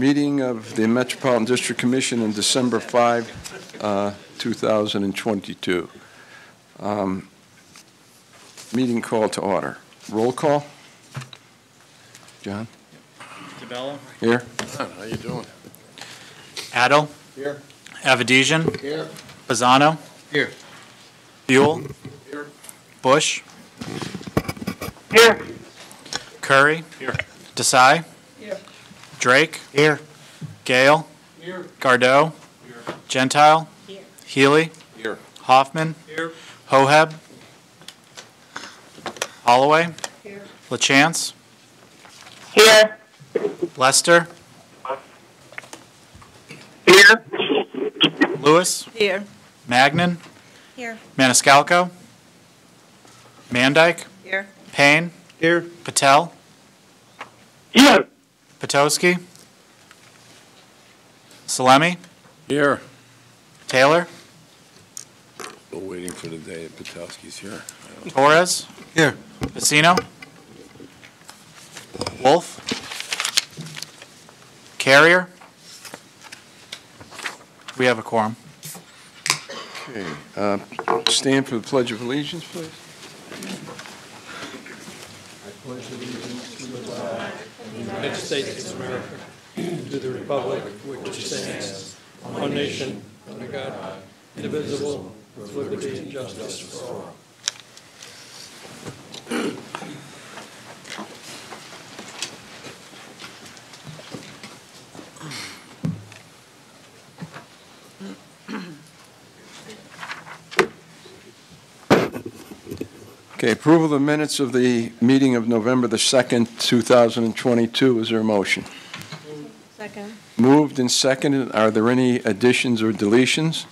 Meeting of the Metropolitan District Commission in December 5, 2022. Meeting call to order. Roll call. John? DeBello? Here. John, how you doing? Adel? Here. Avedisian? Here. Pisano? Here. Buell? Here. Bush? Here. Curry? Here. Desai? Here. Drake? Here. Gale? Here. Gardeau? Here. Gentile? Here. Healy? Here. Hoffman? Here. Hoheb? Holloway? Here. LaChance? Here. Lester? Here. Lewis? Here. Magnan? Here. Maniscalco? Mandyke? Here. Payne? Here. Patel? Here. Potowski? Salemi? Here. Taylor? Still waiting for the day that Patelski's here. Torres? Here. Vecino? Wolf? Carrier? We have a quorum. Okay. Stand for the Pledge of Allegiance, please. United States of America, to the republic which stands, one nation, under God, indivisible, with liberty and justice for all. Okay, approval of the minutes of the meeting of November the 2nd, 2022. Is there a motion? Second. Moved and seconded. Are there any additions or deletions?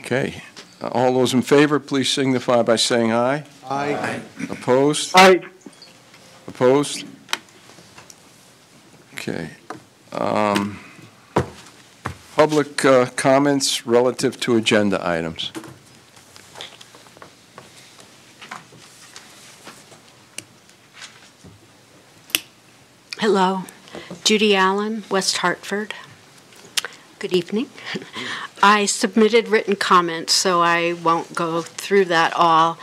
Okay. All those in favor, please signify by saying aye. Aye. Opposed? Aye. Opposed? Okay. Public comments relative to agenda items. Hello, Judy Allen, West Hartford. Good evening. I submitted written comments, so I won't go through that all,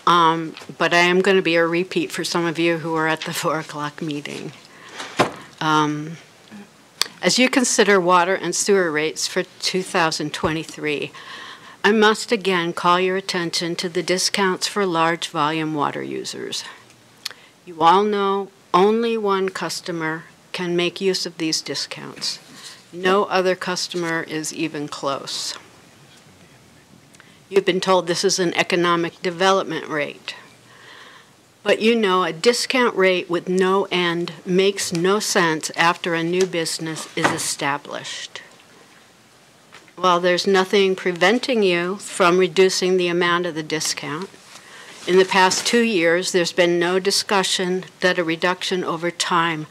but I am going to be a repeat for some of you who were at the 4 o'clock meeting. As you consider water and sewer rates for 2023, I must again call your attention to the discounts for large volume water users. You all know only one customer can make use of these discounts. No other customer is even close. You've been told this is an economic development rate. But you know a discount rate with no end makes no sense after a new business is established. While there's nothing preventing you from reducing the amount of the discount, in the past 2 years there's been no discussion that a reduction over time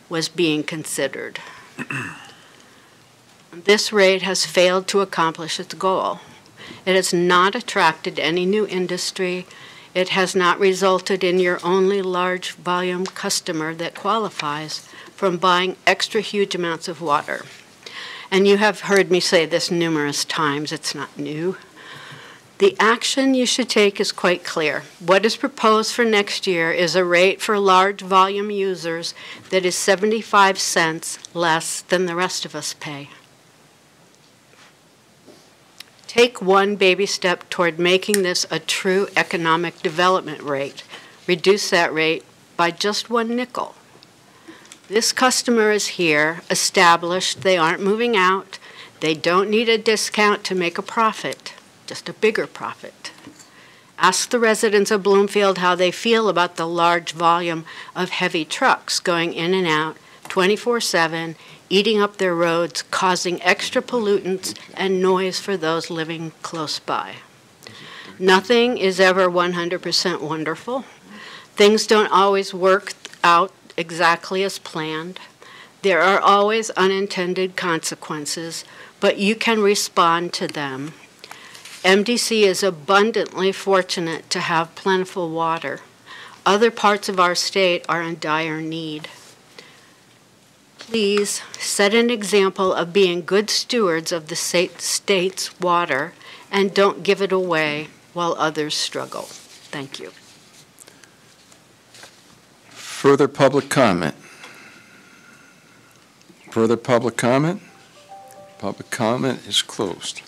was being considered. This rate has failed to accomplish its goal. It has not attracted any new industry. It has not resulted in your only large volume customer that qualifies from buying extra huge amounts of water. And you have heard me say this numerous times, it's not new. The action you should take is quite clear. What is proposed for next year is a rate for large volume users that is 75 cents less than the rest of us pay. Take one baby step toward making this a true economic development rate. Reduce that rate by just 1 nickel. This customer is here, established, they aren't moving out, they don't need a discount to make a profit, just a bigger profit. Ask the residents of Bloomfield how they feel about the large volume of heavy trucks going in and out 24/7, eating up their roads, causing extra pollutants and noise for those living close by. Nothing is ever 100% wonderful. Things don't always work out exactly as planned. There are always unintended consequences, but you can respond to them. MDC is abundantly fortunate to have plentiful water. Other parts of our state are in dire need. Please set an example of being good stewards of the state's water and don't give it away while others struggle. Thank you. Further public comment? Further public comment? Public comment is closed.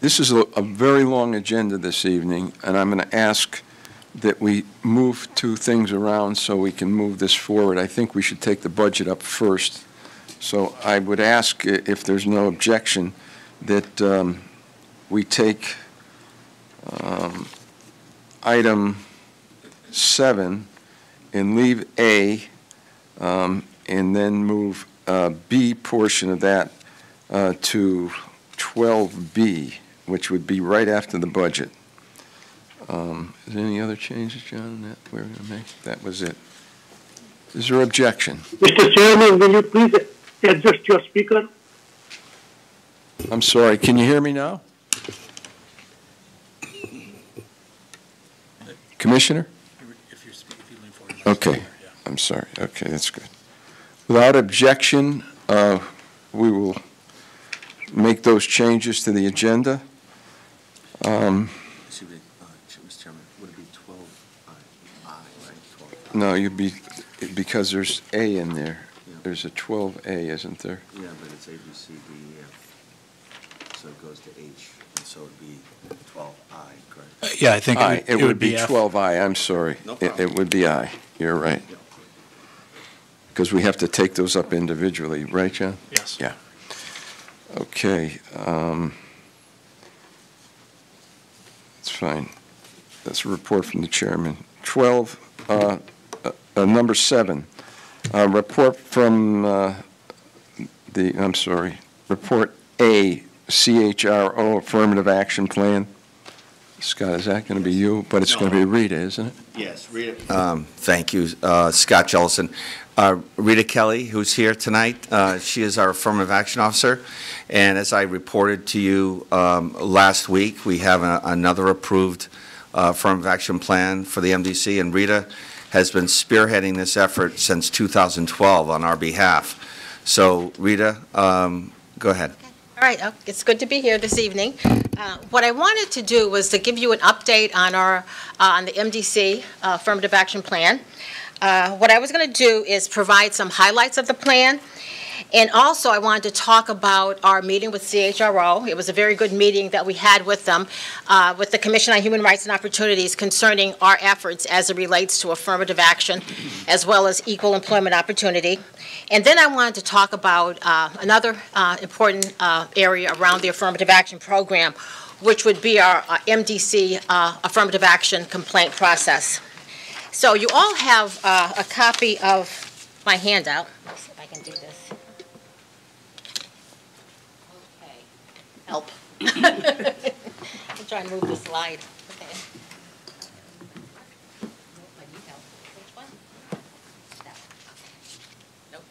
This is a very long agenda this evening, and I'm going to ask that we move two things around so we can move this forward. I think we should take the budget up first. So I would ask, if there's no objection, that we take item 7 and leave A, and then move B portion of that to 12B, which would be right after the budget. Is there any other changes, John, that we're going to make? That was it. Is there objection? Mr. Chairman, will you please adjust your speaker? I'm sorry, can you hear me now? Commissioner? Okay, I'm sorry. Okay, that's good. Without objection, we will make those changes to the agenda. Excuse me, Mr. Chairman, would it be 12I, right? 12I. No, you'd be, because there's A in there. Yeah. There's a 12A, isn't there? Yeah, but it's A, B, C, D, E, F. So it goes to H, and so it'd be 12I, correct? Yeah, I think I. It would be F. 12I, I'm sorry. No problem. It would be I. You're right. Yeah. Because we have to take those up individually, right, John? Yes. Yeah. Okay. That's fine. That's a report from the chairman. Number 7, report from report A, CHRO Affirmative Action Plan. Scott, is that going to be you? But it's going to be Rita, isn't it? Yes, Rita. Thank you, Scott Jellison. Rita Kelly, who's here tonight, she is our Affirmative Action Officer. And as I reported to you last week, we have another approved Affirmative Action Plan for the MDC, and Rita has been spearheading this effort since 2012 on our behalf. So, Rita, go ahead. All right, it's good to be here this evening. What I wanted to do was to give you an update on on the MDC Affirmative Action Plan. What I was going to do is provide some highlights of the plan, and also I wanted to talk about our meeting with CHRO. It was a very good meeting that we had with them, with the Commission on Human Rights and Opportunities, concerning our efforts as it relates to affirmative action, as well as equal employment opportunity. And then I wanted to talk about another important area around the affirmative action program, which would be our MDC affirmative action complaint process. So you all have a copy of my handout. Let's see if I can do this. Okay. Help. I'm trying to move the slide. Okay. I need help. Which one? That. Okay. Nope.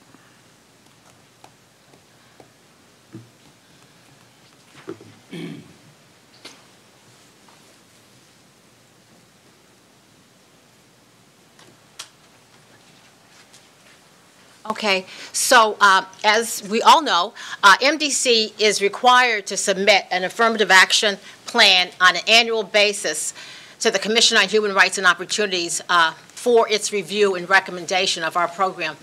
Okay, so as we all know, MDC is required to submit an affirmative action plan on an annual basis to the Commission on Human Rights and Opportunities for its review and recommendation of our program.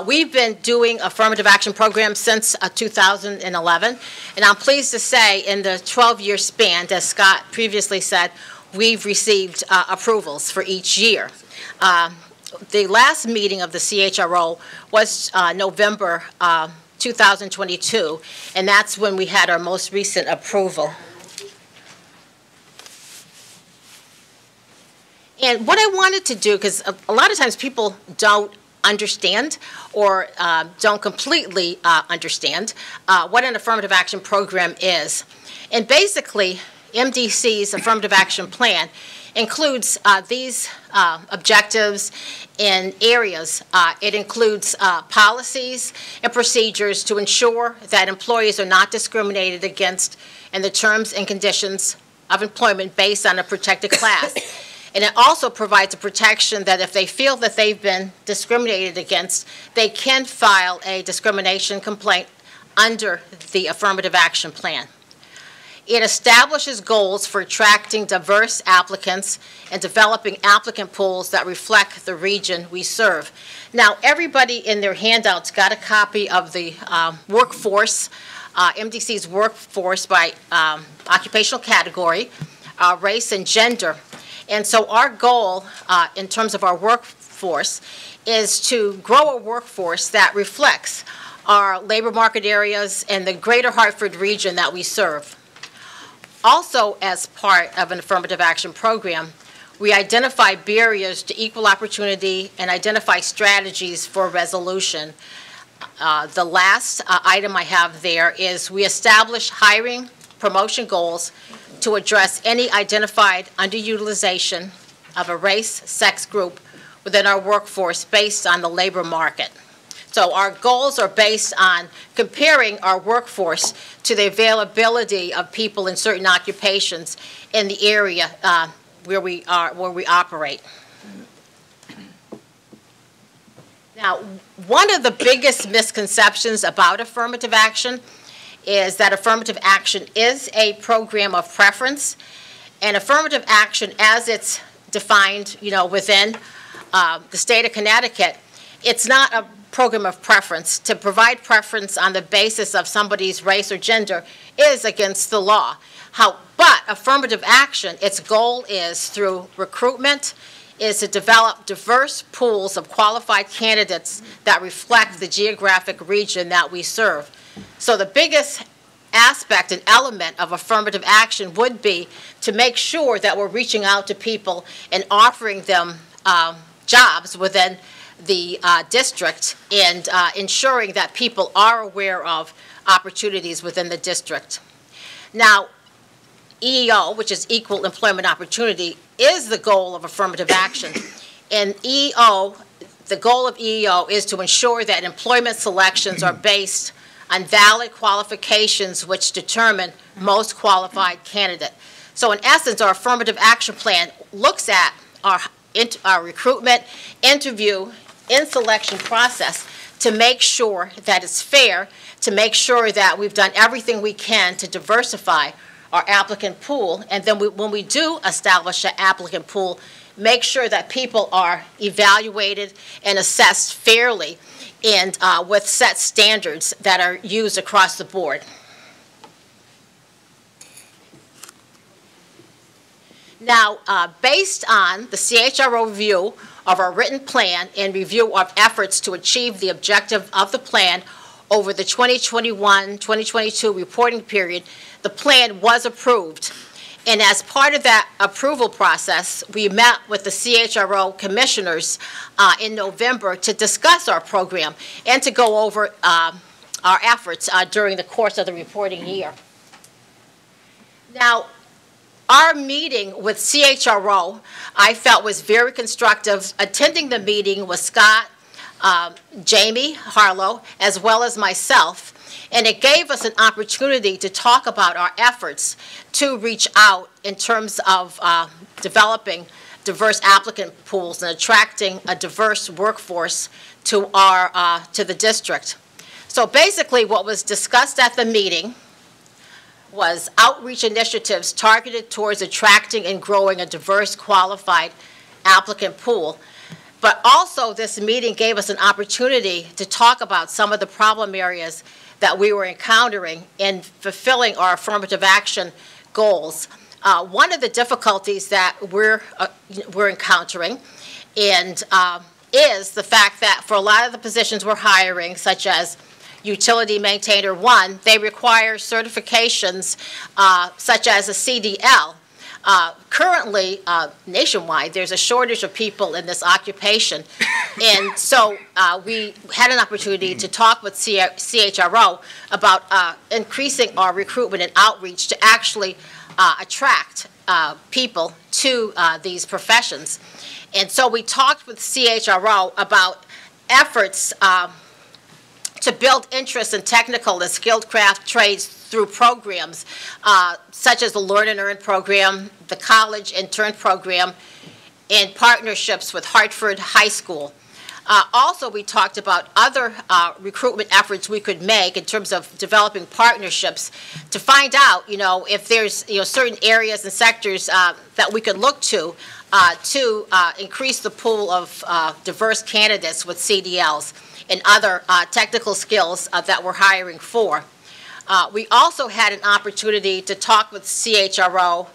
We've been doing affirmative action programs since 2011, and I'm pleased to say in the 12-year span, as Scott previously said, we've received approvals for each year. The last meeting of the CHRO was November 2022, and that's when we had our most recent approval. And what I wanted to do, because a lot of times people don't understand or don't completely understand what an affirmative action program is. And basically, MDC's affirmative action plan includes these objectives and areas. It includes policies and procedures to ensure that employees are not discriminated against in the terms and conditions of employment based on a protected class. And it also provides a protection that if they feel that they've been discriminated against, they can file a discrimination complaint under the affirmative action plan. It establishes goals for attracting diverse applicants and developing applicant pools that reflect the region we serve. Now, everybody in their handouts got a copy of the workforce, MDC's workforce by occupational category, race and gender. And so our goal in terms of our workforce is to grow a workforce that reflects our labor market areas and the greater Hartford region that we serve. Also, as part of an affirmative action program, we identify barriers to equal opportunity and identify strategies for resolution. The last item I have there is we establish hiring promotion goals to address any identified underutilization of a race, sex group within our workforce based on the labor market. So our goals are based on comparing our workforce to the availability of people in certain occupations in the area where we operate. Now, one of the biggest misconceptions about affirmative action is that affirmative action is a program of preference, and affirmative action, as it's defined, within the state of Connecticut, it's not a program of preference. To provide preference on the basis of somebody's race or gender is against the law. But affirmative action, its goal is through recruitment, is to develop diverse pools of qualified candidates that reflect the geographic region that we serve. So the biggest aspect and element of affirmative action would be to make sure that we're reaching out to people and offering them jobs within the district and ensuring that people are aware of opportunities within the district. Now, EEO, which is Equal Employment Opportunity, is the goal of affirmative action. And EEO, the goal of EEO is to ensure that employment selections are based on valid qualifications which determine most qualified candidate. So in essence, our affirmative action plan looks at our recruitment, interview, and selection process to make sure that it's fair, to make sure that we've done everything we can to diversify our applicant pool, and then when we do establish an applicant pool, make sure that people are evaluated and assessed fairly and with set standards that are used across the board. Now, based on the CHRO review of our written plan and review of efforts to achieve the objective of the plan over the 2021-2022 reporting period, the plan was approved. And as part of that approval process, we met with the CHRO commissioners in November to discuss our program and to go over our efforts during the course of the reporting year. Now, our meeting with CHRO, I felt, was very constructive. Attending the meeting was Scott, Jamie Harlow, as well as myself. And it gave us an opportunity to talk about our efforts to reach out in terms of developing diverse applicant pools and attracting a diverse workforce to the district. So basically what was discussed at the meeting was outreach initiatives targeted towards attracting and growing a diverse, qualified applicant pool. But also this meeting gave us an opportunity to talk about some of the problem areas that we were encountering in fulfilling our affirmative action goals. One of the difficulties that we're encountering and is the fact that for a lot of the positions we're hiring, such as Utility Maintainer 1, they require certifications such as a CDL. Currently, nationwide, there's a shortage of people in this occupation. And so we had an opportunity to talk with CHRO about increasing our recruitment and outreach to actually attract people to these professions. And so we talked with CHRO about efforts to build interest in technical and skilled craft trades through programs such as the Learn and Earn program, the College Intern program, and partnerships with Hartford High School. Also, we talked about other recruitment efforts we could make in terms of developing partnerships to find out, if there's, certain areas and sectors that we could look to increase the pool of diverse candidates with CDLs and other technical skills that we're hiring for. We also had an opportunity to talk with CHRO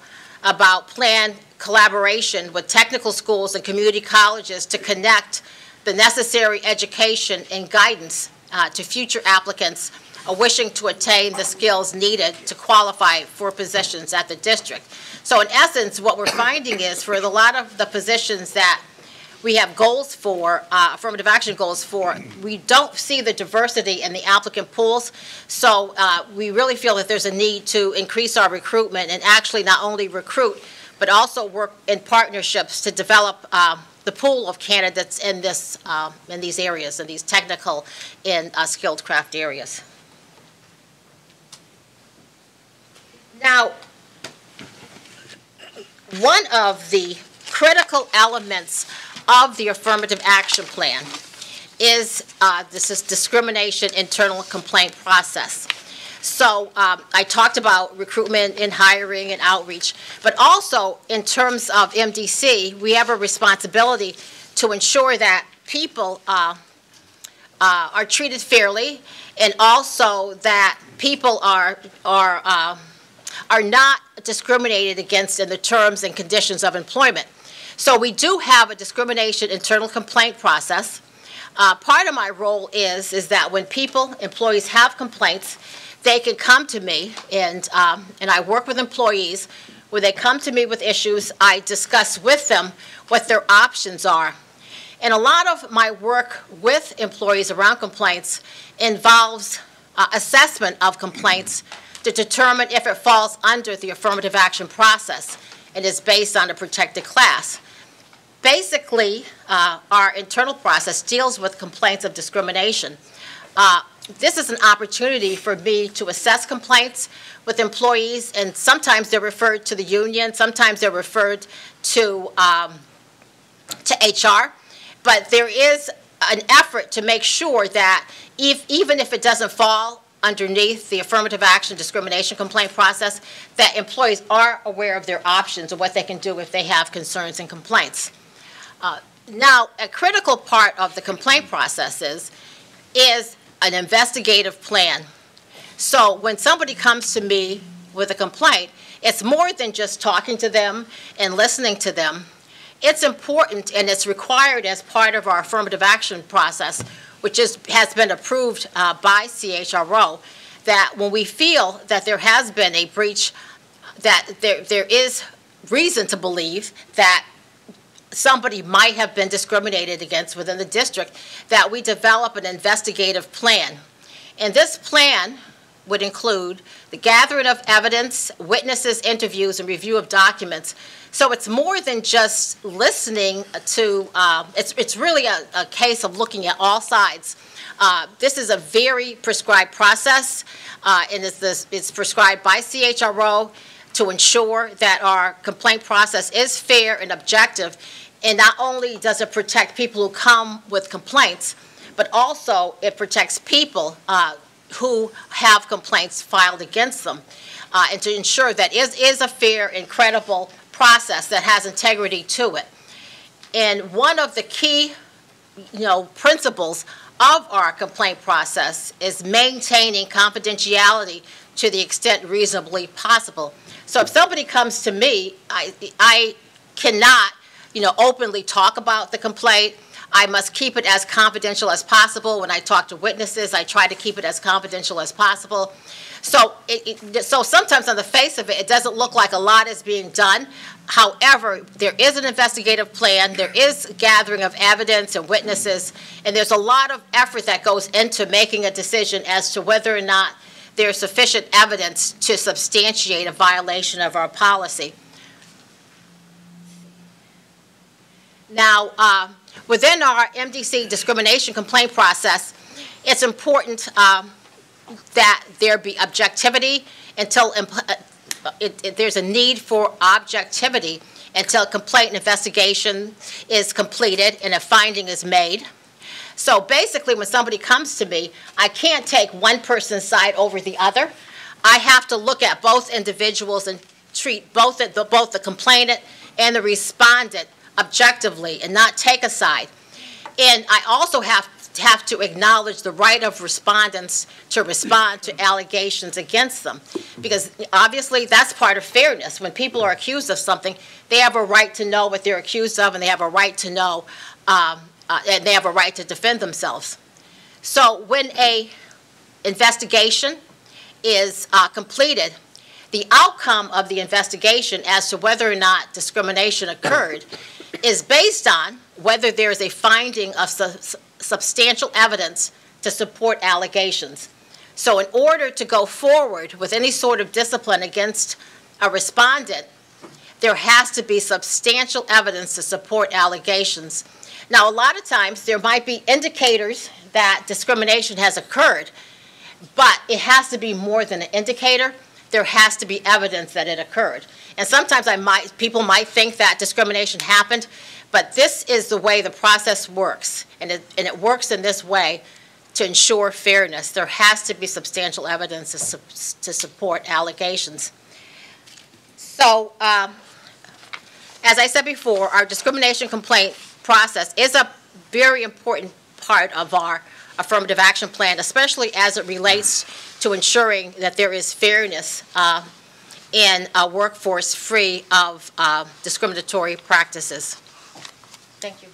about planned collaboration with technical schools and community colleges to connect the necessary education and guidance to future applicants wishing to attain the skills needed to qualify for positions at the district. So in essence, what we're finding is for a lot of the positions that we have goals for, affirmative action goals for, we don't see the diversity in the applicant pools. So we really feel that there's a need to increase our recruitment and actually not only recruit, but also work in partnerships to develop the pool of candidates in these areas, in these technical and skilled craft areas. Now, one of the critical elements of the affirmative action plan is this is discrimination internal complaint process. So I talked about recruitment and hiring and outreach, but also in terms of MDC, we have a responsibility to ensure that people are treated fairly, and also that people are not discriminated against in the terms and conditions of employment. So we do have a discrimination internal complaint process. Part of my role is that when employees have complaints, they can come to me, and I work with employees. When they come to me with issues, I discuss with them what their options are. And a lot of my work with employees around complaints involves assessment of complaints to determine if it falls under the affirmative action process and is based on a protected class. Basically, our internal process deals with complaints of discrimination. This is an opportunity for me to assess complaints with employees, and sometimes they're referred to the union, sometimes they're referred to HR, but there is an effort to make sure that even if it doesn't fall underneath the affirmative action discrimination complaint process, that employees are aware of their options and what they can do if they have concerns and complaints. Now, a critical part of the complaint process is an investigative plan. So when somebody comes to me with a complaint, it's more than just talking to them and listening to them. It's important, and it's required as part of our affirmative action process, which has been approved by CHRO, that when we feel that there has been a breach, that there is reason to believe that somebody might have been discriminated against within the district, that we develop an investigative plan. And this plan would include the gathering of evidence, witnesses, interviews, and review of documents. So it's more than just listening to, it's really a case of looking at all sides. This is a very prescribed process, and it's prescribed by CHRO to ensure that our complaint process is fair and objective. And not only does it protect people who come with complaints, but also it protects people who have complaints filed against them, and to ensure that it is a fair and credible process that has integrity to it. And one of the key, principles of our complaint process is maintaining confidentiality to the extent reasonably possible. So if somebody comes to me, I cannot, openly talk about the complaint. I must keep it as confidential as possible. When I talk to witnesses, I try to keep it as confidential as possible. So, so sometimes on the face of it, it doesn't look like a lot is being done. However, there is an investigative plan, there is gathering of evidence and witnesses, and there's a lot of effort that goes into making a decision as to whether or not there's sufficient evidence to substantiate a violation of our policy. Now, within our MDC discrimination complaint process, it's important that there be objectivity until there's a need for objectivity until complaint and investigation is completed and a finding is made. So basically, when somebody comes to me, I can't take one person's side over the other. I have to look at both individuals and treat both the complainant and the respondent objectively and not take a side. And I also have to acknowledge the right of respondents to respond to allegations against them, because obviously that's part of fairness. When people are accused of something, they have a right to know what they're accused of, and they have a right to know, and they have a right to defend themselves. So when a investigation is completed, the outcome of the investigation as to whether or not discrimination occurred is based on whether there is a finding of substantial evidence to support allegations. So in order to go forward with any sort of discipline against a respondent, there has to be substantial evidence to support allegations. Now, a lot of times there might be indicators that discrimination has occurred, but it has to be more than an indicator. There has to be evidence that it occurred. And sometimes people might think that discrimination happened, but this is the way the process works, and it works in this way to ensure fairness. There has to be substantial evidence to support allegations. So, as I said before, our discrimination complaint process is a very important part of our affirmative action plan, especially as it relates to ensuring that there is fairness in a workforce free of discriminatory practices. Thank you.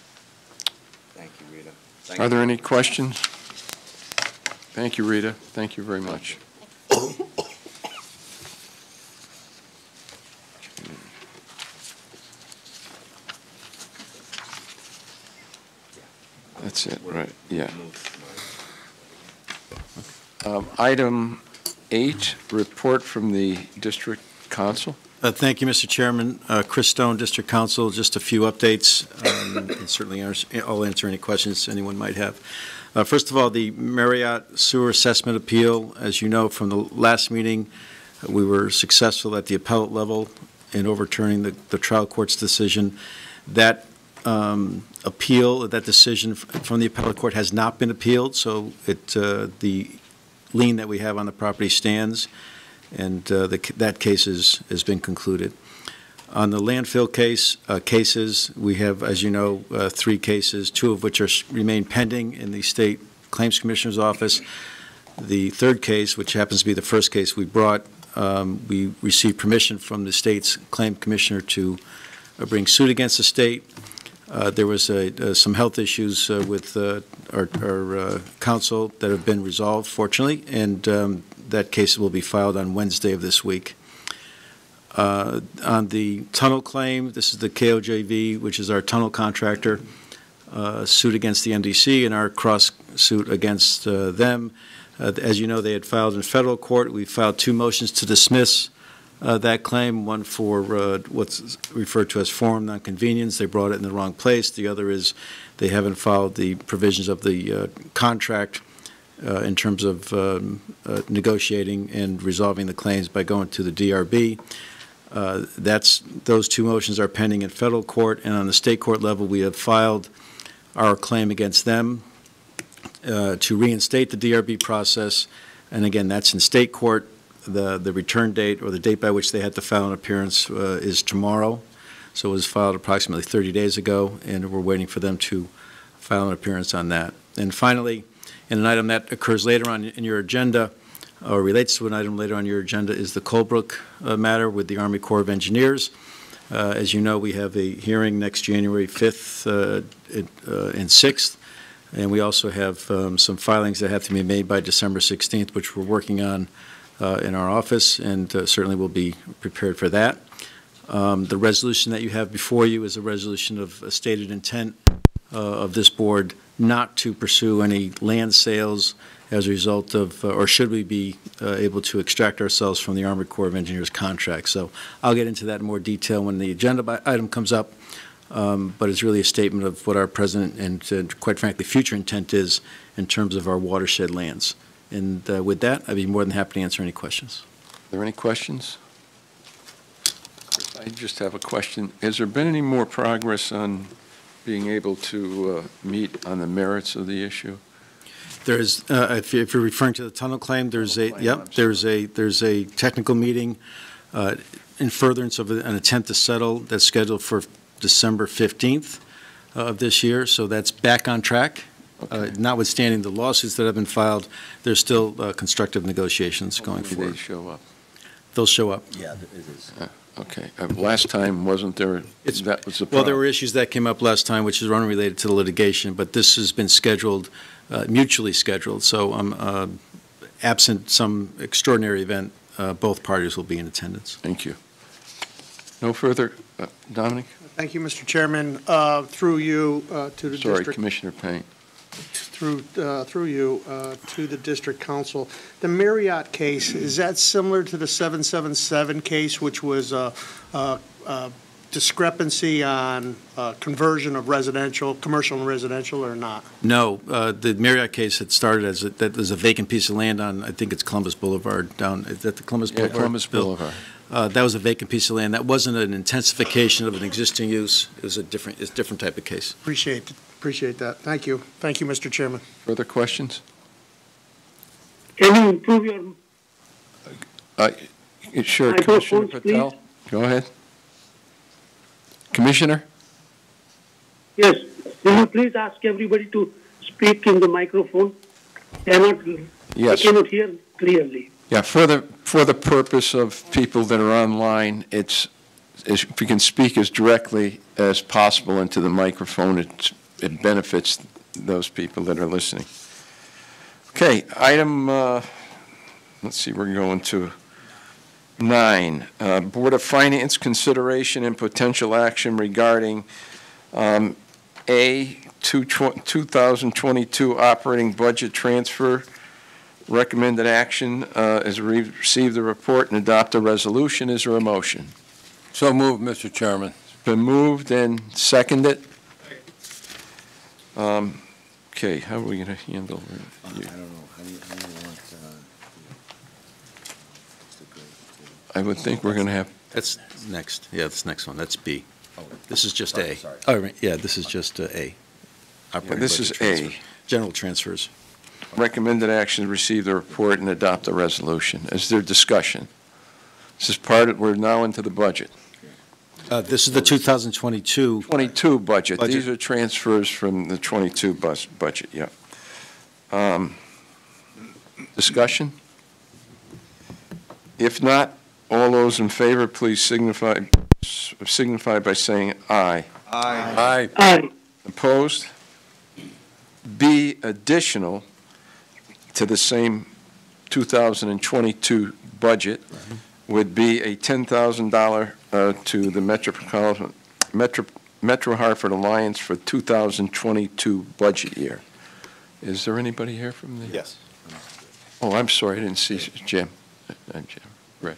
Thank you, Rita. Are there any questions? Thank you, Rita. Thank you very much. That's it, right? Yeah. Item 8, report from the district council. Thank you, Mr. Chairman. Chris Stone, District Council. Just a few updates, and certainly I'll answer any questions anyone might have. First of all, the Marriott Sewer Assessment Appeal, as you know from the last meeting, we were successful at the appellate level in overturning the trial court's decision. That appeal, that decision from the appellate court has not been appealed, so the lien that we have on the property stands, and that case has been concluded. On the landfill cases, we have, as you know, 3 cases, 2 of which remain pending in the State Claims Commissioner's office. The 3rd case, which happens to be the first case we brought, we received permission from the State's Claim Commissioner to bring suit against the state. There was some health issues with our counsel that have been resolved, fortunately, and that case will be filed on Wednesday of this week. On the tunnel claim, this is the KOJV, which is our tunnel contractor, suit against the MDC and our cross suit against them. As you know, they had filed in federal court. We filed 2 motions to dismiss that claim, one for what's referred to as forum nonconvenience. They brought it in the wrong place. The other is they haven't followed the provisions of the contract in terms of negotiating and resolving the claims by going to the DRB. Those 2 motions are pending in federal court, and on the state court level, we have filed our claim against them to reinstate the DRB process. And again, that's in state court. The return date, or the date by which they had to file an appearance, is tomorrow. So it was filed approximately 30 days ago, and we're waiting for them to file an appearance on that. And finally, in an item that occurs later on in your agenda, or relates to an item later on your agenda, is the Colebrook matter with the Army Corps of Engineers. As you know, we have a hearing next January 5th and 6th, and we also have some filings that have to be made by December 16th, which we're working on in our office, and certainly will be prepared for that. The resolution that you have before you is a resolution of a stated intent of this board not to pursue any land sales as a result of, or should we be able to extract ourselves from the Army Corps of Engineers contract. So I'll get into that in more detail when the agenda item comes up, but it's really a statement of what our present and quite frankly future intent is in terms of our watershed lands. And with that, I'd be more than happy to answer any questions. Are there any questions? I just have a question. Has there been any more progress on being able to meet on the merits of the issue? There's, if you're referring to the tunnel claim, there's a, yep, there's a technical meeting in furtherance of an attempt to settle that's scheduled for December 15th of this year, so that's back on track. Okay. Notwithstanding the lawsuits that have been filed, there's still constructive negotiations going Hopefully forward. they show up. They'll show up. Yeah, it is. Okay. Last time, wasn't there, that was the problem? Well, there were issues that came up last time, which is unrelated to the litigation, but this has been scheduled, mutually scheduled, so absent some extraordinary event, both parties will be in attendance. Thank you. No further, Dominic? Thank you, Mr. Chairman. Through you to the Sorry, district. Commissioner Payne. Through you to the district council. The Marriott case, is that similar to the 777 case, which was a discrepancy on conversion of residential, commercial and residential, or not? No, the Marriott case had started as, that was a vacant piece of land on, I think it's Columbus Boulevard down, is that the Columbus Yeah, Boulevard? Columbus Bill? Boulevard. That was a vacant piece of land. That wasn't an intensification of an existing use. It was it's a different type of case. Appreciate that. Thank you. Thank you, Mr. Chairman. Further questions? Can you improve your Sure, microphones, Commissioner Patel. please? Go ahead. Commissioner? Yes, will you please ask everybody to speak in the microphone? I Yes. cannot hear clearly. Yeah, for the purpose of people that are online, if we can speak as directly as possible into the microphone, it benefits those people that are listening. Okay, item, let's see, we're going to 9. Board of Finance consideration and potential action regarding A, 2022 operating budget transfer. Recommended action is receive the report and adopt a resolution. Is there a motion? So moved, Mr. Chairman. Been moved and seconded. Okay, how are we going to handle I don't know. How do you want? I would think we're going to have, That's next. Yeah, this next one. That's B. Oh, This is just sorry, A. sorry. Oh, right, yeah, this is just A. Operating this budget is transfers. A. General transfers. recommended action, receive the report and adopt a resolution. Is there discussion? This is we're now into the budget. This is the 2022. 22 budget. Budget. These are transfers from the 22 budget, yeah. Discussion? If not, all those in favor, please signify by saying aye. Aye. Aye. Opposed? B, additional to the same 2022 budget would be a $10,000 to the Metro Hartford Alliance for 2022 budget year. Is there anybody here from the? Yes. Oh, I'm sorry, I didn't see Jim. Jim, right.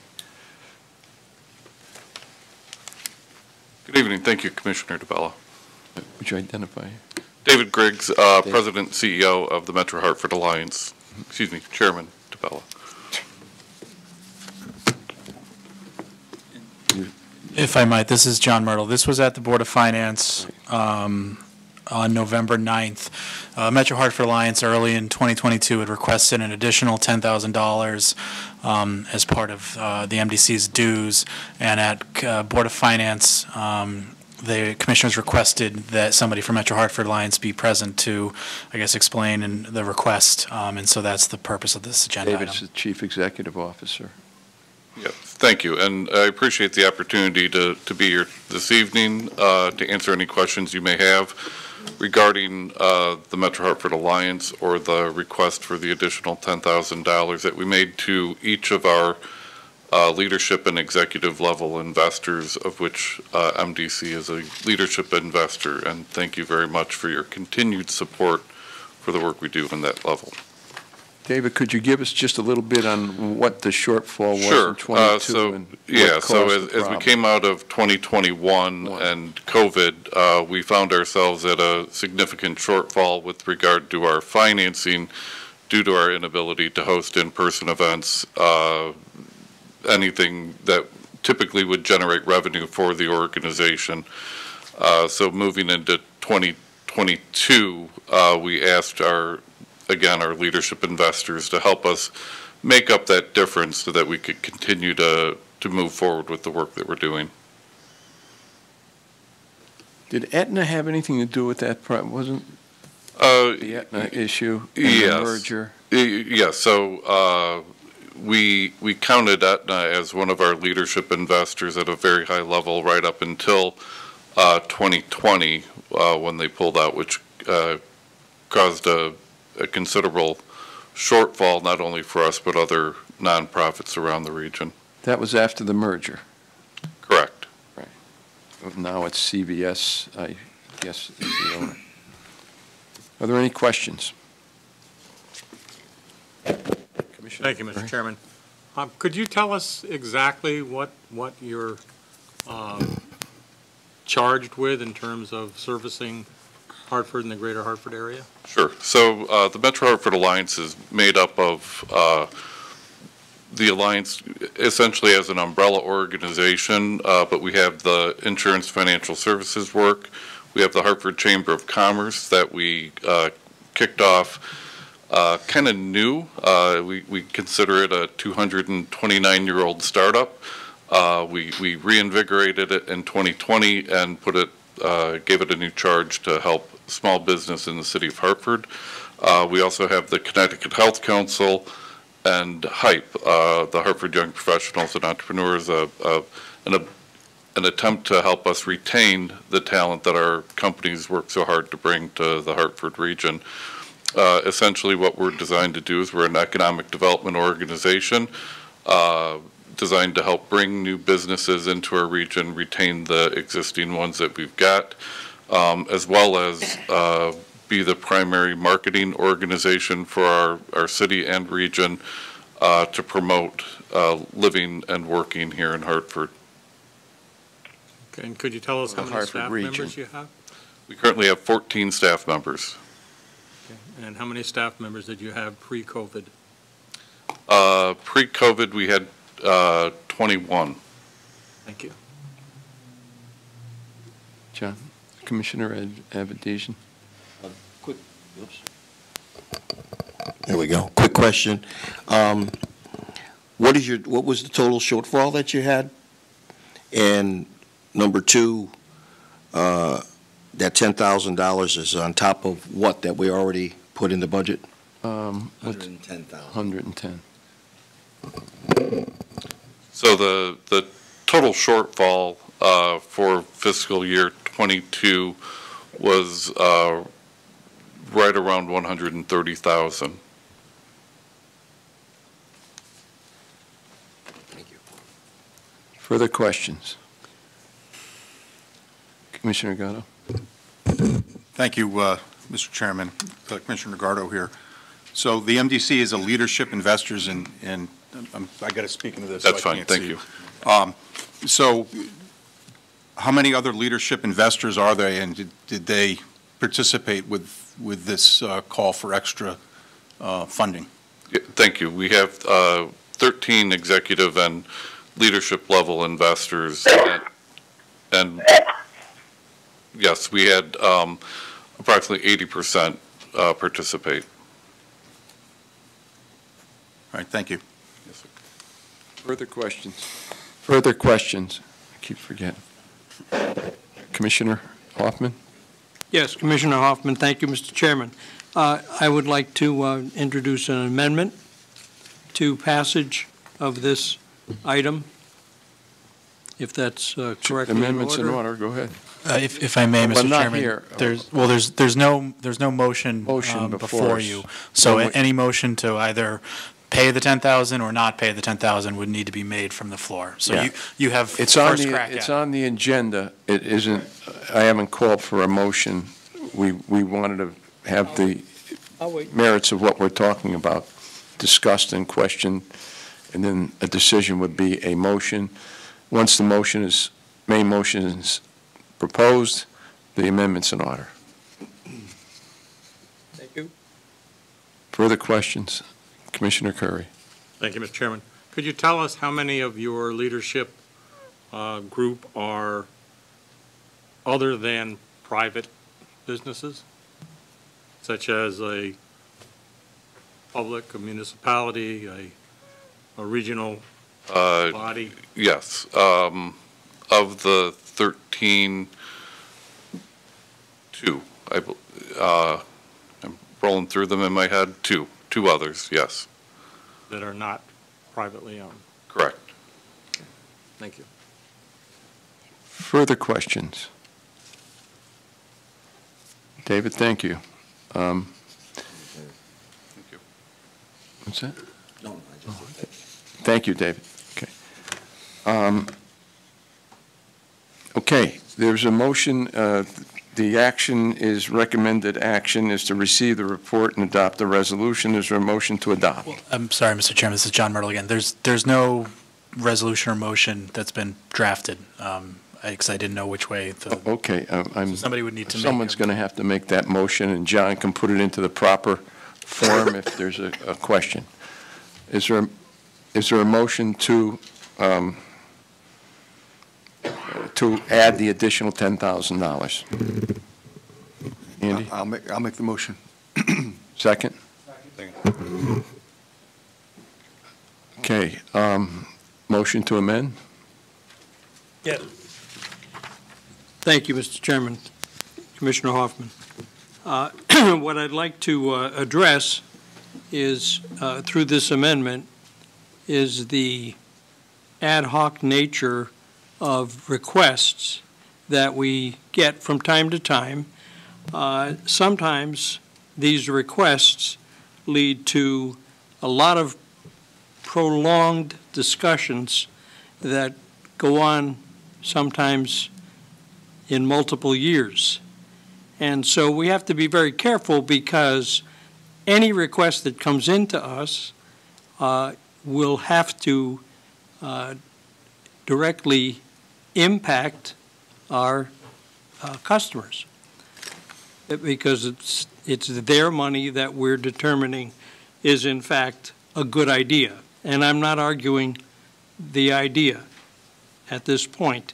Good evening. Thank you, Commissioner DeBella. Would you identify? David Griggs, President and CEO of the Metro Hartford Alliance. Excuse me, Chairman DeBella. If I might, this is John Myrtle. This was at the Board of Finance on November 9th. Metro Hartford Alliance early in 2022 had requested an additional $10,000 as part of the MDC's dues, and at Board of Finance, the commissioners requested that somebody from Metro Hartford Alliance be present to, I guess, explain the request, and so that's the purpose of this agenda David's item. the Chief Executive Officer. Yes, thank you, and I appreciate the opportunity to be here this evening to answer any questions you may have regarding the Metro Hartford Alliance or the request for the additional $10,000 that we made to each of our leadership and executive level investors, of which MDC is a leadership investor, and thank you very much for your continued support for the work we do in that level. David, could you give us just a little bit on what the shortfall was Sure. in 22? So, and what yeah, so caused the as we problem? came out of 2021 and COVID, we found ourselves at a significant shortfall with regard to our financing due to our inability to host in-person events, anything that typically would generate revenue for the organization. So moving into 2022, we asked our leadership investors to help us make up that difference so that we could continue to move forward with the work that we're doing. Did Aetna have anything to do with that? Wasn't the Aetna issue in the merger? Yes. So we counted Aetna as one of our leadership investors at a very high level right up until 2020 when they pulled out, which caused a considerable shortfall not only for us but other nonprofits around the region. That was after the merger. Correct. Right. Now it's CVS, I guess, is the owner. Are there any questions? Thank you, Mr. Chairman. Could you tell us exactly what you're charged with in terms of servicing Hartford and the greater Hartford area? Sure. So the Metro Hartford Alliance is made up of the Alliance essentially as an umbrella organization, but we have the insurance financial services work. We have the Hartford Chamber of Commerce that we kicked off kind of new. We consider it a 229-year-old startup. We reinvigorated it in 2020 and gave it a new charge to help small business in the city of Hartford. We also have the Connecticut Health Council and HYPE, the Hartford Young Professionals and Entrepreneurs, an attempt to help us retain the talent that our companies work so hard to bring to the Hartford region. Essentially what we're designed to do is we're an economic development organization designed to help bring new businesses into our region, retain the existing ones that we've got, as well as be the primary marketing organization for our city and region to promote living and working here in Hartford. Okay, and could you tell us how many staff members you have? We currently have 14 staff members. Okay. And how many staff members did you have pre-COVID? Pre-COVID, we had 21. Thank you. John, Commissioner Avedisian. Quick, oops. There we go. Quick question. What was the total shortfall that you had? And number two, that $10,000 is on top of what that we already put in the budget? 110,000. 110. So the total shortfall for fiscal year 22 was right around 130,000. Thank you. Further questions? Commissioner Gatto. Thank you, Mr. Chairman. Commissioner Gardo here. So the MDC is a leadership investors in I got to speak into this. That's so fine. Thank you. So how many other leadership investors are there, and did they participate with this call for extra funding? Yeah, thank you. We have 13 executive and leadership level investors, and yes, we had approximately 80% participate. All right, thank you. Yes, sir. Further questions? Further questions? I keep forgetting. Commissioner Hoffman? Yes, Commissioner Hoffman, thank you, Mr. Chairman. I would like to introduce an amendment to passage of this item, if that's correctly in order. Amendments in order, go ahead. If I may, Mr. not Chairman, here. there's no motion before you. So any motion to either pay the 10,000 or not pay the 10,000 would need to be made from the floor. So Yeah. you have It's first crack at it. It's on the agenda. It isn't, I haven't called for a motion. We wanted to have the I'll wait. merits of what we're talking about discussed and questioned, and then a decision would be a motion. Once the main motion is proposed, the amendment's in order. Thank you. Further questions? Commissioner Curry. Thank you, Mr. Chairman. Could you tell us how many of your leadership group are other than private businesses, such as a public, a municipality, a regional body? Yes. Of the 13, 2. I'm rolling through them in my head. Two others, yes. That are not privately owned? Correct. Thank you. Further questions? David, thank you. Thank you. What's that? No, I just said Thank you, David. Okay. Okay, there's a motion. The action is recommended action is to receive the report and adopt the resolution. Is there a motion to adopt? I'm sorry, Mr. Chairman, this is John Myrtle again. There's no resolution or motion that's been drafted, because I didn't know which way the. Okay, So somebody would need to make. Someone's going to have to make that motion, and John can put it into the proper form if there's a question. Is there a motion to add the additional $10,000? Andy? I'll make the motion. Second? Okay, motion to amend? Yes. Thank you, Mr. Chairman. Commissioner Hoffman. What I'd like to address is, through this amendment, is the ad hoc nature of requests that we get from time to time. Sometimes these requests lead to a lot of prolonged discussions that go on sometimes in multiple years. And so we have to be very careful, because any request that comes into us will have to directly impact our customers, because it's their money that we're determining is in fact a good idea. And I'm not arguing the idea at this point.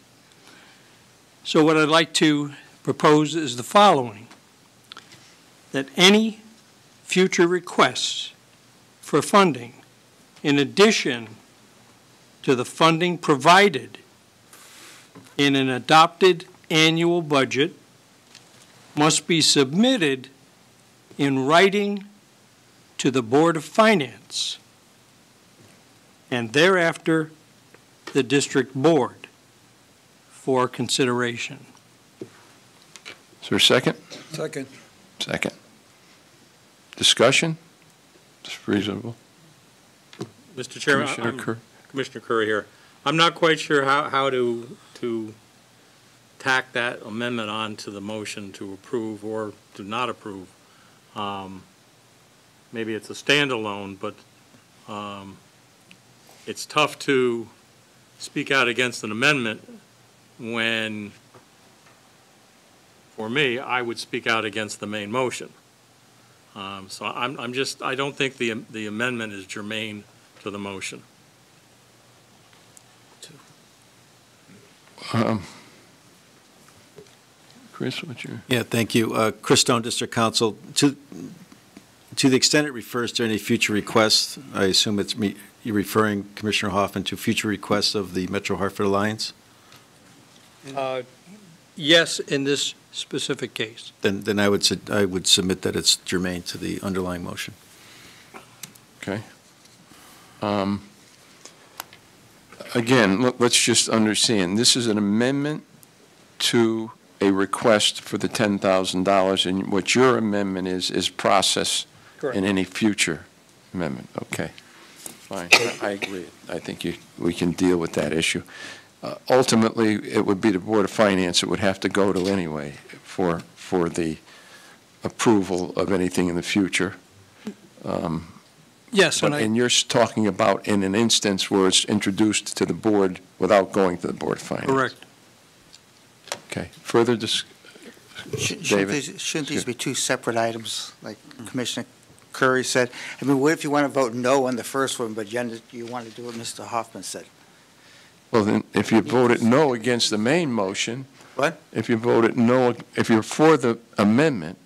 So what I'd like to propose is the following: that any future requests for funding, in addition to the funding provided in an adopted annual budget, must be submitted in writing to the Board of Finance, and thereafter the District Board for consideration. Is there a second? Second. Second. Discussion? It's reasonable. Mr. Chairman, Commissioner Curry here. I'm not quite sure how to tack that amendment on to the motion to approve or to not approve. Maybe it's a standalone, but it's tough to speak out against an amendment when, for me, I would speak out against the main motion. So I don't think the amendment is germane to the motion. Chris, what's your? Yeah, thank you. Chris Stone, District Council. To the extent it refers to any future requests, I assume it's you're referring, Commissioner Hoffman, to future requests of the Metro Hartford Alliance? Yes, in this specific case. Then I would submit that it's germane to the underlying motion. Okay. Again, let's just understand, this is an amendment to a request for the $10,000, and what your amendment is process in any future amendment. Okay, fine. I agree. I think we can deal with that issue. Ultimately, it would be the Board of Finance that would have to go to anyway for the approval of anything in the future. Yes, and you're talking about in an instance where it's introduced to the board without going to the Board of Finance. Correct. Okay. Further Shouldn't these be two separate items, like Commissioner Curry said. I mean, what if you want to vote no on the first one, but you want to do what Mr. Hoffman said? Well, then, if you voted no against the main motion. What? If you voted no, if you're for the amendment,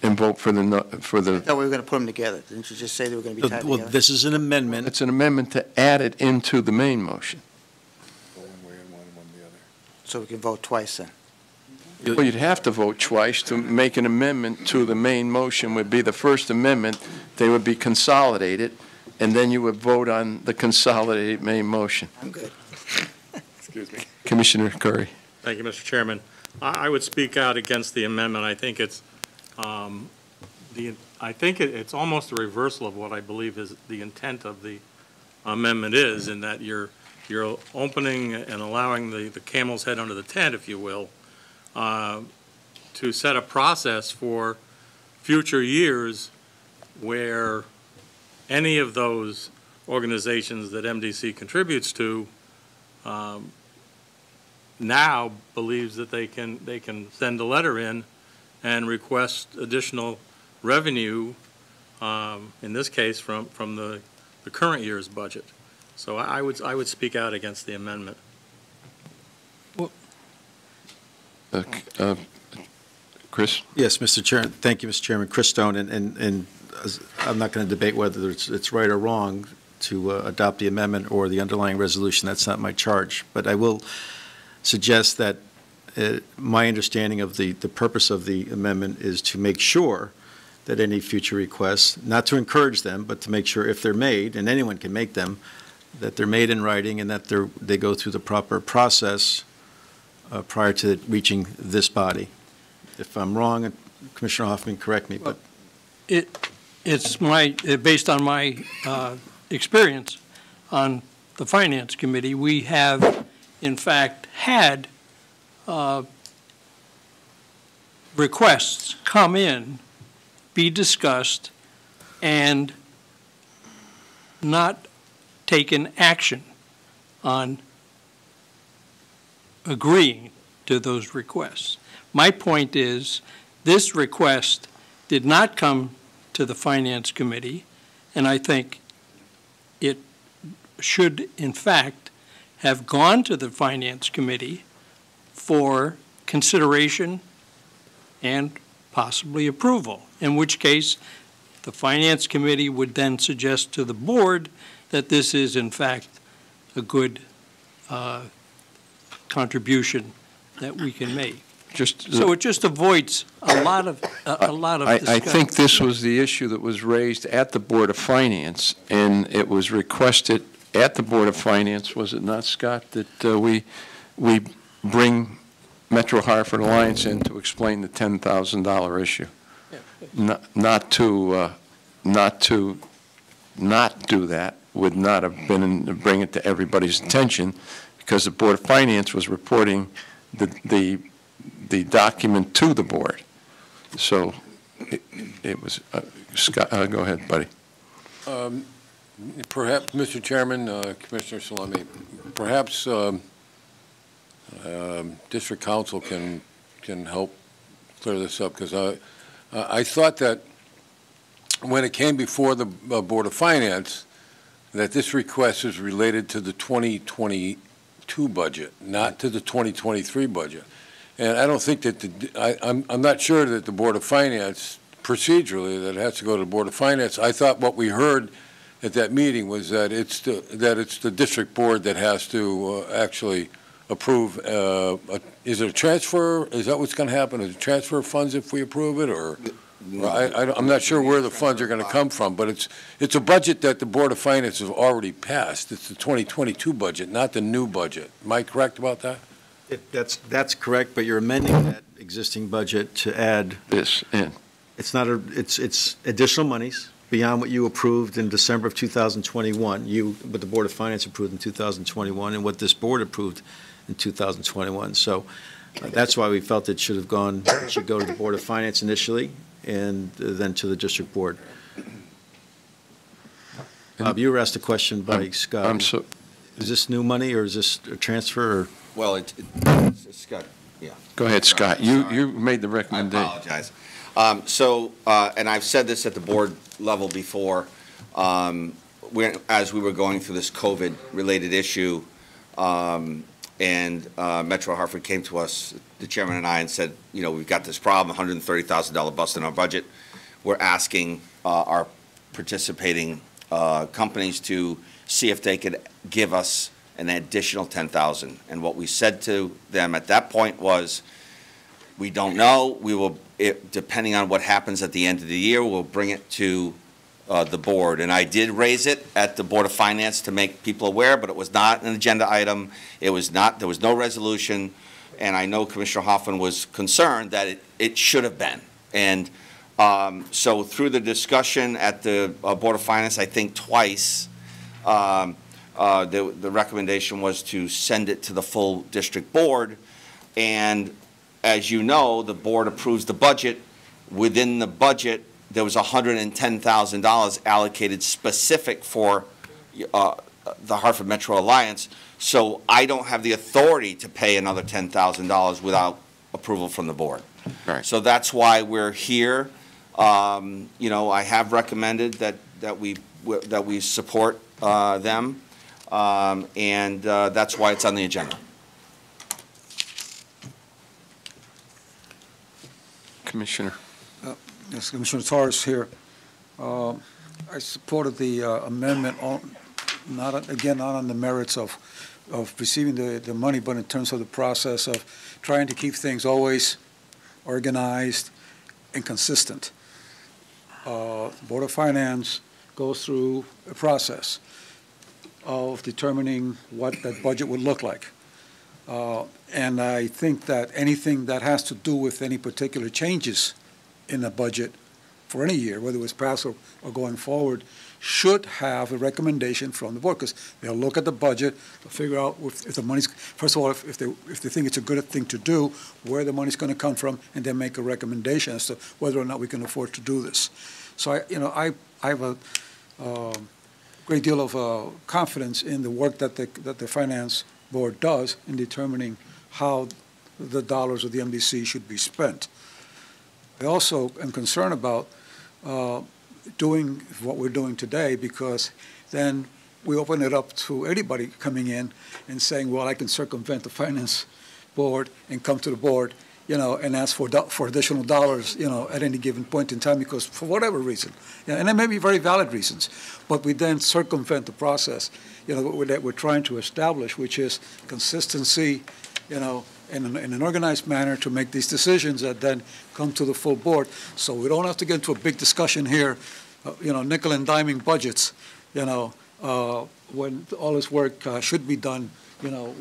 and vote for the, I thought we were going to put them together. Didn't you just say they were going to be tied Well, together? this is an amendment. It's an amendment to add it into the main motion. So we can vote twice then? Well, you'd have to vote twice to make an amendment to the main motion would be the first amendment. They would be consolidated, and then you would vote on the consolidated main motion. I'm good. Excuse me. Commissioner Curry. Thank you, Mr. Chairman. I would speak out against the amendment. I think it's it's almost a reversal of what I believe is the intent of the amendment is, in that you're opening and allowing the camel's head under the tent, if you will, to set a process for future years where any of those organizations that MDC contributes to now believes that they can send a letter in and request additional revenue, in this case from the current year's budget. So I would speak out against the amendment. Chris? Yes, Mr. Chairman. Thank you, Mr. Chairman. Chris Stone, and I'm not going to debate whether it's right or wrong to adopt the amendment or the underlying resolution. That's not my charge. But I will suggest that my understanding of the purpose of the amendment is to make sure that any future requests, not to encourage them, but to make sure if they're made, and anyone can make them, that they're made in writing and that they go through the proper process prior to reaching this body. If I'm wrong, Commissioner Hoffman, correct me, but. It's based on my experience on the Finance Committee, we have, in fact, had requests come in, be discussed, and not taken action on agreeing to those requests. My point is, this request did not come to the Finance Committee, and I think it should, in fact, have gone to the Finance Committee for consideration and possibly approval, in which case the Finance Committee would then suggest to the board that this is, in fact, a good contribution that we can make. So it just avoids a lot of discussion. I think this was the issue that was raised at the Board of Finance, and it was requested at the Board of Finance, was it not, Scott, that we bring Metro Hartford Alliance in to explain the $10,000 issue, not to not do that would not have been to bring it to everybody's attention, because the Board of Finance was reporting the document to the board. So it was, Scott, go ahead, buddy. Perhaps, Mr. Chairman, Commissioner Salemi, perhaps District Council can help clear this up, because I thought that when it came before the Board of Finance, that this request is related to the 2022 budget, not to the 2023 budget. And I don't think that I'm not sure that the Board of Finance, procedurally, that it has to go to the Board of Finance. I thought what we heard at that meeting was that it's the district board that has to actually approve. Is it a transfer? Is that what's going to happen? Is it a transfer of funds if we approve it, or? I'm not sure where the funds are going to come from, but it's a budget that the Board of Finance has already passed. It's the 2022 budget, not the new budget. Am I correct about that? That's correct, but you're amending that existing budget to add this in. It's not it's additional monies beyond what you approved in December of 2021. What the Board of Finance approved in 2021, and what this board approved in 2021. So that's why we felt it should go to the Board of Finance initially, and then to the district board. You were asked a question by Scott. Is this new money, or is this a transfer? Or? Well, it's Scott. Yeah. Go ahead, Scott. You made the recommendation. I apologize. And I've said this at the board level before, as we were going through this COVID-related issue, and Metro Hartford came to us, the chairman and I, and said, you know, we've got this problem, $130,000 bust in our budget. We're asking our participating companies to see if they could give us an additional $10,000. And what we said to them at that point was, we don't know. We will, depending on what happens at the end of the year, we'll bring it to the board. And I did raise it at the Board of Finance to make people aware, but it was not an agenda item. It was not, there was no resolution. And I know Commissioner Hoffman was concerned that it should have been. And so through the discussion at the Board of Finance, I think twice, the recommendation was to send it to the full district board. And as you know, the board approves the budget. Within the budget, there was $110,000 allocated specific for the Hartford Metro Alliance. So I don't have the authority to pay another $10,000 without approval from the board. Right. So that's why we're here. You know, I have recommended that we support them, and that's why it's on the agenda. Commissioner. Yes, Commissioner Torres here. I supported the amendment, not on the merits of receiving the money, but in terms of the process of trying to keep things always organized and consistent. Board of Finance goes through a process of determining what that budget would look like. And I think that anything that has to do with any particular changes in the budget for any year, whether it was past or going forward, should have a recommendation from the board, because they'll look at the budget, they'll figure out if the money's, first of all, if they think it's a good thing to do, where the money's going to come from, and then make a recommendation as to whether or not we can afford to do this. So I have a great deal of confidence in the work that the finance board does in determining how the dollars of the MDC should be spent. I also am concerned about doing what we're doing today, because then we open it up to anybody coming in and saying, well, I can circumvent the finance board and come to the board, and ask for additional dollars, at any given point in time, because for whatever reason, and there may be very valid reasons, but we then circumvent the process, that we're trying to establish, which is consistency, in an organized manner to make these decisions that then come to the full board. So we don't have to get into a big discussion here, nickel and diming budgets, when all this work should be done,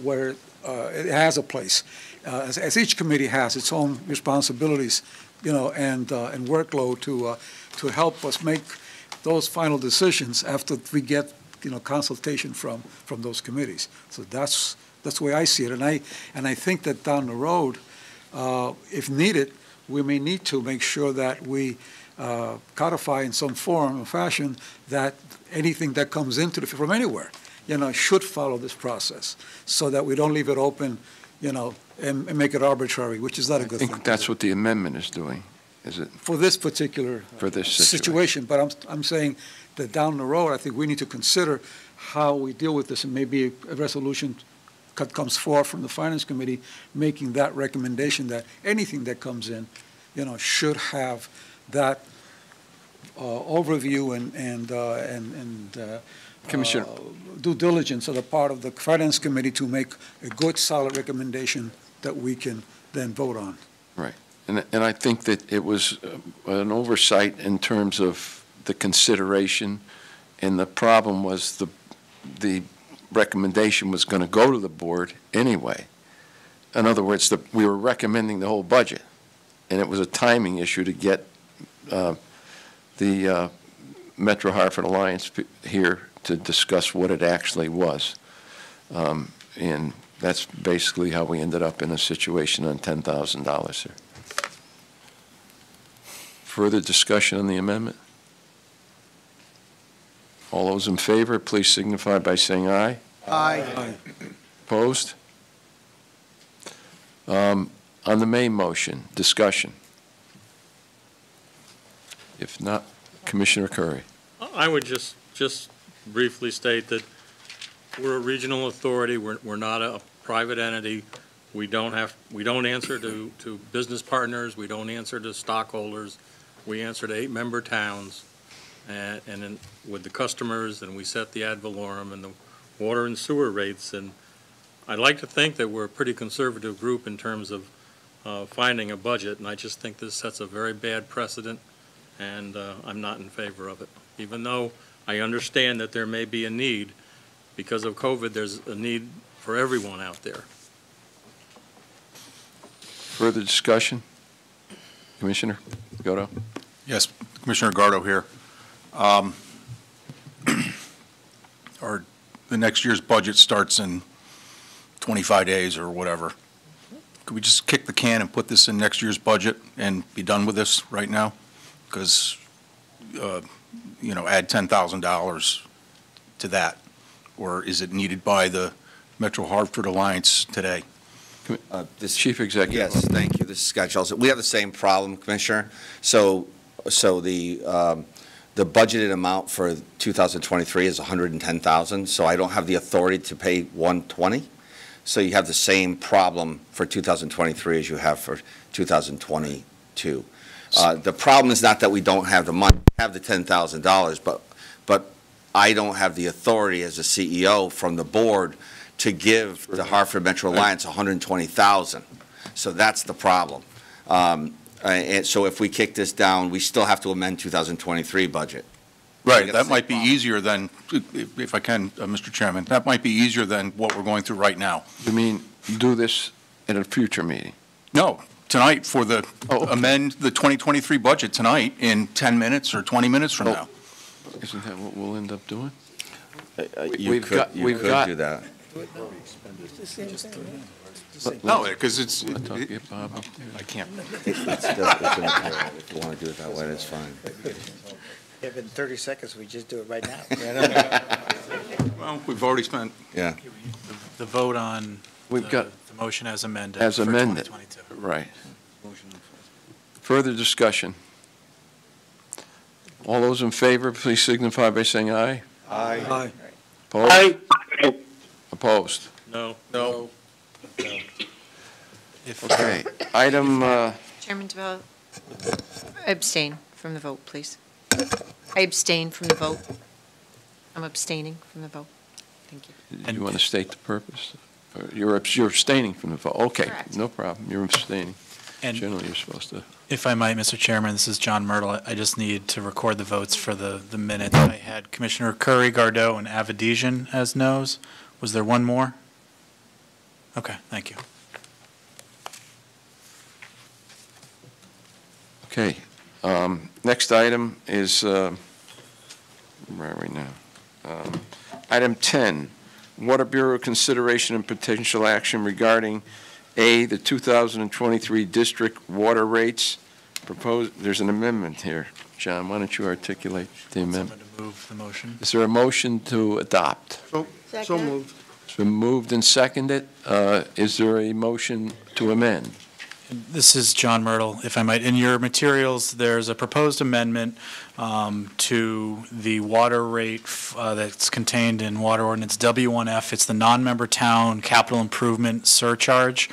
where it has a place. As each committee has its own responsibilities, and workload to help us make those final decisions after we get, consultation from those committees. So that's the way I see it, and I think that down the road, if needed, we may need to make sure that we codify in some form or fashion that anything that comes into from anywhere, should follow this process, so that we don't leave it open, and make it arbitrary, which is not a good thing. I think that's what the amendment is doing, is it? For this particular situation. But I'm saying that down the road, I think we need to consider how we deal with this, and maybe a resolution comes forth from the Finance Committee making that recommendation that anything that comes in, should have that overview and Commissioner. Due diligence on the part of the Finance Committee to make a good, solid recommendation that we can then vote on. Right. And I think that it was an oversight in terms of the consideration, and the problem was the recommendation was going to go to the board anyway. In other words, we were recommending the whole budget, and it was a timing issue to get the Metro Hartford Alliance here to discuss what it actually was. And that's basically how we ended up in a situation on $10,000 here. Further discussion on the amendment? All those in favor, please signify by saying aye. Aye. Opposed? On the main motion, discussion. If not, Commissioner Curry. I would just briefly state that we're a regional authority. We're not a private entity. We don't answer to business partners. We don't answer to stockholders. We answer to 8-member towns, and then with the customers, and we set the ad valorem and the water and sewer rates. And I'd like to think that we're a pretty conservative group in terms of finding a budget, and I just think this sets a very bad precedent, and I'm not in favor of it. Even though I understand that there may be a need, because of COVID, there's a need for everyone out there. Further discussion? Commissioner Godo? Yes, Commissioner Gardo here. The next year's budget starts in 25 days or whatever. Could we just kick the can and put this in next year's budget and be done with this right now? Because, add $10,000 to that. Or is it needed by the Metro Hartford Alliance today? Chief Executive. Yes, thank you. This is Scott Jellison. We have the same problem, Commissioner. So the budgeted amount for 2023 is $110,000. So I don't have the authority to pay $120. So you have the same problem for 2023 as you have for 2022. The problem is not that we don't have the money, we have the $10,000, but I don't have the authority as a CEO from the board to give the Hartford Metro Alliance $120,000. So that's the problem. And so if we kick this down, we still have to amend 2023 budget. Right, that might be easier than, if I can, Mr. Chairman, that might be easier than what we're going through right now. You mean do this in a future meeting? No, tonight for the, amend the 2023 budget tonight in 10 minutes or 20 minutes from now. Isn't that what we'll end up doing? You could do that. No, because it's, I can't. It's immaterial. If you want to do it that way, that's fine. If in 30 seconds, we just do it right now. Well, we've already spent. Yeah. The vote on the motion as amended. As amended, 2022. right. Further discussion? All those in favor, please signify by saying aye. Aye. Opposed? Aye. Opposed? No. Okay. Item, Chairman DeVoe, abstain from the vote, please. I abstain from the vote. I'm abstaining from the vote. Thank you. you want to state the purpose? Or you're abstaining from the vote? Okay, Correct. no problem. You're abstaining. And Generally, you're supposed to. if I might, Mr. Chairman, this is John Myrtle. I just need to record the votes for the minutes. I had Commissioner Curry, Gardeau, and Avedisian as noes. Was there one more? Okay, thank you. Okay. Next item is, where are we now? Item 10, Water Bureau consideration and potential action regarding A, the 2023 district water rates. Proposed, there's an amendment here. John, why don't you articulate the amendment? Someone to move the motion. Is there a motion to adopt? So moved. It's been moved and seconded. Is there a motion to amend? This is John Myrtle, if I might. In your materials, there's a proposed amendment to the water rate that's contained in Water Ordinance W1F. It's the non-member town capital improvement surcharge.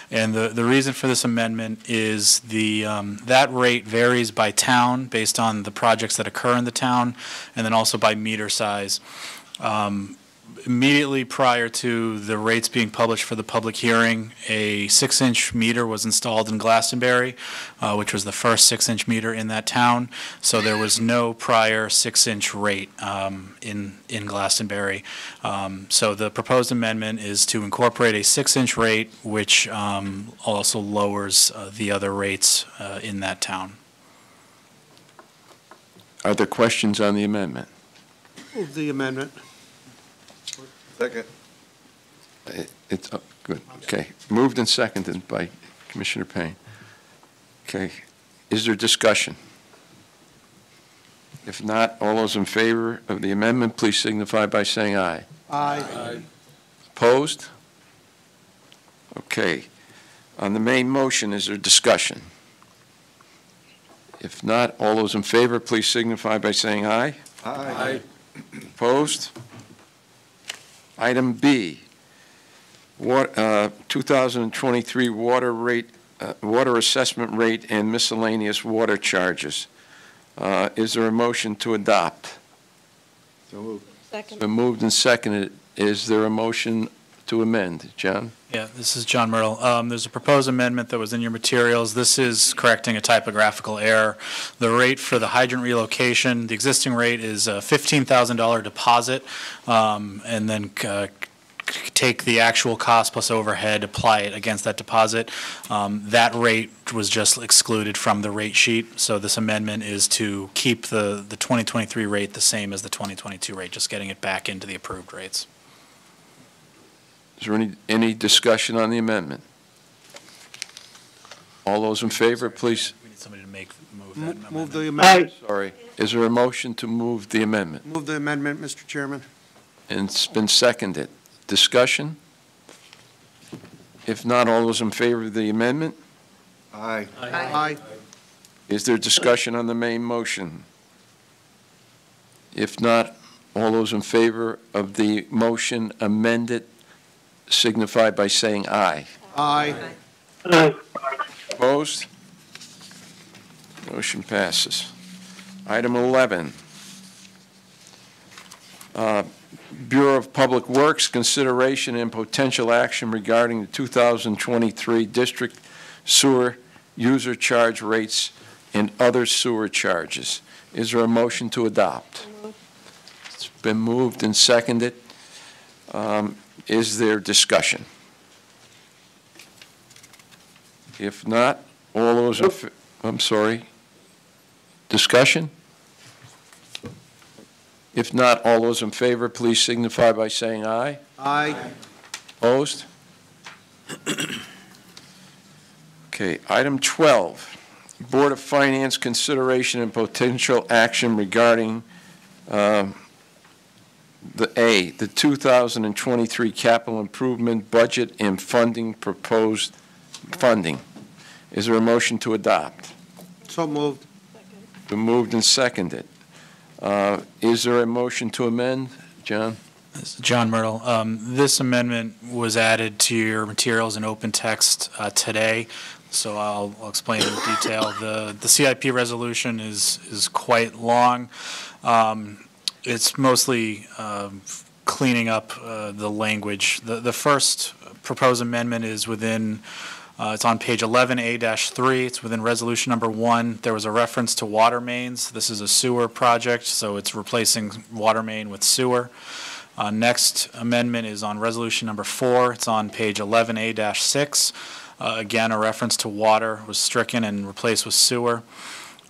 And the reason for this amendment is that rate varies by town based on the projects that occur in the town, and then also by meter size. Immediately prior to the rates being published for the public hearing, a 6-inch meter was installed in Glastonbury, which was the first 6-inch meter in that town. So there was no prior 6-inch rate in Glastonbury. So the proposed amendment is to incorporate a 6-inch rate, which also lowers the other rates in that town. Are there questions on the amendment? Move the amendment. Second. It's good. Okay. Moved and seconded by Commissioner Payne. Okay. Is there discussion? If not, all those in favor of the amendment, please signify by saying aye. Aye. Opposed? Okay. On the main motion, is there discussion? If not, all those in favor, please signify by saying aye. Aye. Opposed? Item B, 2023 water rate, water assessment rate and miscellaneous water charges. Is there a motion to adopt? So moved. It's been moved and seconded. Is there a motion to amend? John? Yeah, this is John Myrtle. There's a proposed amendment that was in your materials. This is correcting a typographical error. The rate for the hydrant relocation, the existing rate is a $15,000 deposit, and then take the actual cost plus overhead, apply it against that deposit. That rate was just excluded from the rate sheet, so this amendment is to keep the 2023 rate the same as the 2022 rate, just getting it back into the approved rates. Is there any discussion on the amendment? All those in favor, please. We need somebody to move that amendment. Move the amendment. Sorry. Is there a motion to move the amendment? Move the amendment, Mr. Chairman. And it's been seconded. Discussion? If not, all those in favor of the amendment? Aye. Aye. Is there discussion on the main motion? If not, all those in favor of the motion amended signify by saying aye. Aye. Opposed? Motion passes. Item 11. Bureau of Public Works, consideration and potential action regarding the 2023 district sewer user charge rates and other sewer charges. Is there a motion to adopt? It's been moved and seconded. Is there discussion? If not, all those in I'm sorry. Discussion? If not, all those in favor, please signify by saying aye. Aye. Opposed? Okay, item 12, Board of Finance consideration and potential action regarding the 2023 capital improvement budget and funding proposed funding. Is there a motion to adopt? So moved. Been moved and seconded. Is there a motion to amend, John? This is John Myrtle. This amendment was added to your materials in open text today, so I'll explain in detail. The CIP resolution is quite long. It's mostly cleaning up the language. The first proposed amendment is within it's on page 11A-3. It's within resolution number 1. There was a reference to water mains. This is a sewer project, so it's replacing water main with sewer. Next amendment is on resolution number 4. It's on page 11A-6. Again, a reference to water was stricken and replaced with sewer.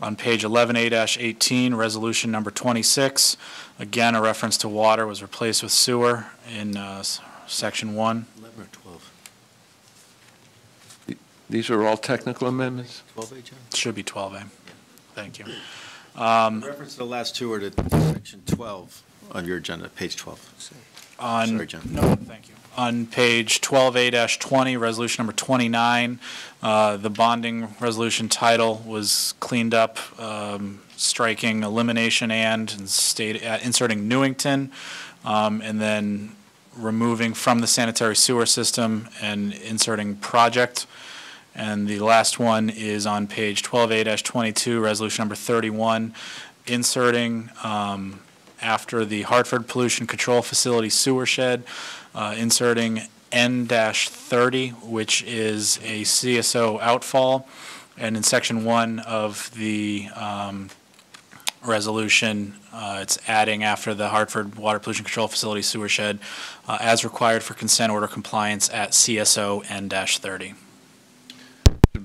On page 11A-18, resolution number 26. Again, a reference to water was replaced with sewer in section 1. 11 or 12? These are all technical amendments? 12A, John? Should be 12A. Thank you. Reference to the last two are to section 12 on your agenda, page 12. Sorry, John. No, thank you. On page 12A-20, resolution number 29, the bonding resolution title was cleaned up, striking elimination and inserting Newington, and then removing from the sanitary sewer system and inserting project. And the last one is on page 12A-22, resolution number 31, inserting after the Hartford Pollution Control Facility sewer shed, inserting N-30, which is a CSO outfall. And in section 1 of the resolution, it's adding after the Hartford Water Pollution Control Facility sewer shed, as required for consent order compliance at CSO N-30.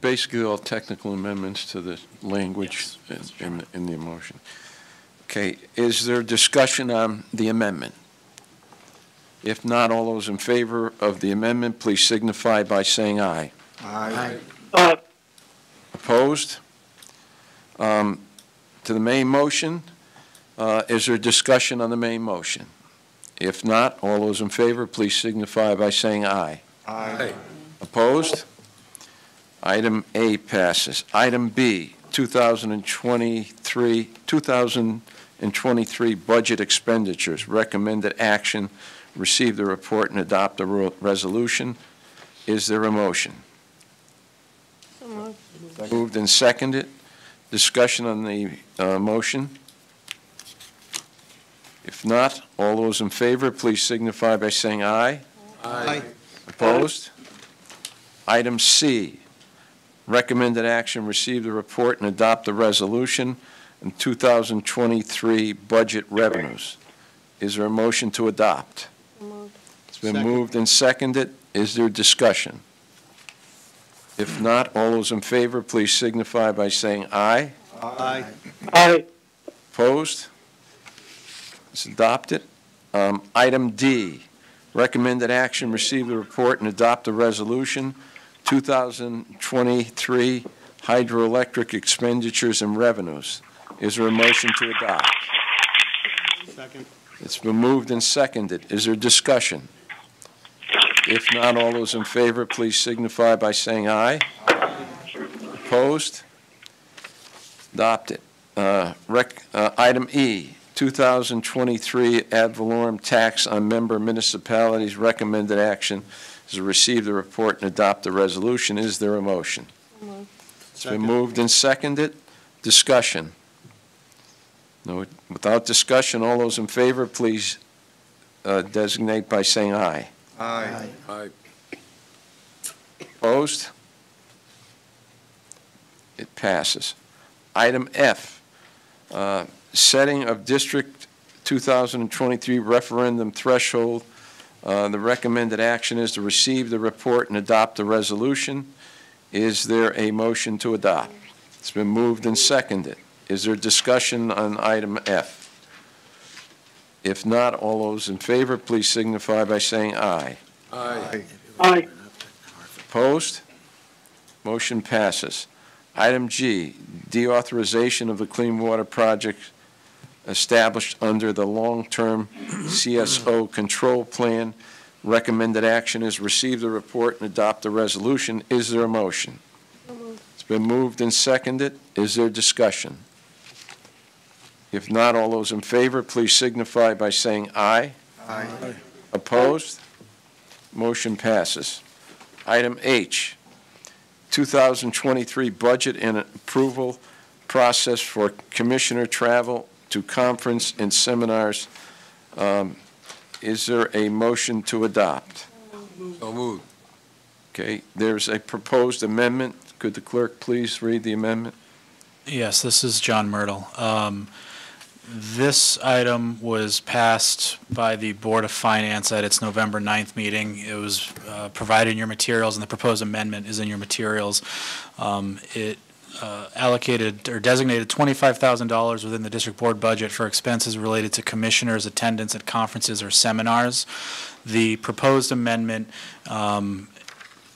Basically, all technical amendments to the language in the motion. Okay, is there discussion on the amendment? If not, all those in favor of the amendment, please signify by saying aye. Aye. Opposed? To the main motion, is there discussion on the main motion? If not, all those in favor, please signify by saying aye. Aye. Opposed? Item A passes. Item B, 2023 budget expenditures. Recommended action, receive the report and adopt a resolution. Is there a motion? Moved and seconded. Discussion on the motion? If not, all those in favor, please signify by saying aye. Aye. Opposed? Item C, recommended action, receive the report and adopt the resolution in 2023 budget revenues. Is there a motion to adopt? It's been moved and seconded. Is there discussion? If not, all those in favor, please signify by saying aye. Aye. Aye. Opposed? It's adopted. Item D, recommended action, receive the report and adopt a resolution, 2023 hydroelectric expenditures and revenues. Is there a motion to adopt? Second. It's been moved and seconded. Is there discussion? If not, all those in favor, please signify by saying aye. Opposed? Adopted. Item E, 2023 ad valorem tax on member municipalities. Recommended action is to receive the report and adopt the resolution. Is there a motion? It's been moved and seconded. Discussion. No, without discussion, all those in favor, please designate by saying aye. Aye. Aye. Opposed? It passes. Item F, setting of District 2023 referendum threshold. The recommended action is to receive the report and adopt the resolution. Is there a motion to adopt? It's been moved and seconded. Is there discussion on item F? If not, all those in favor, please signify by saying aye. Aye. Aye. Opposed? Motion passes. Item G, deauthorization of the Clean Water Project established under the long-term CSO control plan. Recommended action is receive the report and adopt the resolution. Is there a motion? It's been moved and seconded. Is there discussion? If not, all those in favor, please signify by saying aye. Aye. Opposed? Motion passes. Item H, 2023 budget and approval process for commissioner travel to conference and seminars. Is there a motion to adopt? So moved. Okay, there's a proposed amendment. Could the clerk please read the amendment? Yes, this is John Myrtle. This item was passed by the Board of Finance at its November 9th meeting. It was provided in your materials, and the proposed amendment is in your materials. It allocated or designated $25,000 within the district board budget for expenses related to commissioners' attendance at conferences or seminars. The proposed amendment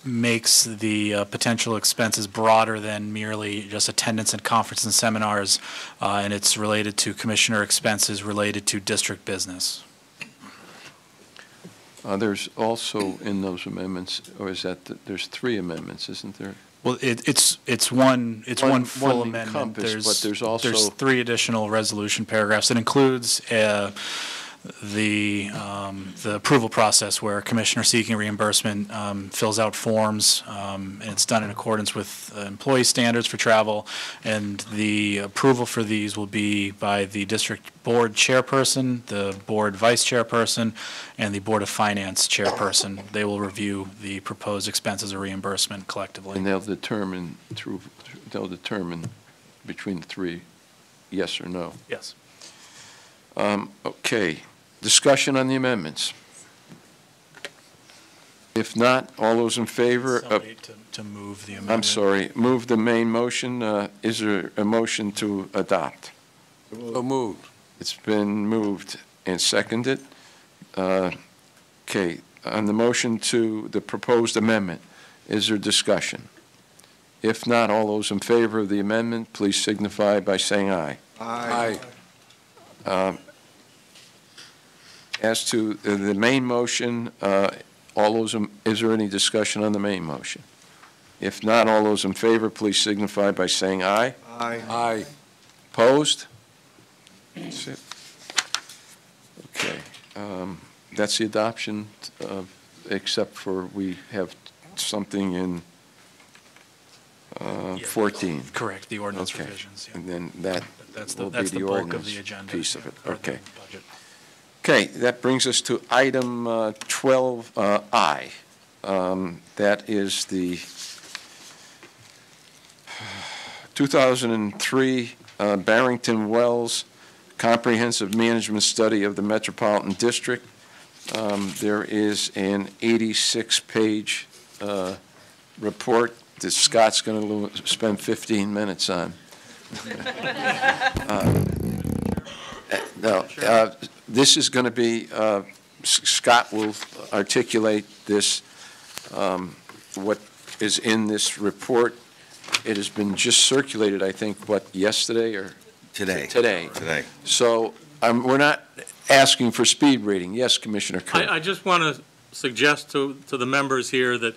makes the potential expenses broader than merely just attendance at conferences and seminars, and it's related to commissioner expenses related to district business. There's also in those amendments, or is that, there's three amendments, isn't there? Well, it's one full amendment. But there's also three additional resolution paragraphs. It includes the approval process where a commissioner seeking reimbursement fills out forms, and it's done in accordance with employee standards for travel, and the approval for these will be by the district board chairperson, the board vice chairperson, and the Board of Finance chairperson. They will review the proposed expenses or reimbursement collectively. And they'll determine between the three, yes or no. Yes. Okay, discussion on the amendments. If not, all those in favor of... Somebody to move the amendment. I'm sorry, move the main motion. Is there a motion to adopt? So moved. It's been moved and seconded. Okay, on the motion to the proposed amendment, is there discussion? If not, all those in favor of the amendment, please signify by saying aye. Aye. As to the main motion, is there any discussion on the main motion? If not, all those in favor, please signify by saying aye. Aye. Aye. Opposed? That's it. Okay. That's the adoption, except for we have something in 14. Correct, the ordinance Okay. revisions. Yeah. And then that That's will the be the bulk of ordinance the agenda. piece of it. or the Okay. budget. Okay, that brings us to item 12I. That is the 2003 Barrington Wells Comprehensive Management Study of the Metropolitan District. There is an 86-page report that Scott's going to spend 15 minutes on. No, this is going to be, Scott will articulate this, what is in this report. It has been just circulated, I think, what, yesterday or? Today. Today. Today. So we're not asking for speed reading. Yes, Commissioner Kerr. I just want to suggest to the members here that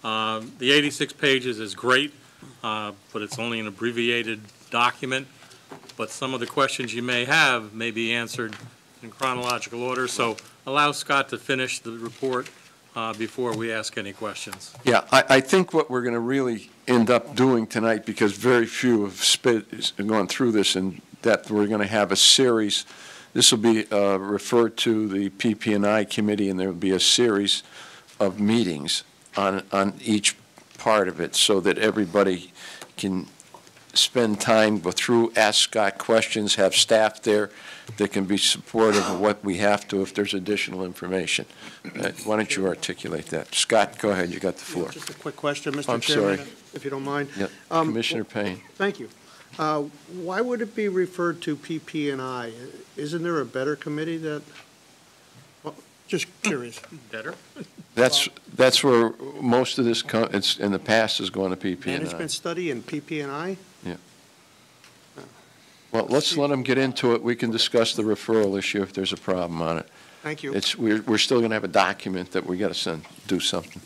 the 86 pages is great, but it's only an abbreviated document. But some of the questions you may have may be answered in chronological order. So allow Scott to finish the report before we ask any questions. Yeah, I think what we're going to really end up doing tonight, because very few have gone through this, and that we're going to have a series. This will be referred to the PP&I committee, and there will be a series of meetings on each part of it so that everybody can spend time, go through, ask Scott questions, have staff there that can be supportive of what we have to if there's additional information. Why don't you articulate that? Scott, go ahead, you got the floor. Just a quick question, Mr. I'm Chairman, sorry. if you don't mind. Yep. Commissioner Payne. Thank you. Why would it be referred to PP&I? Isn't there a better committee that, well, just curious. Better? That's where most of this, it's in the past has gone to PP&I. Management study and PP&I? Yeah. Well, let's let them get into it. We can discuss the referral issue if there's a problem on it. Thank you. We're still going to have a document that we got to do something.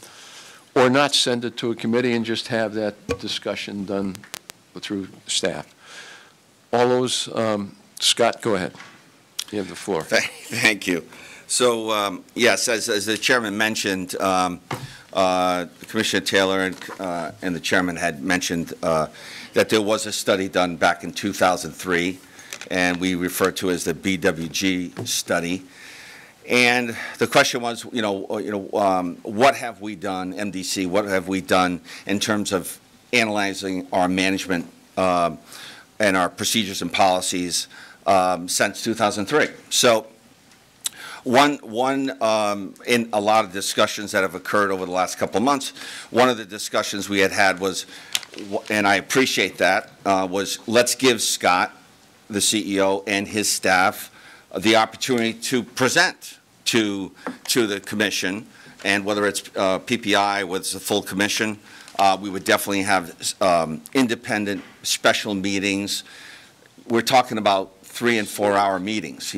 Or not send it to a committee and just have that discussion done through staff. All those, Scott, go ahead. You have the floor. Thank you. So, yes, as the chairman mentioned, Commissioner Taylor and the chairman had mentioned that there was a study done back in 2003, and we refer to it as the BWG study. And the question was, what have we done, MDC, what have we done in terms of analyzing our management and our procedures and policies since 2003? So one in a lot of discussions that have occurred over the last couple of months, one of the discussions we had was, and I appreciate that, was let's give Scott, the CEO, and his staff the opportunity to present to the commission, and whether it's PPI, whether it's the full commission, we would definitely have independent special meetings. We're talking about 3- and 4-hour meetings,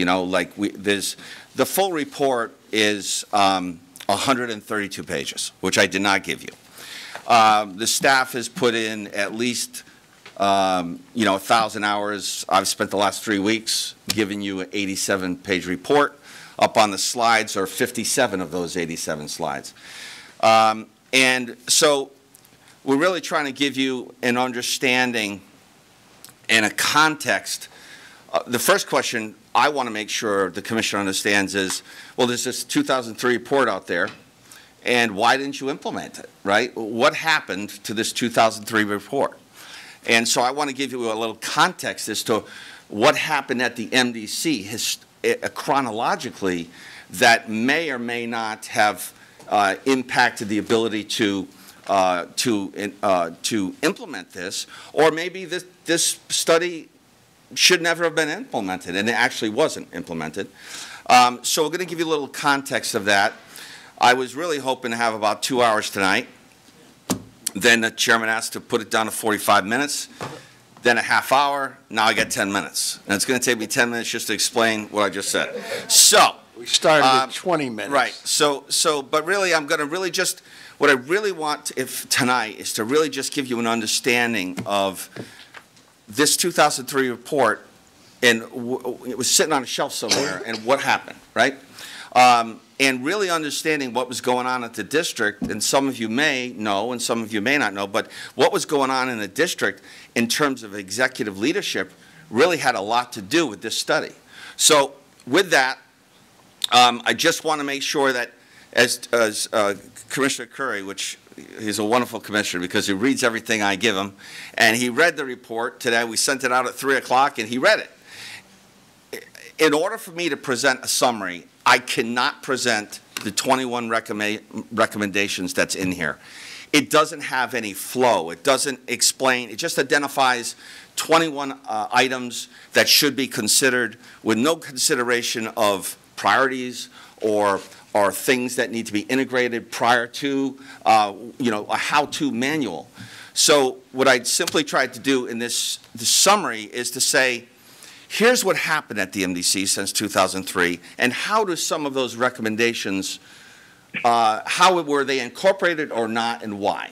the full report is 132 pages, which I did not give you. The staff has put in at least 1,000 hours. I've spent the last 3 weeks giving you an 87-page report. Up on the slides are 57 of those 87 slides. And so we're really trying to give you an understanding and a context. The first question I want to make sure the commissioner understands is, well, there's this 2003 report out there, and why didn't you implement it, right? What happened to this 2003 report? And so I want to give you a little context as to what happened at the MDC chronologically that may or may not have impacted the ability to implement this, or maybe this study should never have been implemented, and it actually wasn't implemented. So we're going to give you a little context of that. I was really hoping to have about 2 hours tonight. Then the chairman asked to put it down to 45 minutes, then a half hour. Now I got 10 minutes. And it's going to take me 10 minutes just to explain what I just said. So we started at 20 minutes. Right. But really, I'm going to really just, what I really want tonight is to really just give you an understanding of this 2003 report, and it was sitting on a shelf somewhere, and what happened, right? And really understanding what was going on at the district, and some of you may know, and some of you may not know, but what was going on in the district in terms of executive leadership really had a lot to do with this study. So with that, I just want to make sure that as Commissioner Curry, which he's a wonderful commissioner because he reads everything I give him, and he read the report today. We sent it out at 3 o'clock, and he read it. In order for me to present a summary, I cannot present the 21 recommendations that's in here. It doesn't have any flow. It doesn't explain. It just identifies 21 items that should be considered with no consideration of priorities or things that need to be integrated prior to, a how-to manual. So what I simply tried to do in this summary is to say, here's what happened at the MDC since 2003, and how do some of those recommendations, how were they incorporated or not, and why?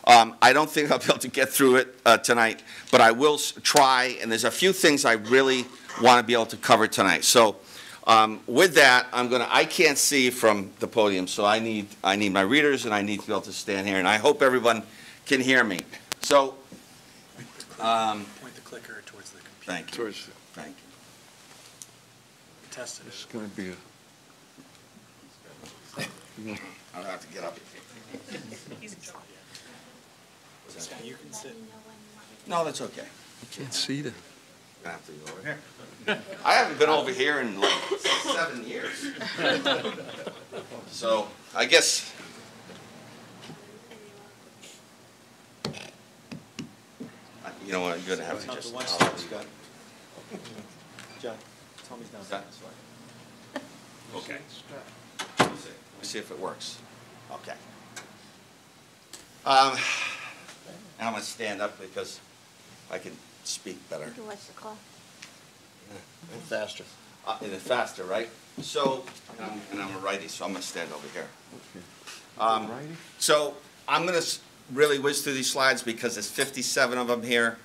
I don't think I'll be able to get through it tonight, but I will try, and there's a few things I really want to be able to cover tonight. So with that, I can't see from the podium, so I need my readers, and I need to be able to stand here, and I hope everyone can hear me. So, point the clicker towards the computer. Thank you. Thank you. Test it. It's going to be I'll have to get up. You can sit. No, that's okay. I can't see the. I have to go over here. I haven't been over here in like 7 years. So I guess. You know what? You're gonna have to just. John, Tommy's down this way. Okay. Let me see if it works. Okay. And I'm going to stand up because I can speak better. What's the call? And faster. And then faster, right? So, and I'm a righty, so I'm going to stand over here. So I'm going to really whiz through these slides because there's 57 of them here,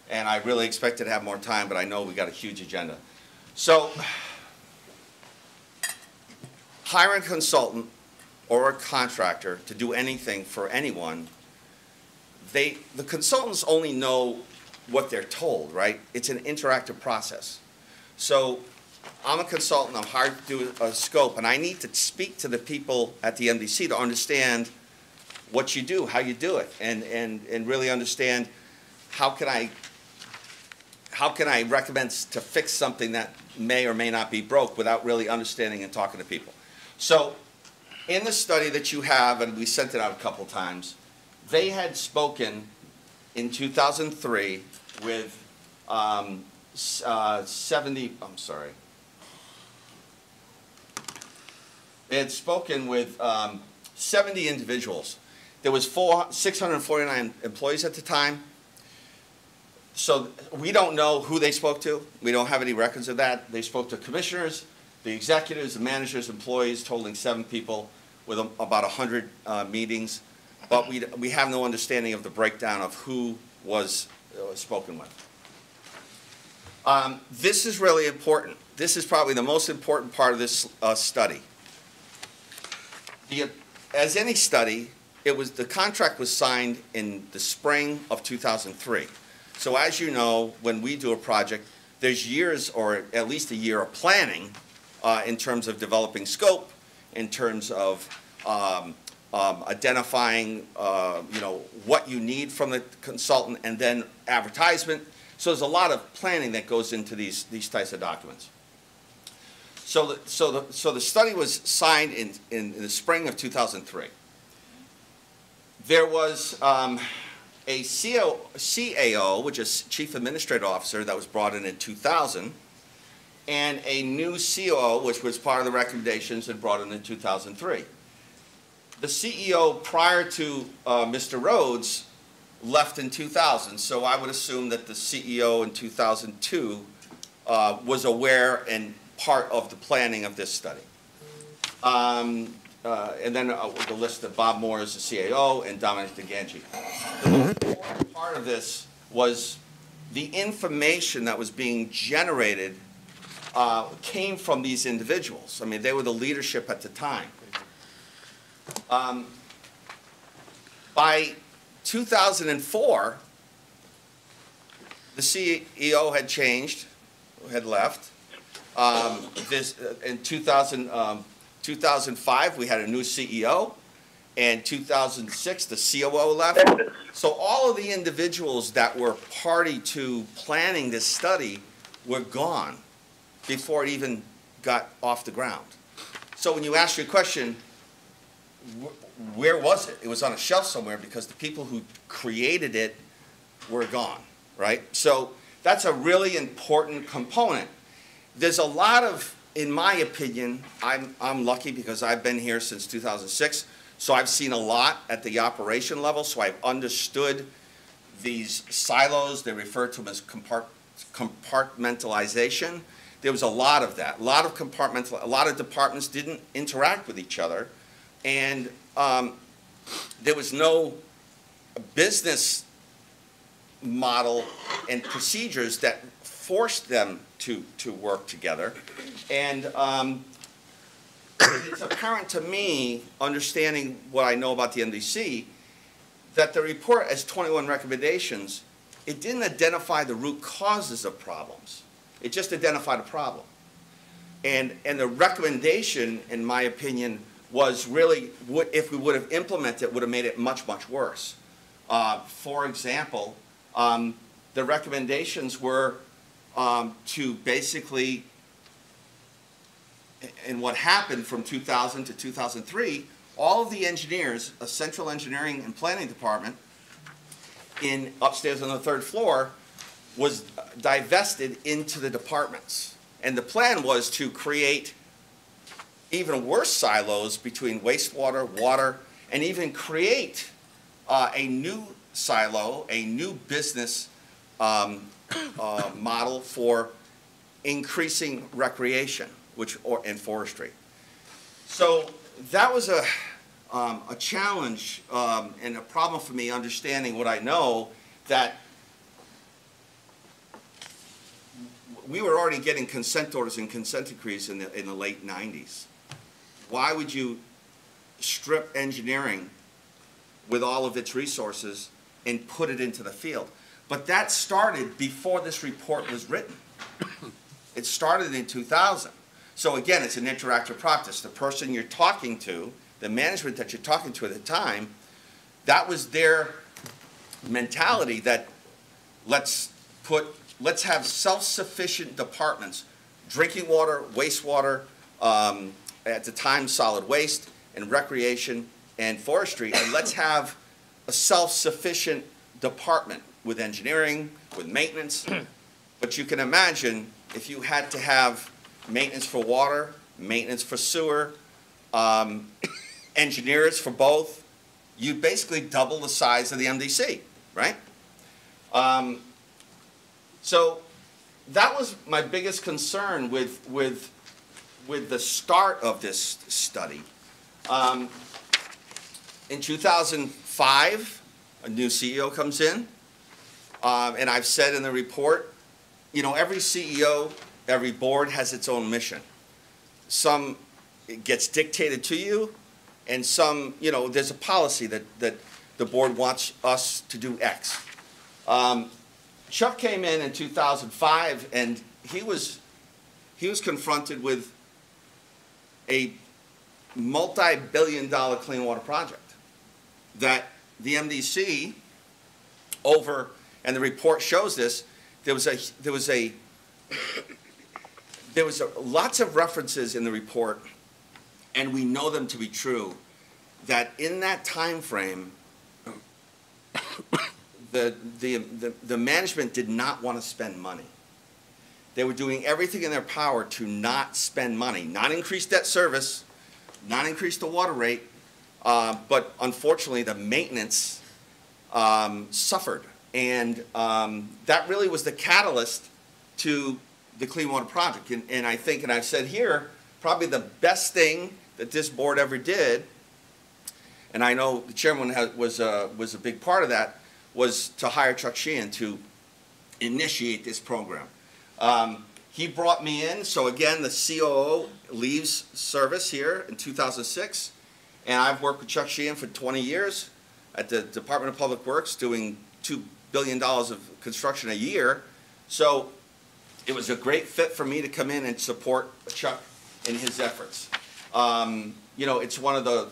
and I really expected to have more time, but I know we got a huge agenda. So, hiring a consultant or a contractor to do anything for anyone, the consultants only know what they're told, right? It's an interactive process. So I'm a consultant, I'm hired to do a scope, and I need to speak to the people at the MDC to understand what you do, how you do it, and really understand how can I recommend to fix something that may or may not be broke without really understanding and talking to people. So in the study that you have, and we sent it out a couple times, they had spoken in 2003 with 70, I'm sorry. They had spoken with 70 individuals. There was 649 employees at the time. So we don't know who they spoke to. We don't have any records of that. They spoke to commissioners, the executives, the managers, employees, totaling 7 people with about 100 meetings. But we have no understanding of the breakdown of who was spoken with. This is really important. This is probably the most important part of this study. As any study, the contract was signed in the spring of 2003. So as you know, when we do a project, there's years or at least a year of planning in terms of developing scope, in terms of identifying what you need from the consultant, and then advertisement. So there's a lot of planning that goes into these types of documents. So the study was signed in the spring of 2003. There was a CAO, which is Chief Administrative Officer, that was brought in 2000, and a new COO, which was part of the recommendations and brought in 2003. The CEO prior to Mr. Rhodes left in 2000, so I would assume that the CEO in 2002 was aware and part of the planning of this study. And then the list of Bob Moore as the CAO and Dominic DeGangi. The most important part of this was the information that was being generated came from these individuals. I mean, they were the leadership at the time. By 2004, the CEO had changed, had left. In 2005, we had a new CEO. And 2006, the COO left. So all of the individuals that were party to planning this study were gone before it even got off the ground. So when you ask your question, where was it? It was on a shelf somewhere because the people who created it were gone, right? So that's a really important component. There's a lot of, in my opinion, I'm lucky because I've been here since 2006, so I've seen a lot at the operation level, so I've understood these silos. They refer to them as compartmentalization. There was a lot of that. A lot of departments didn't interact with each other, and there was no business model and procedures that forced them to work together. And it's apparent to me, understanding what I know about the MDC, that the report has 21 recommendations. It didn't identify the root causes of problems. It just identified a problem. And the recommendation, in my opinion, was really, if we would have implemented it, would have made it much, much worse. For example, the recommendations were to basically, and what happened from 2000 to 2003, all of the engineers, a central engineering and planning department in upstairs on the 3rd floor, was divested into the departments. And the plan was to create even worse silos between wastewater, water, and even create a new silo, a new business model for increasing recreation and forestry. So that was a challenge and a problem for me understanding what I know, that we were already getting consent orders and consent decrees in the late 90s. Why would you strip engineering with all of its resources and put it into the field? But that started before this report was written. It started in 2000. So again, it's an interactive process. The person you're talking to, the management that you're talking to at the time, that was their mentality, that let's have self-sufficient departments, drinking water, wastewater, at the time solid waste, and recreation and forestry, and let's have a self-sufficient department with engineering, with maintenance. But you can imagine if you had to have maintenance for water, maintenance for sewer, engineers for both, you'd basically double the size of the MDC, right? So that was my biggest concern with the start of this study. In 2005, a new CEO comes in, and I've said in the report, you know, every CEO, every board has its own mission. Some it gets dictated to you, and some, you know, there's a policy that the board wants us to do X. Chuck came in 2005, and he was confronted with a multi-billion-dollar clean water project that the MDC over, and the report shows this. There was lots of references in the report, and we know them to be true, that in that time frame, the management did not want to spend money. They were doing everything in their power to not spend money, not increase debt service, not increase the water rate, but unfortunately the maintenance suffered. And that really was the catalyst to the Clean Water Project. And I think, and I've said here, probably the best thing that this board ever did, and I know the chairman was a big part of that, was to hire Chuck Sheehan to initiate this program. He brought me in, so again, the COO leaves service here in 2006, and I've worked with Chuck Sheehan for 20 years at the Department of Public Works doing $2 billion of construction a year. So it was a great fit for me to come in and support Chuck in his efforts. You know, it's one of the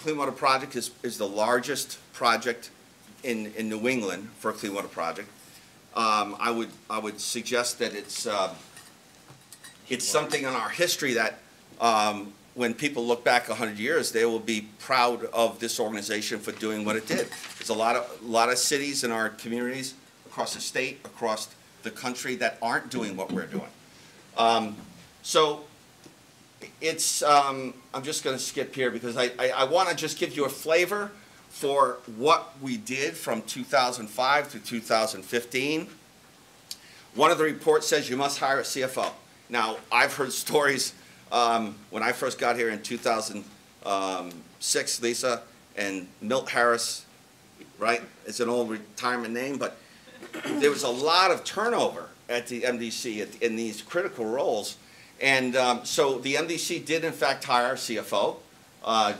Clean Water Project is the largest project in New England for a clean water project. I would suggest that it's something in our history that when people look back 100 years, they will be proud of this organization for doing what it did. There's a lot of cities in our communities across the state, across the country that aren't doing what we're doing. So it's, I'm just going to skip here because I want to just give you a flavor for what we did from 2005 to 2015. One of the reports says you must hire a CFO. Now, I've heard stories when I first got here in 2006, Lisa, and Milt Harris, right? It's an old retirement name, but there was a lot of turnover at the MDC in these critical roles. And so the MDC did, in fact, hire a CFO,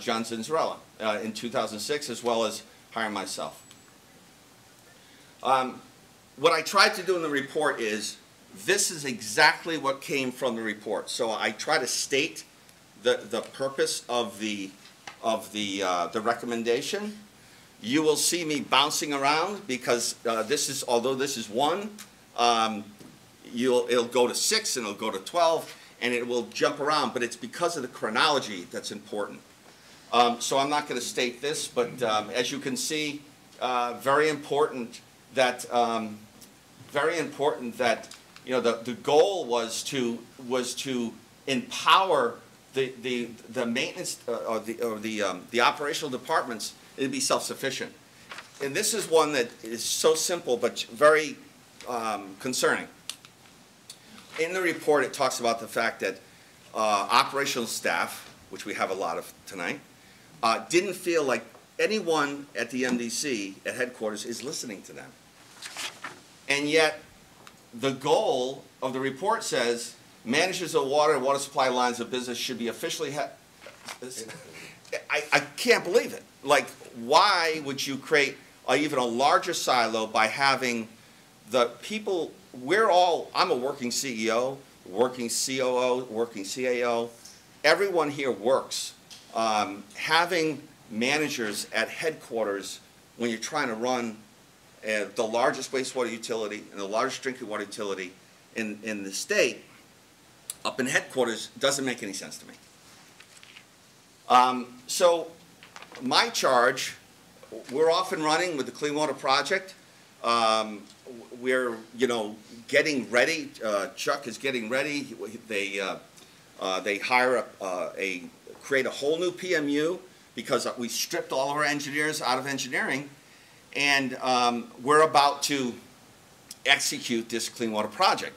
John Zinzarella, in 2006, as well as hire myself. What I tried to do in the report is, this is exactly what came from the report. So I try to state the purpose of the recommendation. You will see me bouncing around because although this is one, it'll go to 6 and it'll go to 12 and it will jump around, but it's because of the chronology that's important. So I'm not going to state this, but as you can see, very important that you know the goal was to empower the maintenance or the operational departments to be self-sufficient. And this is one that is so simple but very concerning. In the report, it talks about the fact that operational staff, which we have a lot of tonight, didn't feel like anyone at the MDC at headquarters is listening to them. And yet, the goal of the report says managers of water and water supply lines of business should be officially I can't believe it. Like, why would you create even a larger silo by having the people, I'm a working CEO, working COO, working CAO. Everyone here works. Having managers at headquarters when you're trying to run the largest wastewater utility and the largest drinking water utility in the state up in headquarters doesn't make any sense to me. So my charge, we're off and running with the Clean Water Project. We're, getting ready. Chuck is getting ready. They hire create a whole new PMU because we stripped all of our engineers out of engineering, and we're about to execute this Clean Water Project.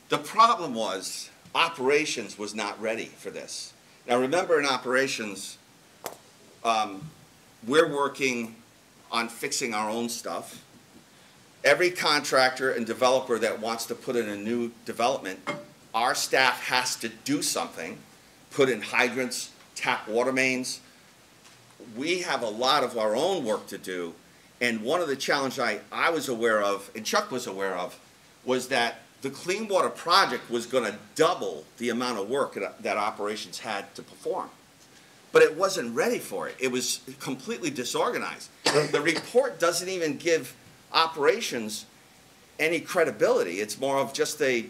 The problem was operations was not ready for this. Now remember, in operations, we're working on fixing our own stuff. Every contractor and developer that wants to put in a new development, our staff has to do something, put in hydrants, tap water mains. We have a lot of our own work to do, and one of the challenges I was aware of, and Chuck was aware of, was that the Clean Water Project was going to double the amount of work that operations had to perform. But it wasn't ready for it. It was completely disorganized. The report doesn't even give operations any credibility. It's more of just a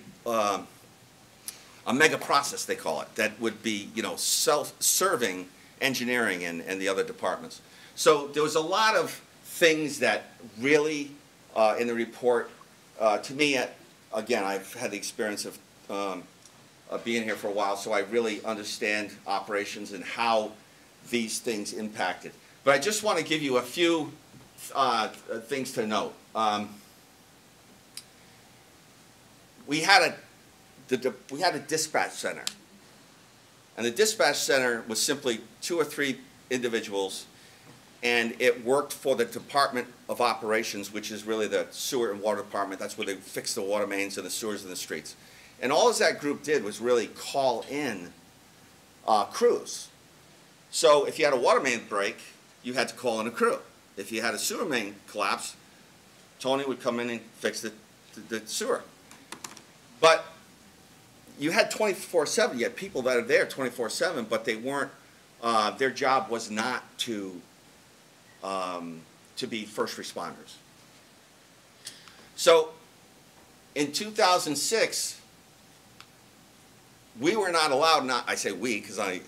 mega process, they call it, that would be, self-serving engineering and the other departments. So there was a lot of things that really, in the report, to me, again, I've had the experience of being here for a while, so I really understand operations and how these things impacted. But I just want to give you a few things to note. We had a dispatch center, and the dispatch center was simply 2 or 3 individuals, and it worked for the Department of Operations, which is really the sewer and water department. That's where they fix the water mains and the sewers in the streets. And all that group did was really call in crews. So if you had a water main break, you had to call in a crew. If you had a sewer main collapse, Tony would come in and fix the sewer. But you had 24/7. You had people that are there 24/7, but they weren't. Their job was not to be first responders. So in 2006, we were not allowed. I say we because I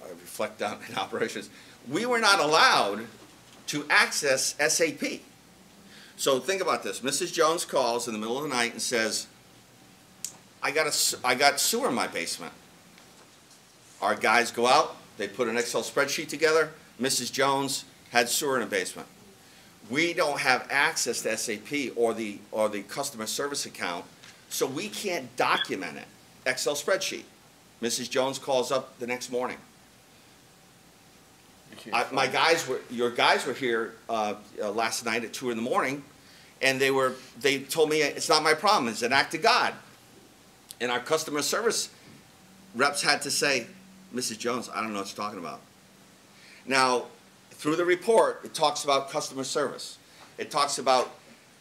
reflect down in operations. We were not allowed to access SAP. So think about this. Mrs. Jones calls in the middle of the night and says, I got sewer in my basement. Our guys go out, they put an Excel spreadsheet together. Mrs. Jones had sewer in the basement. We don't have access to SAP or the customer service account, so we can't document it. Excel spreadsheet. Mrs. Jones calls up the next morning. Your guys were here last night at 2 in the morning, and they told me it's not my problem. It's an act of God. And our customer service reps had to say, Mrs. Jones, I don't know what you're talking about. Now, through the report, it talks about customer service. It talks about,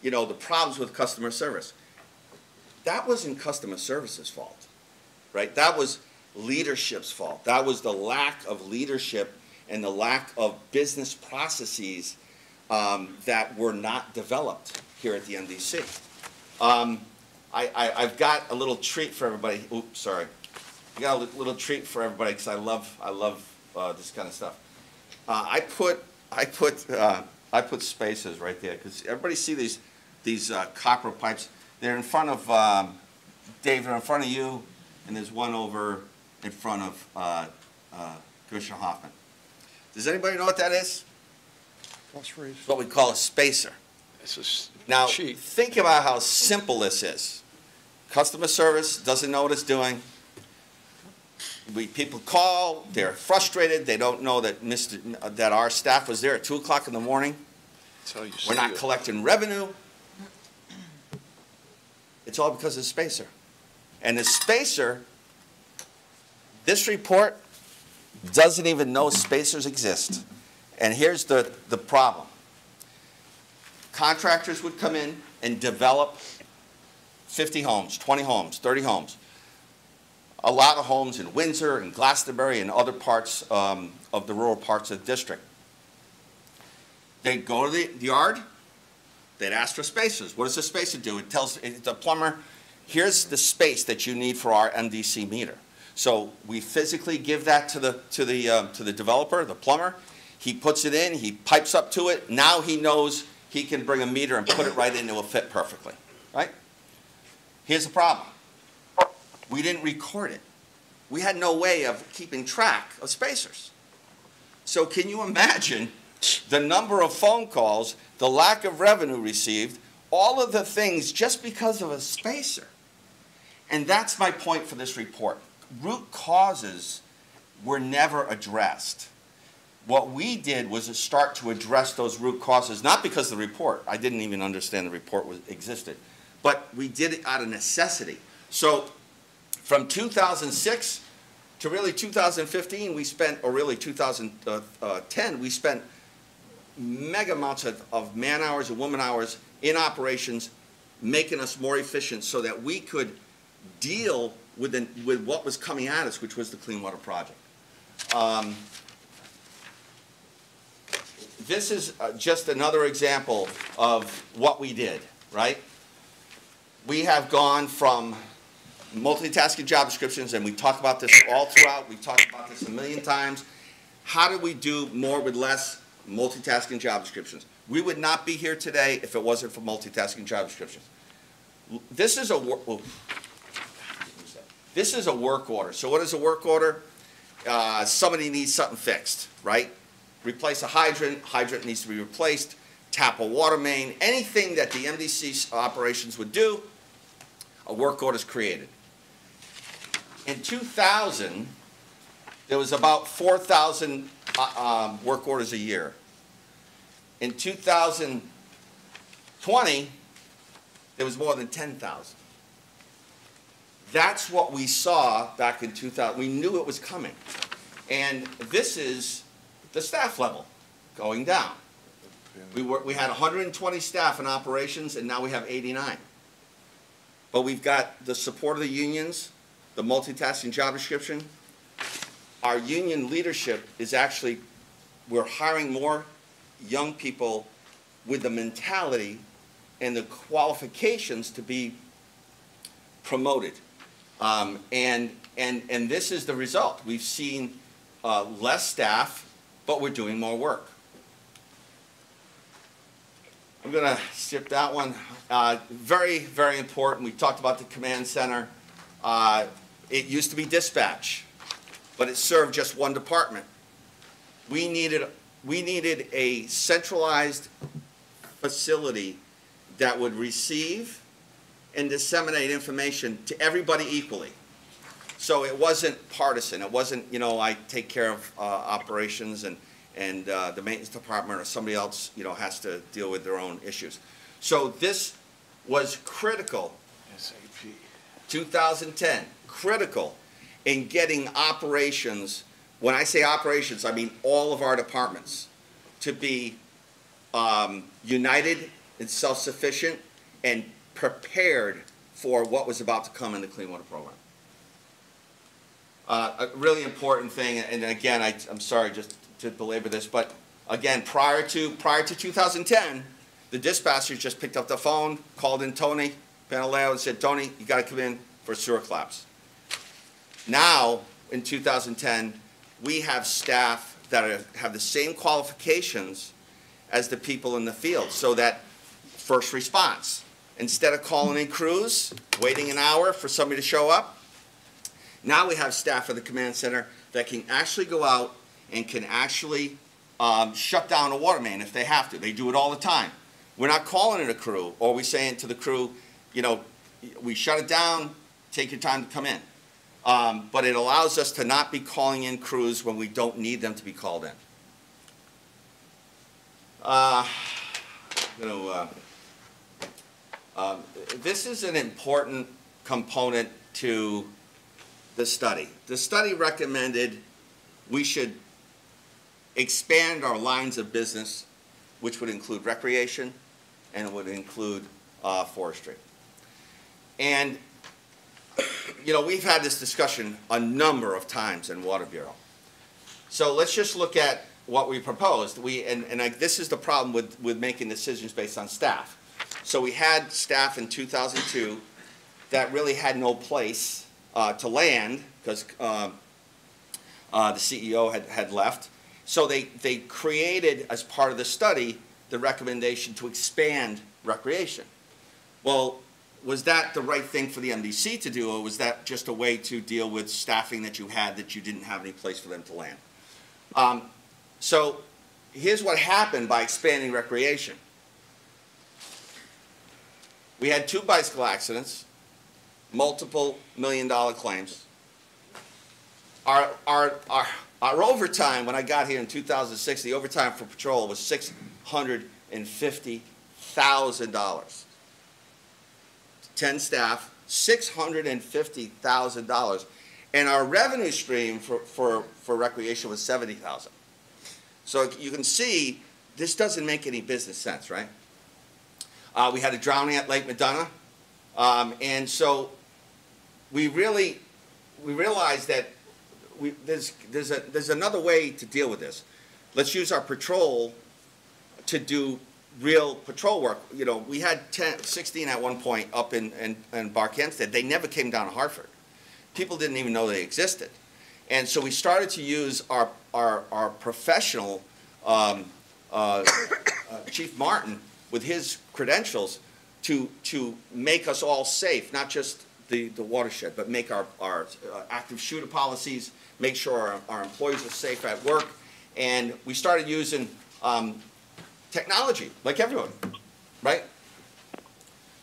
the problems with customer service. That wasn't customer service's fault, right? That was leadership's fault. That was the lack of leadership and the lack of business processes that were not developed here at the MDC. I've got a little treat for everybody. Oops, sorry. I got a little treat for everybody because I love this kind of stuff. I put spaces right there because everybody see these copper pipes. They're in front of Dave. They're in front of you, and there's one over in front of Commissioner Hoffman. Does anybody know what that is? It's what we call a spacer. Now, think about how simple this is. Customer service doesn't know what it's doing. People call, they're frustrated, they don't know that our staff was there at 2 o'clock in the morning. We're not collecting revenue. It's all because of the spacer. And the spacer, this report doesn't even know spacers exist. And here's the problem. Contractors would come in and develop 50 homes, 20 homes, 30 homes. A lot of homes in Windsor and Glastonbury and other parts of the rural parts of the district. They'd go to the yard, they'd ask for spacers. What does the spacer do? It tells the plumber, here's the space that you need for our MDC meter. So we physically give that to the developer, the plumber. He puts it in, he pipes up to it. Now he knows he can bring a meter and put it right in, it will fit perfectly, right? Here's the problem. We didn't record it. We had no way of keeping track of spacers. So can you imagine the number of phone calls, the lack of revenue received, all of the things just because of a spacer? And that's my point for this report. Root causes were never addressed. What we did was to start to address those root causes, not because of the report. I didn't even understand the report existed. But we did it out of necessity. So from 2006 to really 2015, we spent, or really 2010, we spent mega amounts of man hours and woman hours in operations, making us more efficient so that we could deal with what was coming at us, which was the Clean Water Project. This is just another example of what we did, right? We have gone from multitasking job descriptions, and we talk about this all throughout. We've talked about this a million times. How do we do more with less? Multitasking job descriptions. We would not be here today if it wasn't for multitasking job descriptions. This is a work order. So what is a work order? Somebody needs something fixed, right? Replace a hydrant. Hydrant needs to be replaced. Tap a water main. Anything that the MDC operations would do, a work order is created. In 2000, there was about 4,000 work orders a year. In 2020, there was more than 10,000. That's what we saw back in 2000. We knew it was coming. And this is the staff level going down. We had 120 staff in operations, and now we have 89. But we've got the support of the unions, the multitasking job description. Our union leadership is actually, we're hiring more young people with the mentality and the qualifications to be promoted. And this is the result. We've seen less staff, but we're doing more work. I'm going to skip that one. Very, very important. We talked about the command center. It used to be dispatch, but it served just one department. We needed a centralized facility that would receive and disseminate information to everybody equally. So it wasn't partisan. It wasn't, you know, I take care of operations and the maintenance department or somebody else, you know, has to deal with their own issues. So this was critical. SAP. 2010, critical in getting operations, when I say operations, I mean all of our departments, to be united and self-sufficient and prepared for what was about to come in the Clean Water Program. A really important thing, and again, I'm sorry just to belabor this, but again, prior to 2010, the dispatchers just picked up the phone, called in Tony Panaleo and said, Tony, you got to come in for a sewer collapse. Now, in 2010, we have staff that have the same qualifications as the people in the field, so that first response, instead of calling in crews, waiting an hour for somebody to show up, now we have staff at the command center that can actually go out and can actually shut down a water main if they have to. They do it all the time. We're not calling it a crew, or we saying to the crew, you know, we shut it down, take your time to come in. But it allows us to not be calling in crews when we don't need them to be called in. This is an important component to the study. The study recommended we should expand our lines of business, which would include recreation and it would include forestry. And, you know, we've had this discussion a number of times in Water Bureau. So let's just look at what we proposed. This is the problem with making decisions based on staff. So we had staff in 2002 that really had no place to land because the CEO had left. So they created, as part of the study, the recommendation to expand recreation. Well, was that the right thing for the MDC to do, or was that just a way to deal with staffing that you had that you didn't have any place for them to land? So here's what happened by expanding recreation. We had 2 bicycle accidents, multiple million-dollar claims. Our overtime, when I got here in 2006, the overtime for patrol was $650,000. 10 staff, $650,000. And our revenue stream for recreation was $70,000. So you can see this doesn't make any business sense, right? We had a drowning at Lake Madonna. And so we realized that there's another way to deal with this. Let's use our patrol to do real patrol work. You know, we had 16 at one point up in Barkhamsted. They never came down to Hartford. People didn't even know they existed. And so we started to use our professional Chief Martin with his credentials to make us all safe, not just the watershed, but make our active shooter policies, make sure our employees are safe at work. And we started using technology, like everyone, right?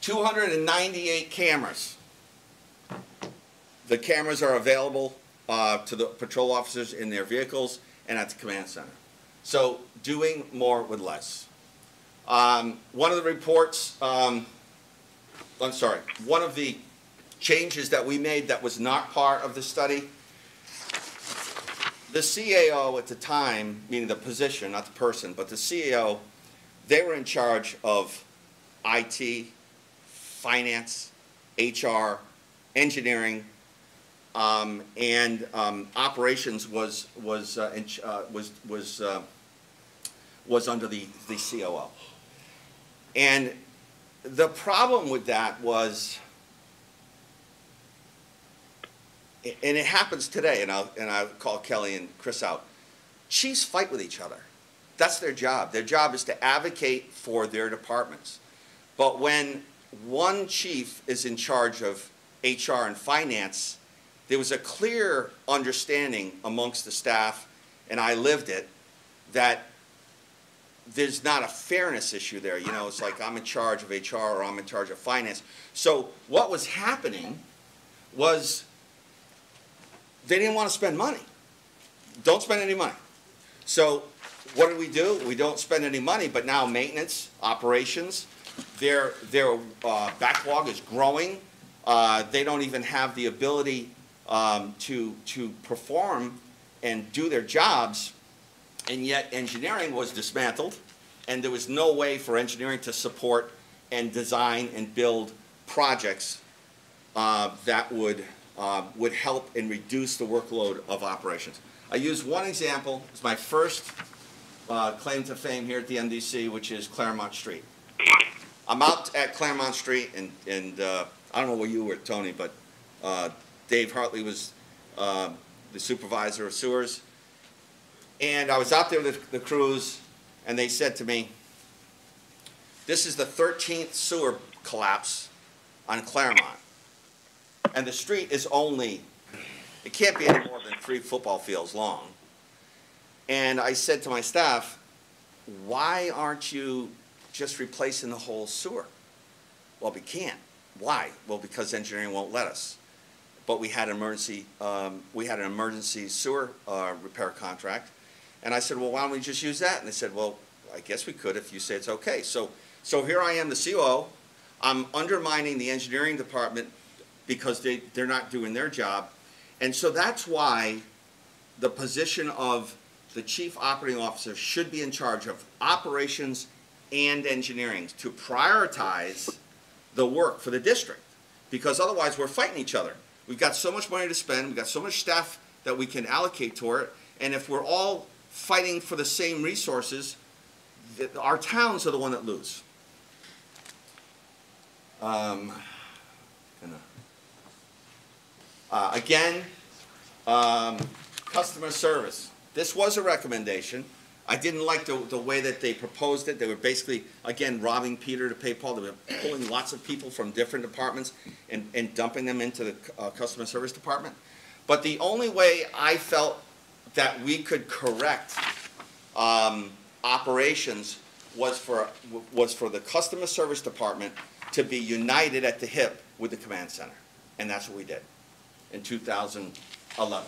298 cameras. The cameras are available to the patrol officers in their vehicles, and at the command center. So doing more with less. One of the reports, one of the changes that we made that was not part of the study, the CAO at the time, meaning the position, not the person, but the CAO, they were in charge of IT, finance, HR, engineering, and operations was under the COO. And the problem with that was, and it happens today, and I'll call Kelly and Chris out, chiefs fight with each other. That's their job. Their job is to advocate for their departments. But when one chief is in charge of HR and finance, there was a clear understanding amongst the staff, and I lived it, that there's not a fairness issue there. You know, it's like I'm in charge of HR or I'm in charge of finance. So what was happening was they didn't want to spend money. Don't spend any money. So what do? We don't spend any money, but now maintenance, operations, their backlog is growing. They don't even have the ability to perform and do their jobs, and yet engineering was dismantled, and there was no way for engineering to support and design and build projects that would help and reduce the workload of operations. I use one example. It's my first claim to fame here at the MDC, which is Claremont Street. I'm out at Claremont Street, and I don't know where you were, Tony, but Dave Hartley was the supervisor of sewers. And I was out there with the crews, and they said to me, this is the 13th sewer collapse on Claremont. And the street is only, it can't be any more than 3 football fields long. And I said to my staff, why aren't you just replacing the whole sewer? Well, we can't. Why? Well, because engineering won't let us. But we had an emergency sewer repair contract. And I said, well, why don't we just use that? And they said, well, I guess we could if you say it's okay. So here I am, the COO. I'm undermining the engineering department because they're not doing their job. And so that's why the position of the chief operating officer should be in charge of operations and engineering to prioritize the work for the district, because otherwise we're fighting each other. We've got so much money to spend, we've got so much staff that we can allocate toward it, and if we're all fighting for the same resources, our towns are the one that lose. Again, customer service. This was a recommendation. I didn't like the way that they proposed it. They were basically, again, robbing Peter to pay Paul. They were pulling lots of people from different departments and dumping them into the customer service department. But the only way I felt that we could correct operations was for the customer service department to be united at the hip with the command center. And that's what we did in 2011.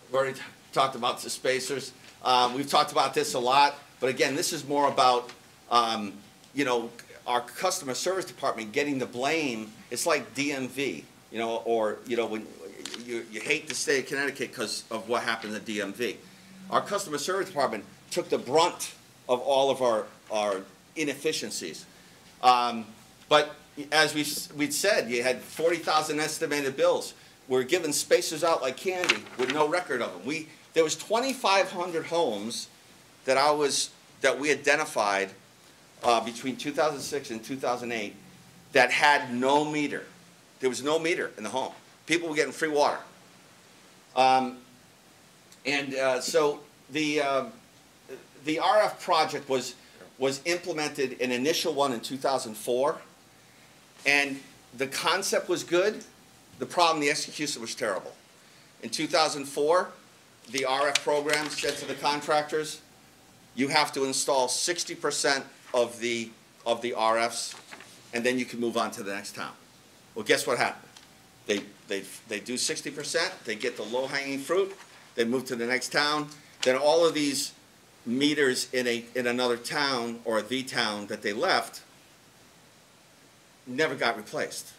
We've already talked about the spacers. We've talked about this a lot, but again, this is more about, you know, our customer service department getting the blame. It's like DMV, you know, or, you know, when you hate the state of Connecticut because of what happened in the DMV. Our customer service department took the brunt of all of our inefficiencies. But as we'd said, you had 40,000 estimated bills. We're giving spacers out like candy with no record of them. There was 2,500 homes that we identified between 2006 and 2008 that had no meter. There was no meter in the home. People were getting free water. So the RF project was implemented, an initial one in 2004, and the concept was good. The problem, the execution was terrible. In 2004, the RF program said to the contractors, you have to install 60% of the RFs, and then you can move on to the next town. Well, guess what happened? They do 60%, they get the low-hanging fruit, they move to the next town, then all of these meters in another town or the town that they left never got replaced.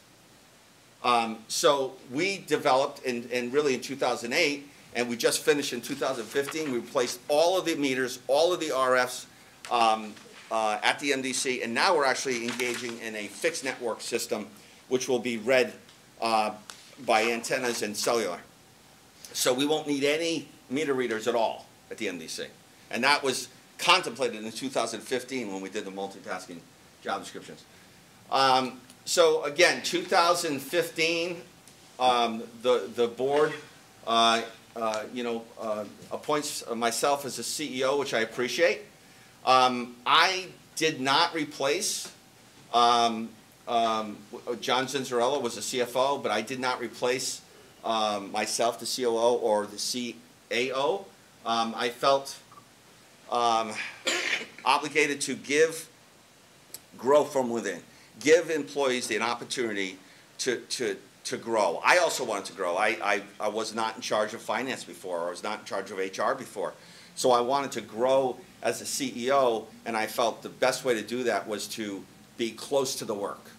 So we developed really in 2008, and we just finished in 2015, we replaced all of the meters, all of the RFs at the MDC, and now we're actually engaging in a fixed network system which will be read by antennas and cellular. So we won't need any meter readers at all at the MDC. And that was contemplated in 2015 when we did the multitasking job descriptions. So again, 2015, the board, appoints myself as a CEO, which I appreciate. I did not replace, John Zinzarella was the CFO, but I did not replace myself, the COO, or the CAO. I felt obligated to grow from within, give employees an opportunity to grow. I also wanted to grow. I was not in charge of finance before, or I was not in charge of HR before. So I wanted to grow as a CEO, and I felt the best way to do that was to be close to the work.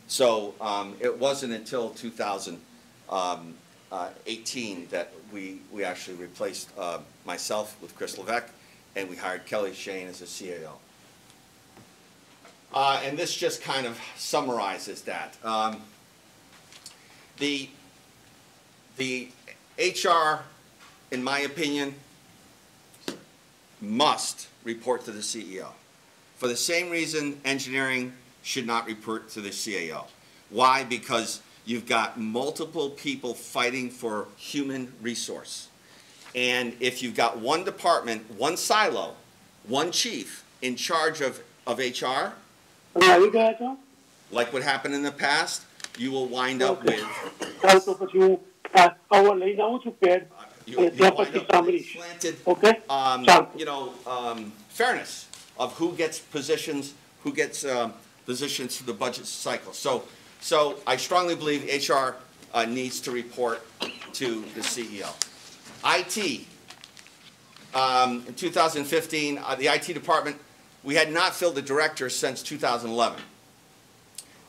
So it wasn't until 2018 that we actually replaced myself with Chris Levesque, and we hired Kelly Shane as a CAO. And this just kind of summarizes that. The HR, in my opinion, must report to the CEO. For the same reason engineering should not report to the CAO. Why? Because you've got multiple people fighting for human resource. And if you've got one department, one silo, one chief in charge of HR, like what happened in the past, you will wind up with slanted, fairness of who gets positions, positions to the budget cycle. So I strongly believe HR needs to report to the CEO. IT, in 2015, the IT department, we had not filled the director since 2011.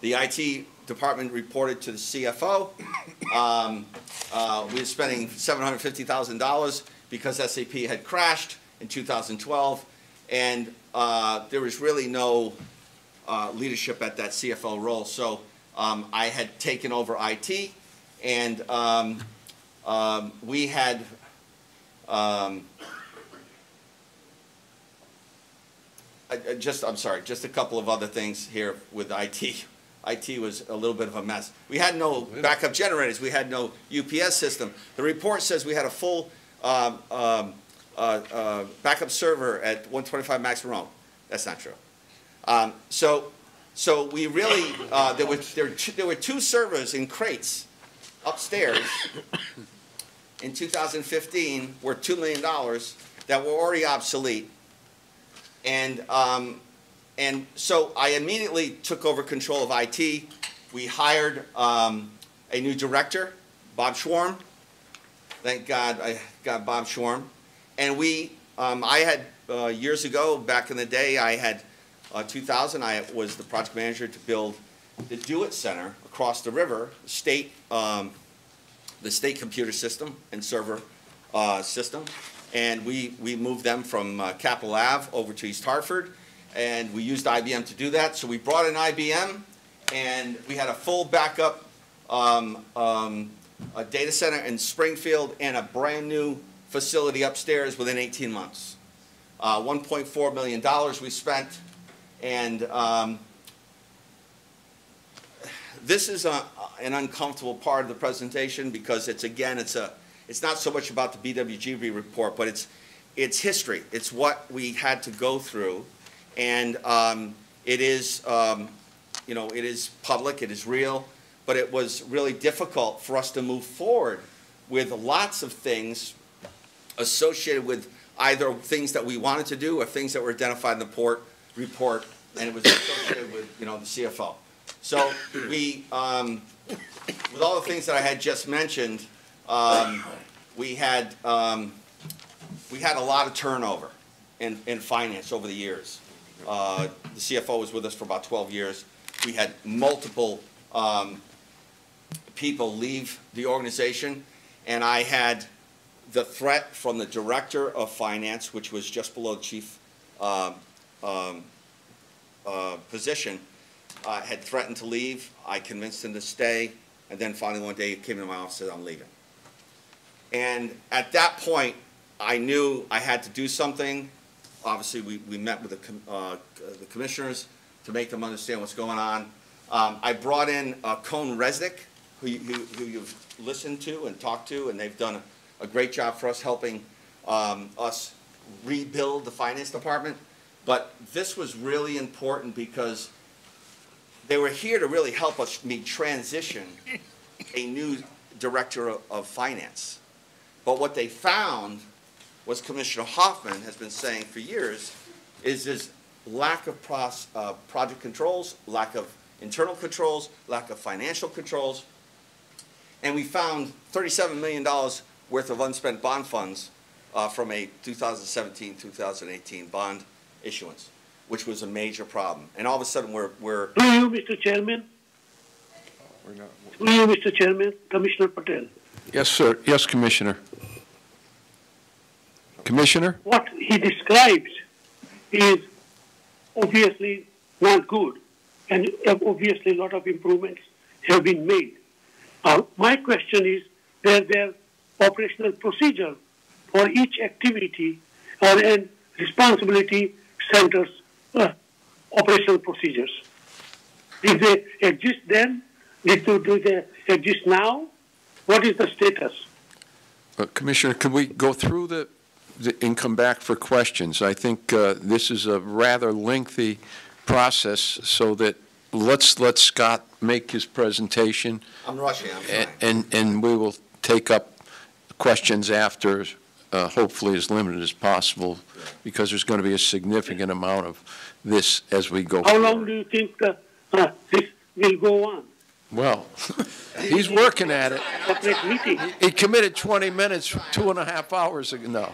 The IT department reported to the CFO. We were spending $750,000 because SAP had crashed in 2012, and there was really no leadership at that CFO role. So I had taken over IT, and we had just a couple of other things here with IT. IT was a little bit of a mess. We had no backup generators. We had no UPS system. The report says we had a full backup server at 125 Max Marone. That's not true. So we really, there were two servers in crates upstairs in 2015 worth $2 million that were already obsolete. And so I immediately took over control of IT. We hired a new director, Bob Schwarm. Thank God I got Bob Schwarm. And I had, years ago, back in the day, I had 2000, I was the project manager to build the Do It Center across the river, the state computer system and server system. And we moved them from Capitol Ave over to East Hartford, and we used IBM to do that. So we brought in IBM, and we had a full backup a data center in Springfield and a brand new facility upstairs within 18 months. $1.4 million we spent, and this is an uncomfortable part of the presentation because it's not so much about the BWG report, but it's history. It's what we had to go through, and it is it is public, it is real, but it was really difficult for us to move forward with lots of things associated with either things that we wanted to do or things that were identified in the report, and it was associated with the CFO. So we, with all the things that I had just mentioned, we had a lot of turnover in finance over the years. The CFO was with us for about 12 years. We had multiple people leave the organization, and I had the threat from the director of finance, which was just below the chief position, had threatened to leave. I convinced him to stay, and then finally one day he came into my office and said, I'm leaving. And at that point, I knew I had to do something. Obviously, we met with the commissioners to make them understand what's going on. I brought in Cone Resnick, who you've listened to and talked to, and they've done a great job for us helping us rebuild the finance department. But this was really important because they were here to really help me transition a new director of finance. But what they found was Commissioner Hoffman has been saying for years is this lack of project controls, lack of internal controls, lack of financial controls. And we found $37 million worth of unspent bond funds from a 2017-2018 bond issuance, which was a major problem. And all of a sudden we're Through you, Mr. Chairman. Through you, Mr. Chairman, Commissioner Patel. Yes, sir. Yes, Commissioner. Commissioner? What he describes is obviously not good, and obviously a lot of improvements have been made. My question is, there operational procedure for each activity and responsibility centers operational procedures? Did they exist then? Do they exist now? What is the status? Commissioner, could we go through and come back for questions? I think this is a rather lengthy process, so that let's let Scott make his presentation. I'm rushing, I'm fine. And we will take up questions after, hopefully as limited as possible, because there's going to be a significant amount of this as we go How forward. long do you think this will go on? Well, he's working at it. Separate meeting. He committed 20 minutes 2.5 hours ago. No,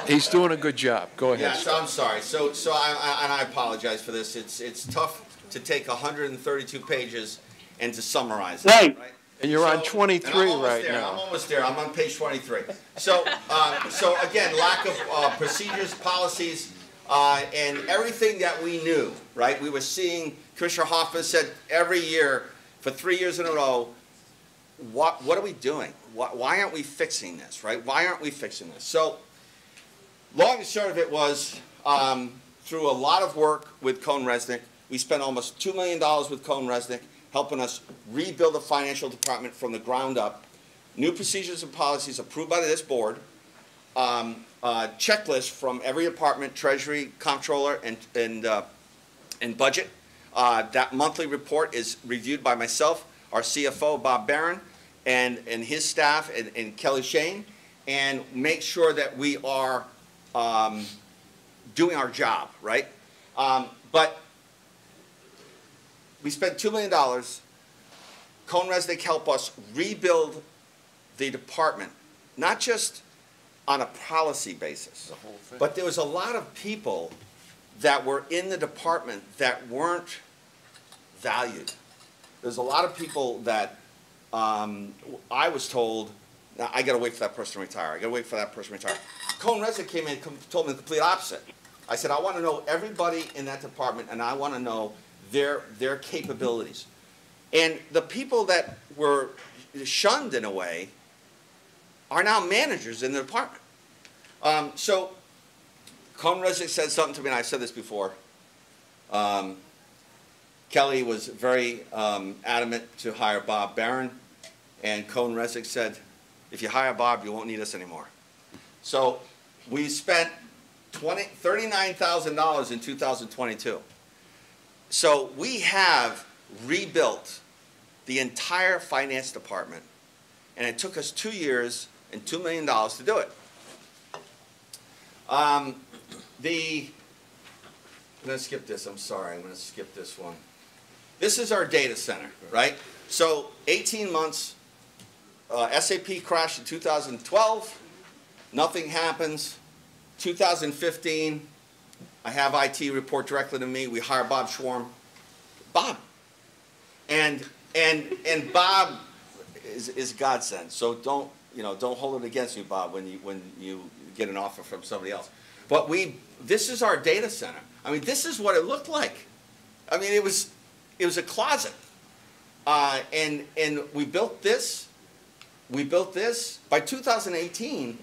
he's doing a good job. Go ahead. Yeah, so I'm sorry. So I apologize for this. It's tough to take 132 pages and to summarize it. Right. And you're on 23 right now. I'm almost there. I'm on page 23. So again, lack of procedures, policies, and everything that we knew, right? We were seeing, Commissioner Hoffman said every year, for 3 years in a row, what are we doing? Why aren't we fixing this, right? Why aren't we fixing this? So long and short of it was, through a lot of work with Cone Resnick, we spent almost $2 million with Cone Resnick, helping us rebuild the financial department from the ground up. New procedures and policies approved by this board, checklist from every department, Treasury, Comptroller, and Budget. That monthly report is reviewed by myself, our CFO, Bob Barron, and his staff, and Kelly Shane, and make sure that we are doing our job, right? But we spent $2 million. Cone Resnick helped us rebuild the department, not just on a policy basis, but there was a lot of people that were in the department that weren't valued. There's a lot of people that I was told, now I got to wait for that person to retire. I got to wait for that person to retire. Cone Resnick came in and told me the complete opposite. I said, I want to know everybody in that department, and I want to know their capabilities. And the people that were shunned in a way are now managers in the department. So Cone Resnick said something to me, and I've said this before. Kelly was very adamant to hire Bob Barron, and Cone Resnick said, if you hire Bob, you won't need us anymore. So we spent $39,000 in 2022. So we have rebuilt the entire finance department, and it took us 2 years and $2 million to do it. I'm going to skip this. I'm sorry. I'm going to skip this one. This is our data center, right? So 18 months, SAP crashed in 2012, nothing happens. 2015, I have IT report directly to me. We hire Bob Schwarm. Bob. And Bob is godsend. So don't hold it against me, Bob, when you get an offer from somebody else. But this is our data center. I mean, this is what it looked like. I mean, it was a closet. And we built this. By 2018,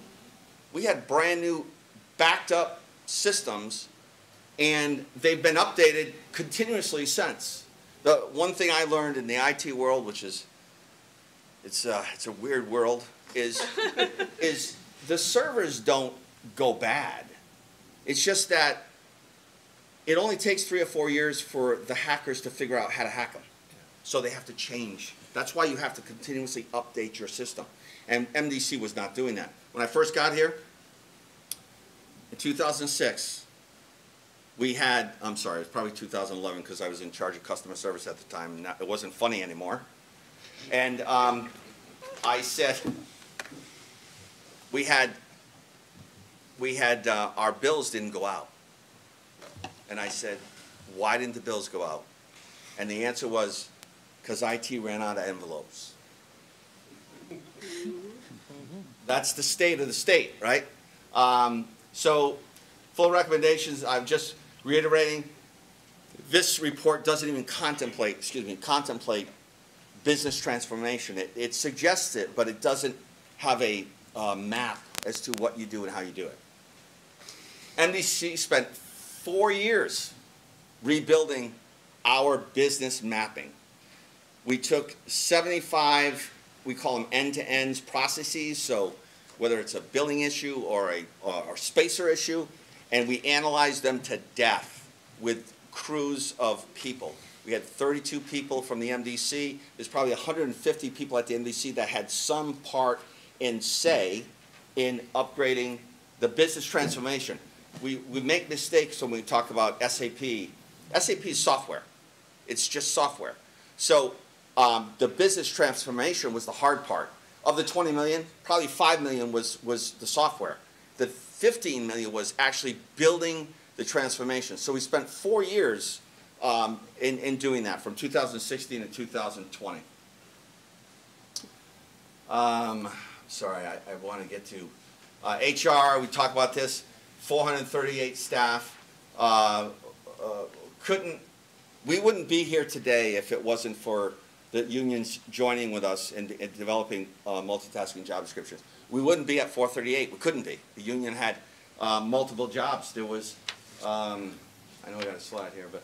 we had brand new backed up systems, and they've been updated continuously since. The one thing I learned in the IT world, which is, it's a weird world, is the servers don't go bad. It's just that it only takes 3 or 4 years for the hackers to figure out how to hack them. So they have to change. That's why you have to continuously update your system. And MDC was not doing that. When I first got here, in 2006, we had, I'm sorry, it was probably 2011 because I was in charge of customer service at the time. It wasn't funny anymore. And I said, we had our bills didn't go out. And I said, why didn't the bills go out? And the answer was, because IT ran out of envelopes. That's the state of the state, right? So full recommendations, I'm just reiterating, this report doesn't even contemplate business transformation. It suggests it, but it doesn't have a map as to what you do and how you do it. MDC spent 4 years rebuilding our business mapping. We took 75, we call them end-to-ends processes, so whether it's a billing issue or a spacer issue, and we analyzed them to death with crews of people. We had 32 people from the MDC. There's probably 150 people at the MDC that had some part in say in upgrading the business transformation. We make mistakes when we talk about SAP. SAP is software. It's just software. So the business transformation was the hard part. Of the 20 million, probably 5 million was the software. The 15 million was actually building the transformation. So we spent 4 years in doing that, from 2016 to 2020. Sorry, I want to get to HR. We talked about this. 438 staff. We wouldn't be here today if it wasn't for the unions joining with us in developing multitasking job descriptions. We wouldn't be at 438. We couldn't be. The union had multiple jobs. There was, I know I got a slide here, but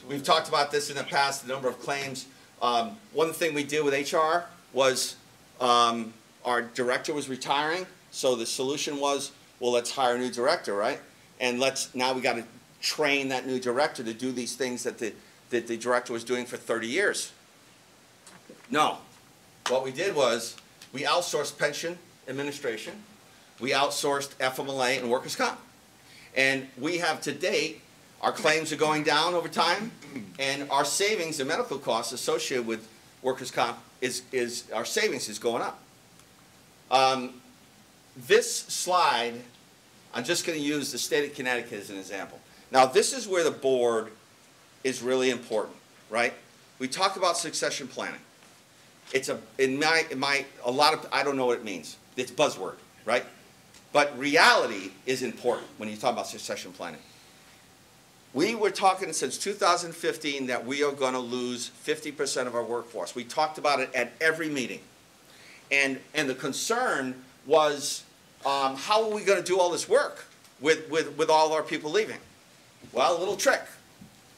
we've talked about this in the past, the number of claims. One thing we did with HR was our director was retiring, so the solution was, well, let's hire a new director, right? And now we got to train that new director to do these things that the director was doing for 30 years. No. What we did was we outsourced pension administration. We outsourced FMLA and workers' comp. And we have to date, our claims are going down over time, and our savings and medical costs associated with workers' comp our savings is going up. This slide, I'm just going to use the state of Connecticut as an example. Now, this is where the board is really important, right? We talk about succession planning. It's I don't know what it means. It's buzzword, right? But reality is important when you talk about succession planning. We were talking since 2015 that we are going to lose 50% of our workforce. We talked about it at every meeting. And the concern was, how are we going to do all this work with all of our people leaving? Well, a little trick.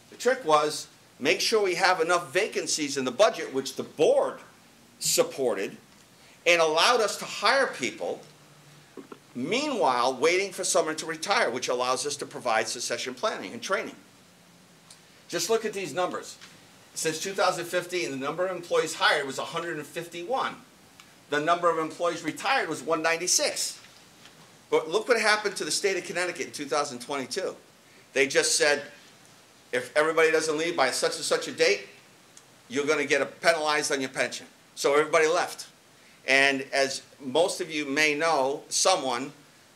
The trick was, make sure we have enough vacancies in the budget, which the board supported, and allowed us to hire people, meanwhile waiting for someone to retire, which allows us to provide succession planning and training. Just look at these numbers. Since 2015, the number of employees hired was 151. The number of employees retired was 196. But look what happened to the state of Connecticut in 2022. They just said, if everybody doesn't leave by such and such a date, you're going to get penalized on your pension. So everybody left. And as most of you may know,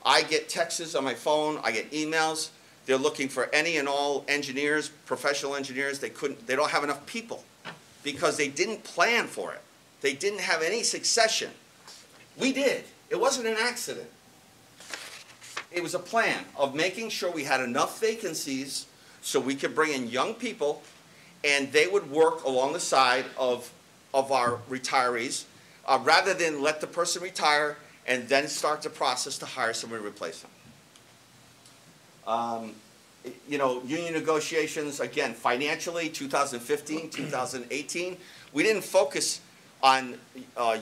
I get texts on my phone, I get emails. They're looking for any and all engineers, professional engineers. They don't have enough people because they didn't plan for it. They didn't have any succession. We did. It wasn't an accident. It was a plan of making sure we had enough vacancies so we could bring in young people and they would work along the side of our retirees rather than let the person retire and then start the process to hire somebody to replace them. You know, union negotiations, again, financially, 2015, 2018, we didn't focus on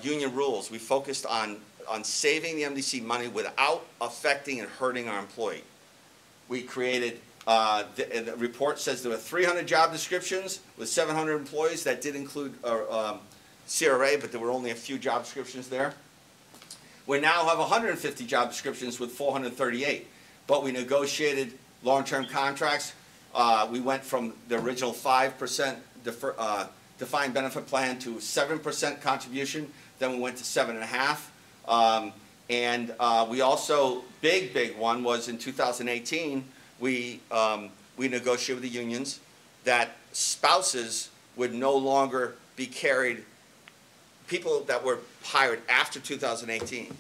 union rules. We focused on saving the MDC money without affecting and hurting our employee. We created, the report says there were 300 job descriptions with 700 employees. That did include CRA, but there were only a few job descriptions there. We now have 150 job descriptions with 438, but we negotiated long-term contracts. We went from the original 5% defined benefit plan to 7% contribution. Then we went to 7.5%. And we also, big one was in 2018, we negotiated with the unions that spouses would no longer be carried. People that were hired after 2018,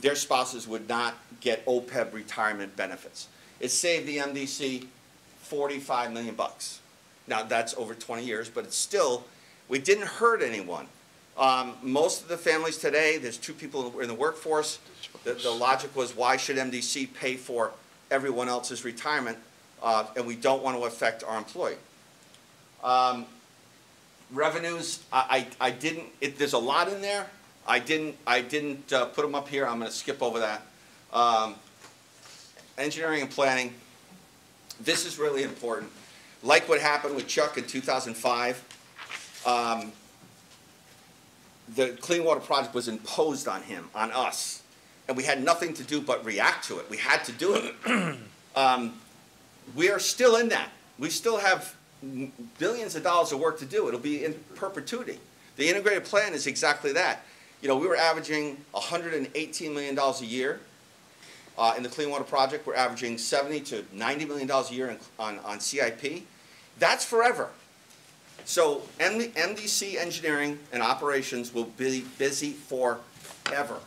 their spouses would not get OPEB retirement benefits. It saved the MDC $45 million. Now that's over 20 years, but it's still, we didn't hurt anyone. Most of the families today, there's 2 people in the workforce. The logic was, why should MDC pay for everyone else's retirement, and we don't want to affect our employee. Revenues, I didn't, there's a lot in there. I didn't put them up here. I'm going to skip over that. Engineering and planning, this is really important. Like what happened with Chuck in 2005, the Clean Water Project was imposed on him, on us, and we had nothing to do but react to it. We had to do it. We are still in that. We still have billions of dollars of work to do. It'll be in perpetuity. The integrated plan is exactly that. You know, we were averaging $118 million a year in the Clean Water Project. We're averaging $70 to $90 million a year on CIP. That's forever. So MDC engineering and operations will be busy forever.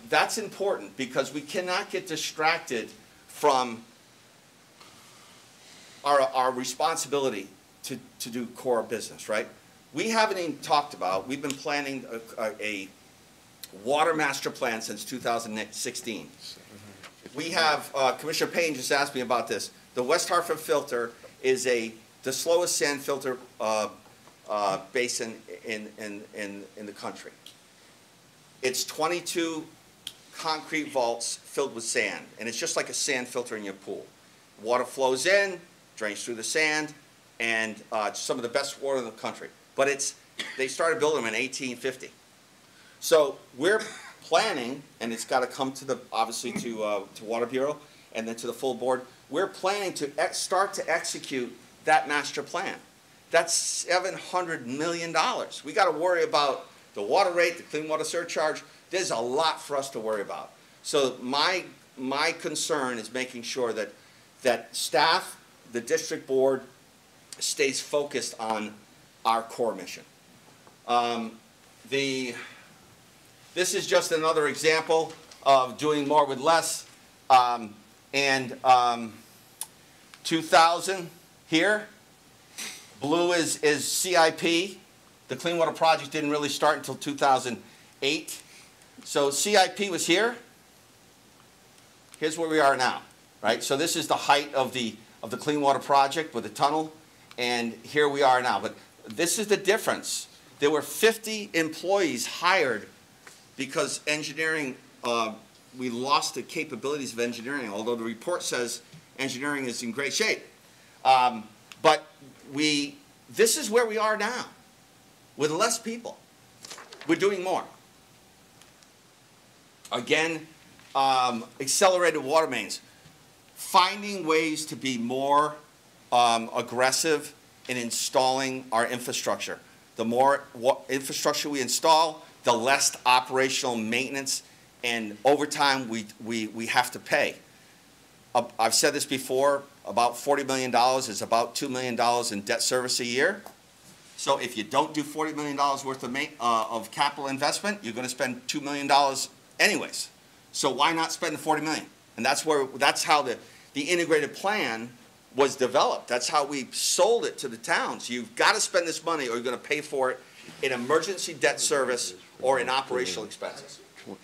That's important because we cannot get distracted from our responsibility to do core business, right? We haven't even talked about, we've been planning a water master plan since 2016. We have, Commissioner Payne just asked me about this. The West Hartford filter is the slowest sand filter basin in the country. It's 22 concrete vaults filled with sand, and it's just like a sand filter in your pool. Water flows in, drains through the sand, and it's some of the best water in the country. But they started building them in 1850. So we're planning, and it's got to come to obviously to Water Bureau and then to the full board. We're planning to start to execute that master plan. That's $700 million. We got to worry about the water rate, the clean water surcharge. There's a lot for us to worry about. So my concern is making sure that staff, the district board, stays focused on our core mission. This is just another example of doing more with less. 2000 here, blue is CIP. The Clean Water Project didn't really start until 2008. So CIP was here. Here's where we are now, right? So this is the height of the Clean Water Project with the tunnel, and here we are now. But this is the difference. There were 50 employees hired because engineering, we lost the capabilities of engineering, although the report says engineering is in great shape. But this is where we are now, with less people. We're doing more. Again, accelerated water mains. finding ways to be more aggressive in installing our infrastructure. The more infrastructure we install, the less operational maintenance and overtime we have to pay. I've said this before, about $40 million is about $2 million in debt service a year. So if you don't do $40 million worth of capital investment, you're going to spend $2 million anyways. So why not spend the $40 million? And that's how the integrated plan was developed. That's how we sold it to the towns. You've got to spend this money or you're going to pay for it in emergency debt service or in operational expenses.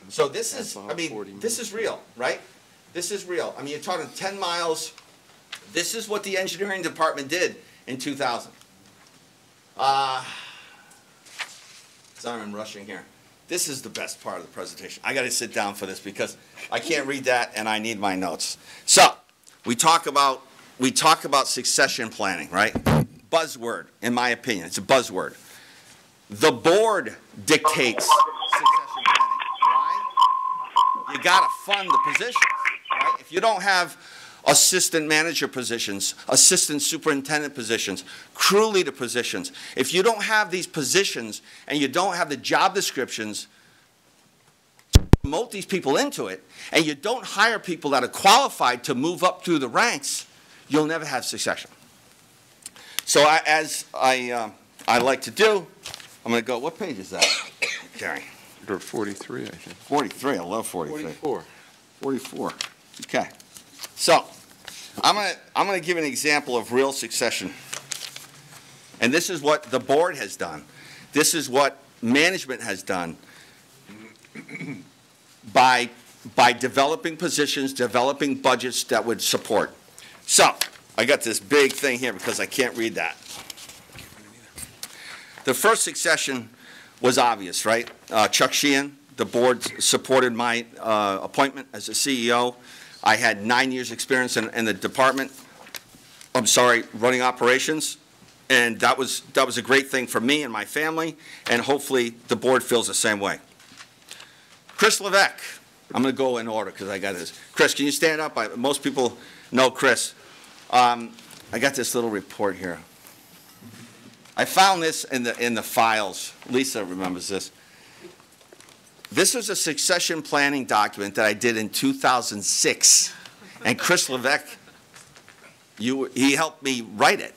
So this is, I mean, this is real, right? This is real. I mean, you're talking 10 miles. This is what the engineering department did in 2000. Sorry, I'm rushing here. This is the best part of the presentation. I got to sit down for this because I can't read that and I need my notes. So we talk about succession planning, right? Buzzword, in my opinion. It's a buzzword. The board dictates succession planning. Why? You got to fund the positions, right? If you don't have assistant manager positions, assistant superintendent positions, crew leader positions, if you don't have these positions and you don't have the job descriptions to promote these people into it, and you don't hire people that are qualified to move up through the ranks, you'll never have succession. So as I like to do, I'm going to go, what page is that, Gary? You're 43, I think. 43, I love 43. 44. 44, okay. So I'm going to give an example of real succession. And this is what the board has done. This is what management has done by developing positions, developing budgets that would support. So I got this big thing here because I can't read that. The first succession was obvious, right? Chuck Sheehan, the board supported my appointment as a CEO. I had 9 years experience in the department, running operations. And that was a great thing for me and my family, and hopefully the board feels the same way. Chris Levesque, I'm going to go in order because I got this. Chris, can you stand up? Most people know Chris. I got this little report here. I found this in the files. Lisa remembers this. This was a succession planning document that I did in 2006, and Chris Levesque, he helped me write it.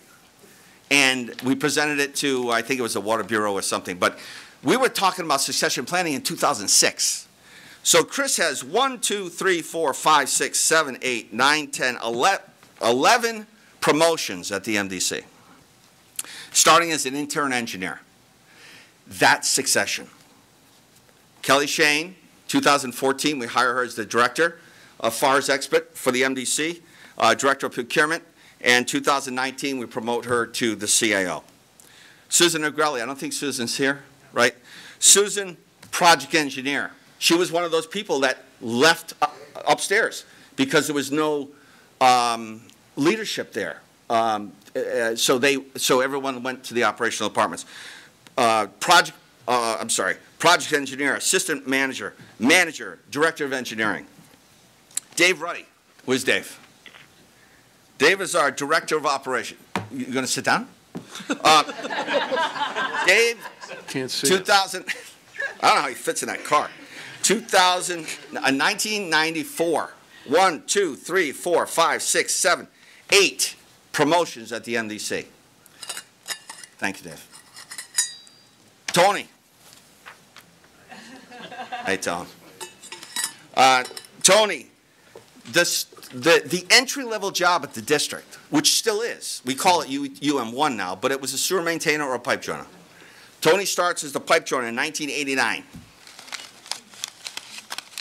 And we presented it to, I think it was the Water Bureau or something, but we were talking about succession planning in 2006. So Chris has 1, 2, 3, 4, 5, 6, 7, 8, 9, 10, 11 promotions at the MDC, starting as an intern engineer. That's succession. Kelly Shane, 2014, we hire her as the director of FARS expert for the MDC, director of procurement. And 2019, we promote her to the CAO. Susan Negrelli, I don't think Susan's here, right? Susan, project engineer. She was one of those people that left upstairs because there was no leadership there. So everyone went to the operational departments. Project engineer, assistant manager, director of engineering. Dave Ruddy. Where's Dave? Dave is our director of operations. You going to sit down? Dave, Can't see 2000, I don't know how he fits in that car. 1994, 1, 2, 3, 4, 5, 6, 7, 8 promotions at the MDC. Thank you, Dave. Tony. Hey, Tony. Tony, the entry-level job at the district, which still is, we call it UM1 now, but it was a sewer maintainer or a pipe joiner. Tony starts as the pipe joiner in 1989.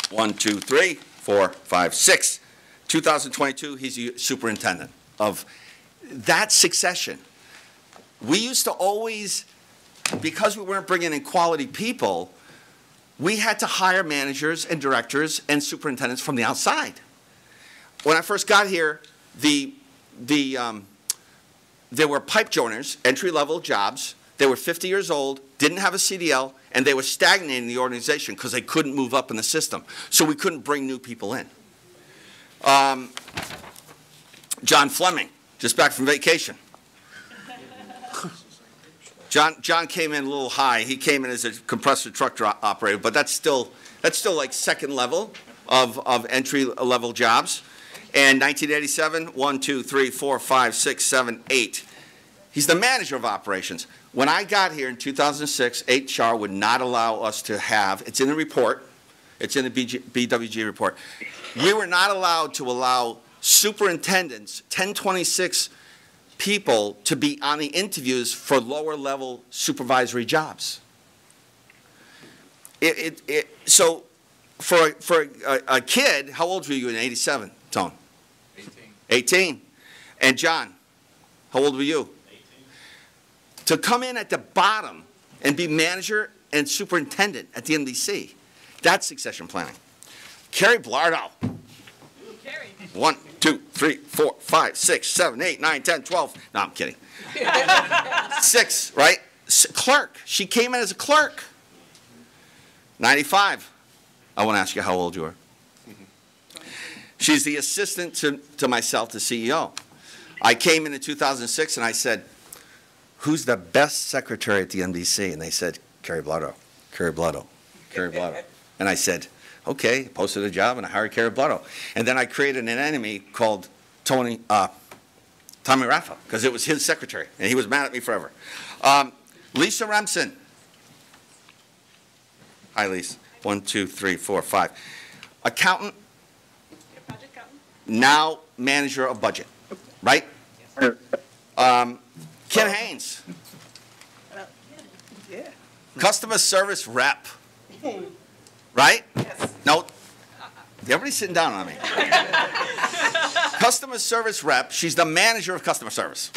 1, 2, 3, 4, 5, 6. 2022, he's a superintendent of that succession. We used to always, because we weren't bringing in quality people, we had to hire managers and directors and superintendents from the outside. When I first got here, there were pipe joiners, entry-level jobs. They were 50 years old, didn't have a CDL, and they were stagnating the organization because they couldn't move up in the system. So we couldn't bring new people in. John Fleming, just back from vacation. John came in a little high. He came in as a compressor truck operator, but that's still like second level of entry level jobs. And 1987, 1, 2, 3, 4, 5, 6, 7, 8. He's the manager of operations. When I got here in 2006, HR would not allow us to have, it's in the report, it's in the BWG report, we were not allowed to allow superintendents, 1026 people, to be on the interviews for lower level supervisory jobs. So for a kid, how old were you in 87, Tone? 18. And John, how old were you? 18. To come in at the bottom and be manager and superintendent at the MDC, that's succession planning. Carrie Blardo. 1, 2, 3, 4, 5, 6, 7, 8, 9, 10, 12. No, I'm kidding. 6, right? Clerk. She came in as a clerk. 95. I want to ask you how old you are. She's the assistant to myself, the CEO. I came in 2006 and I said, who's the best secretary at the MDC? And they said, Carrie Blardo, Carrie Blardo, Carrie Blardo. And I said, okay, posted a job and I hired Carrie Blardo. And then I created an enemy called Tommy Raffa, because it was his secretary, and he was mad at me forever. Lisa Remsen. Hi, Lisa. 1, 2, 3, 4, 5. Accountant. Now manager of budget, right? Ken Haynes. Yeah. Customer service rep, right? Yes. No, everybody's sitting down on me. Customer service rep, she's the manager of customer service.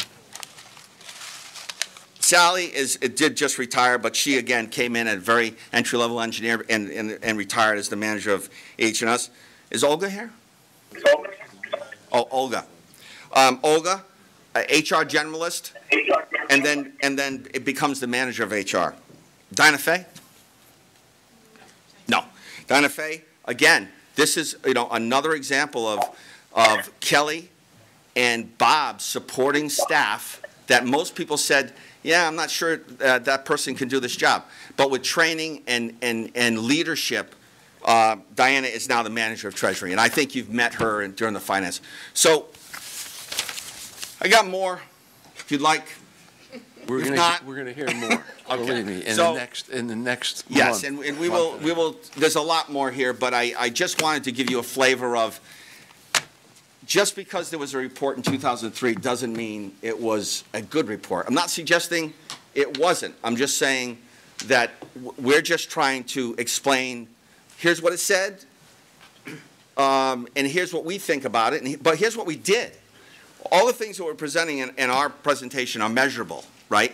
Sally did just retire, but she again came in at very entry-level engineer and retired as the manager of H&S. Is Olga here? Oh, Olga. Olga, HR generalist, and then it becomes the manager of HR. Dinah Fay? No. Dinah Fay, again, this is another example of Kelly and Bob supporting staff that most people said, yeah, I'm not sure that person can do this job. But with training and leadership, Diana is now the manager of Treasury, and I think you've met her during the finance. So I got more, if you'd like. We're going to hear more. Okay. Believe me, in the next yes, month. and we will. There's a lot more here, but I just wanted to give you a flavor of. Just because there was a report in 2003 doesn't mean it was a good report. I'm not suggesting it wasn't. I'm just saying that we're just trying to explain. Here's what it said, and here's what we think about it. But here's what we did. All the things that we're presenting in our presentation are measurable, right?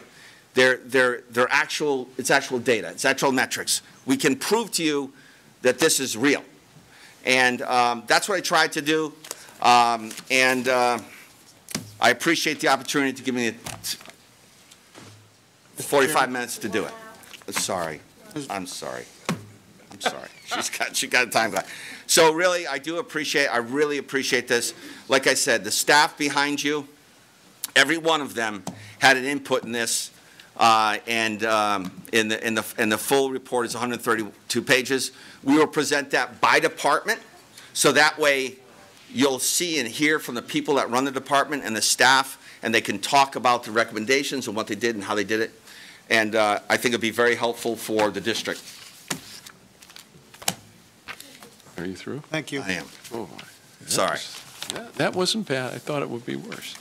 They're actual. It's actual data. It's actual metrics. We can prove to you that this is real, and that's what I tried to do. I appreciate the opportunity to give me 45 minutes to do it. Sorry. I'm sorry. She got a time clock. So really, I really appreciate this. Like I said, the staff behind you, every one of them had an input in this. In the full report is 132 pages. We will present that by department, so that way you'll see and hear from the people that run the department and the staff, and they can talk about the recommendations and what they did and how they did it. And I think it'd be very helpful for the district. Are you through? Thank you. I am. Oh, sorry. That wasn't bad. I thought it would be worse.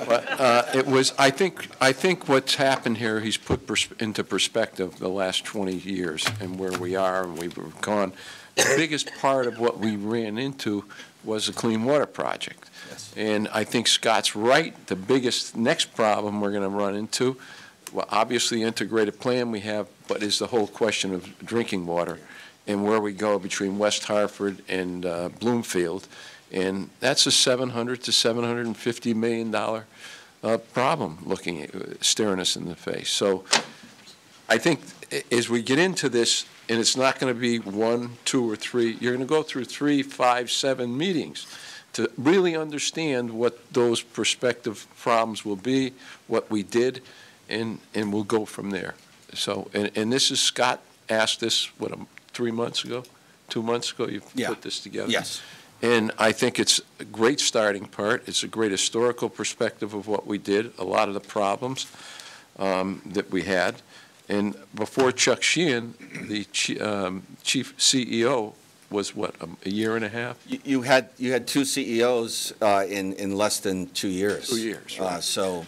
But it was. I think what's happened here, he's put into perspective the last 20 years and where we are and we've gone. The biggest part of what we ran into was the Clean Water Project. Yes. And I think Scott's right. The biggest next problem we're going to run into, well, obviously integrated plan we have, but is the whole question of drinking water and where we go between West Hartford and Bloomfield. And that's a $700 to $750 million problem staring us in the face. So I think as we get into this, and it's not going to be 1, 2, or 3, you're going to go through 3, 5, 7 meetings to really understand what those prospective problems will be, what we did, and we'll go from there. So, and this is, Scott asked this, what, 3 months ago, 2 months ago, you put this together? Yes. And I think it's a great starting part. It's a great historical perspective of what we did, a lot of the problems that we had. And before Chuck Sheehan, the chief CEO, was what, a year and a half? You had two CEOs in less than 2 years. 2 years, right.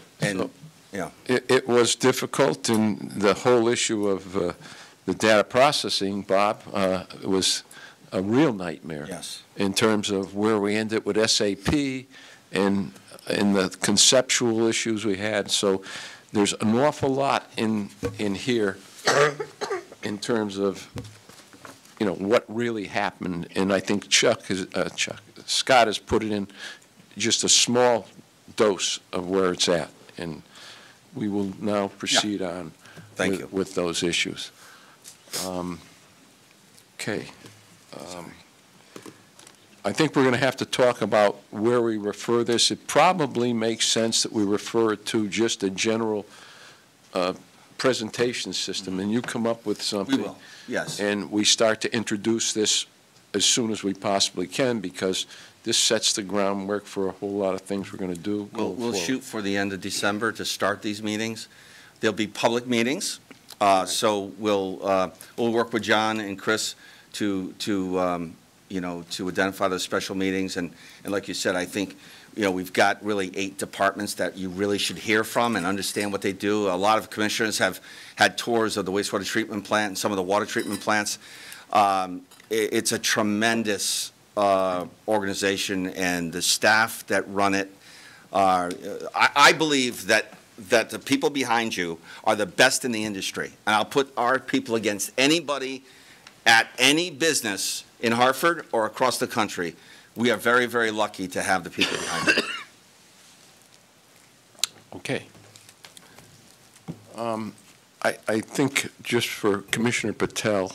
It was difficult, and the whole issue of the data processing, Bob, was a real nightmare. Yes. In terms of where we ended with SAP and the conceptual issues we had. So there's an awful lot in here in terms of, you know, what really happened. And I think Scott has put it in just a small dose of where it's at. And we will now proceed on with those issues. Okay. I think we're going to have to talk about where we refer this. It probably makes sense that we refer it to just a general presentation system, and you come up with something. We will, yes. And we start to introduce this as soon as we possibly can, because this sets the groundwork for a whole lot of things we're going to do. We'll shoot for the end of December to start these meetings. There'll be public meetings, so we'll work with John and Chris to identify those special meetings. And like you said, I think, we've got really 8 departments that you really should hear from and understand what they do. A lot of commissioners have had tours of the wastewater treatment plant and some of the water treatment plants. It's a tremendous organization, and the staff that run it I believe that the people behind you are the best in the industry. And I'll put our people against anybody at any business in Hartford or across the country. We are very, very lucky to have the people behind us. Okay. I think just for Commissioner Patel,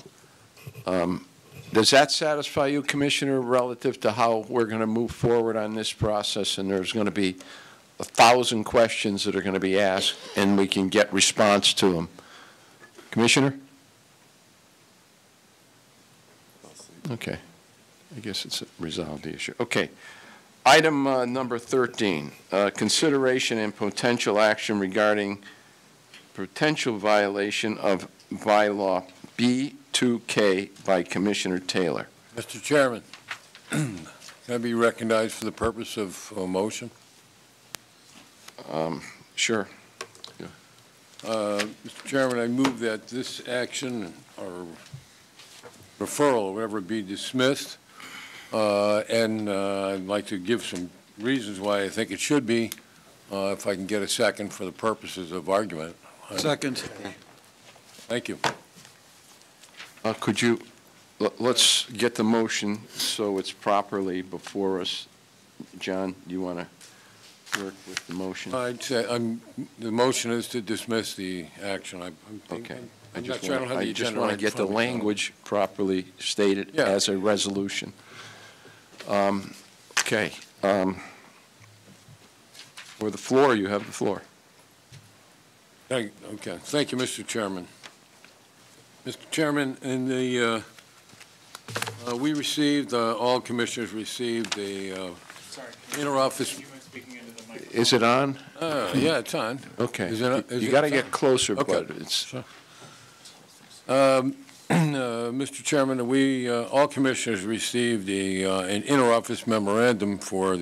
does that satisfy you, Commissioner, relative to how we're going to move forward on this process? And there's going to be 1,000 questions that are going to be asked, and we can get response to them. Commissioner? Okay. I guess it's resolved the issue. Okay. Item number 13, consideration and potential action regarding potential violation of bylaw B2K by Commissioner Taylor. Mr. Chairman, can I be recognized for the purpose of a motion? Sure. Yeah. Mr. Chairman, I move that this action or referral or whatever be dismissed, and I'd like to give some reasons why I think it should be, if I can get a second for the purposes of argument. Second. Thank you. Could you, let's get the motion so it's properly before us. John, do you want to work with the motion? I'd say the motion is to dismiss the action. Okay. I'm not sure I don't have the agenda. I just want to get the language properly stated as a resolution. Okay. For the floor, you have the floor. Okay. Thank you, Mr. Chairman. Mr. Chairman, in the we received, all commissioners received a interoffice. Is it on? Yeah, it's on. Okay. You got to get closer, okay. But it's. Sure. Mr. Chairman, we all commissioners received an interoffice memorandum from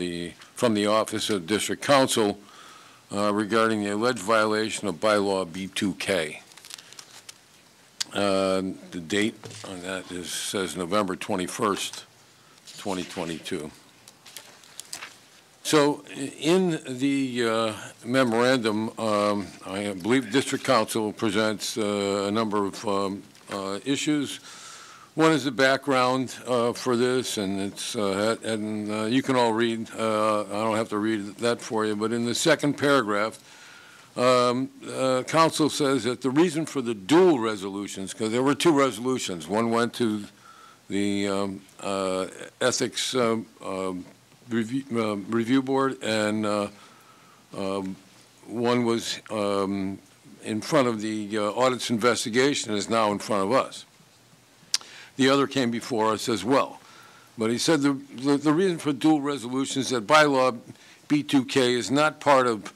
the Office of District Counsel regarding the alleged violation of bylaw B2K. The date on that says November 21st, 2022. So in the memorandum, I believe District Counsel presents a number of issues. One is the background for this, and it's you can all read. I don't have to read that for you, but in the second paragraph, Counsel says that the reason for the dual resolutions, because there were 2 resolutions. One went to the Ethics Review Board, and one was in front of the audit's investigation and is now in front of us. The other came before us as well. But he said the reason for dual resolution is that bylaw B2K is not part of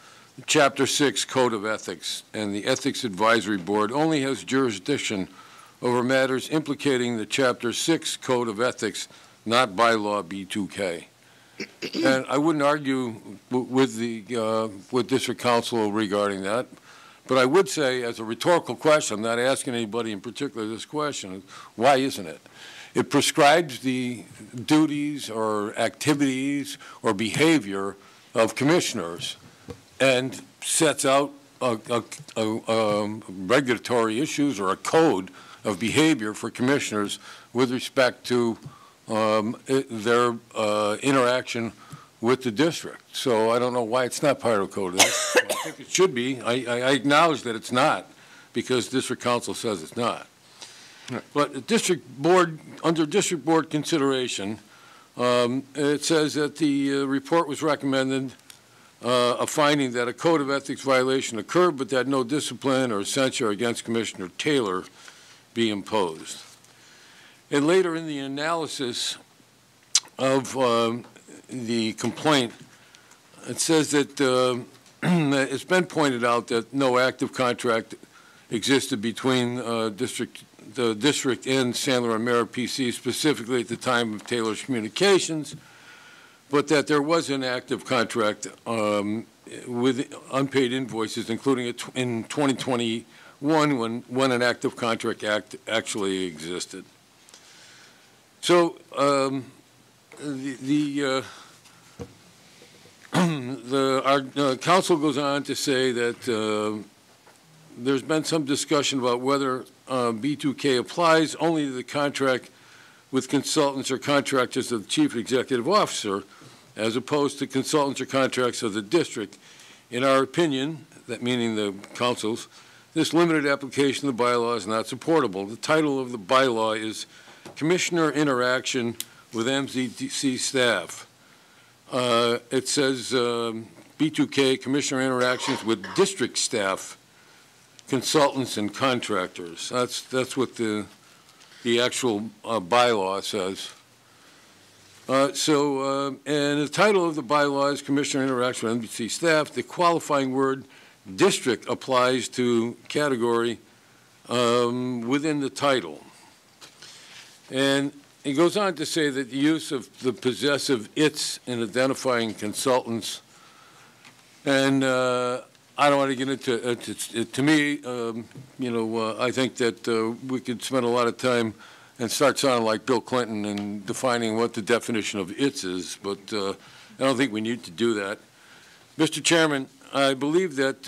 Chapter 6 Code of Ethics, and the Ethics Advisory Board only has jurisdiction over matters implicating the Chapter 6 Code of Ethics, not bylaw B2K. And I wouldn't argue with District Council regarding that, but I would say, as a rhetorical question, I'm not asking anybody in particular this question, why isn't it? It prescribes the duties or activities or behavior of commissioners and sets out regulatory issues or a code of behavior for commissioners with respect to their interaction with the district. So I don't know why it's not part of the code. I think it should be. I acknowledge that it's not, because District Council says it's not. But the District Board, under District Board consideration, it says that the report was recommended a finding that a code of ethics violation occurred, but that no discipline or censure against Commissioner Taylor be imposed. And later in the analysis of the complaint, it says that it's been pointed out that no active contract existed between the district and Sandler and Mara PC, specifically at the time of Taylor's communications, but that there was an active contract with unpaid invoices, including in 2021 when an active contract actually existed. So our council goes on to say that there's been some discussion about whether B2K applies only to the contract with consultants or contractors of the chief executive officer, as opposed to consultants or contracts of the district. In our opinion, that meaning the council's, this limited application of the bylaw is not supportable. The title of the bylaw is Commissioner Interaction with MDC Staff. It says B2K, Commissioner Interactions with District Staff, Consultants and Contractors. That's what the actual bylaw says. And the title of the bylaw is Commissioner Interaction with MDC Staff. The qualifying word district applies to category within the title. And it goes on to say that the use of the possessive its in identifying consultants, and I don't want to get into it. To me, I think that we could spend a lot of time and start sounding like Bill Clinton and defining what the definition of its is, but I don't think we need to do that. Mr. Chairman, I believe that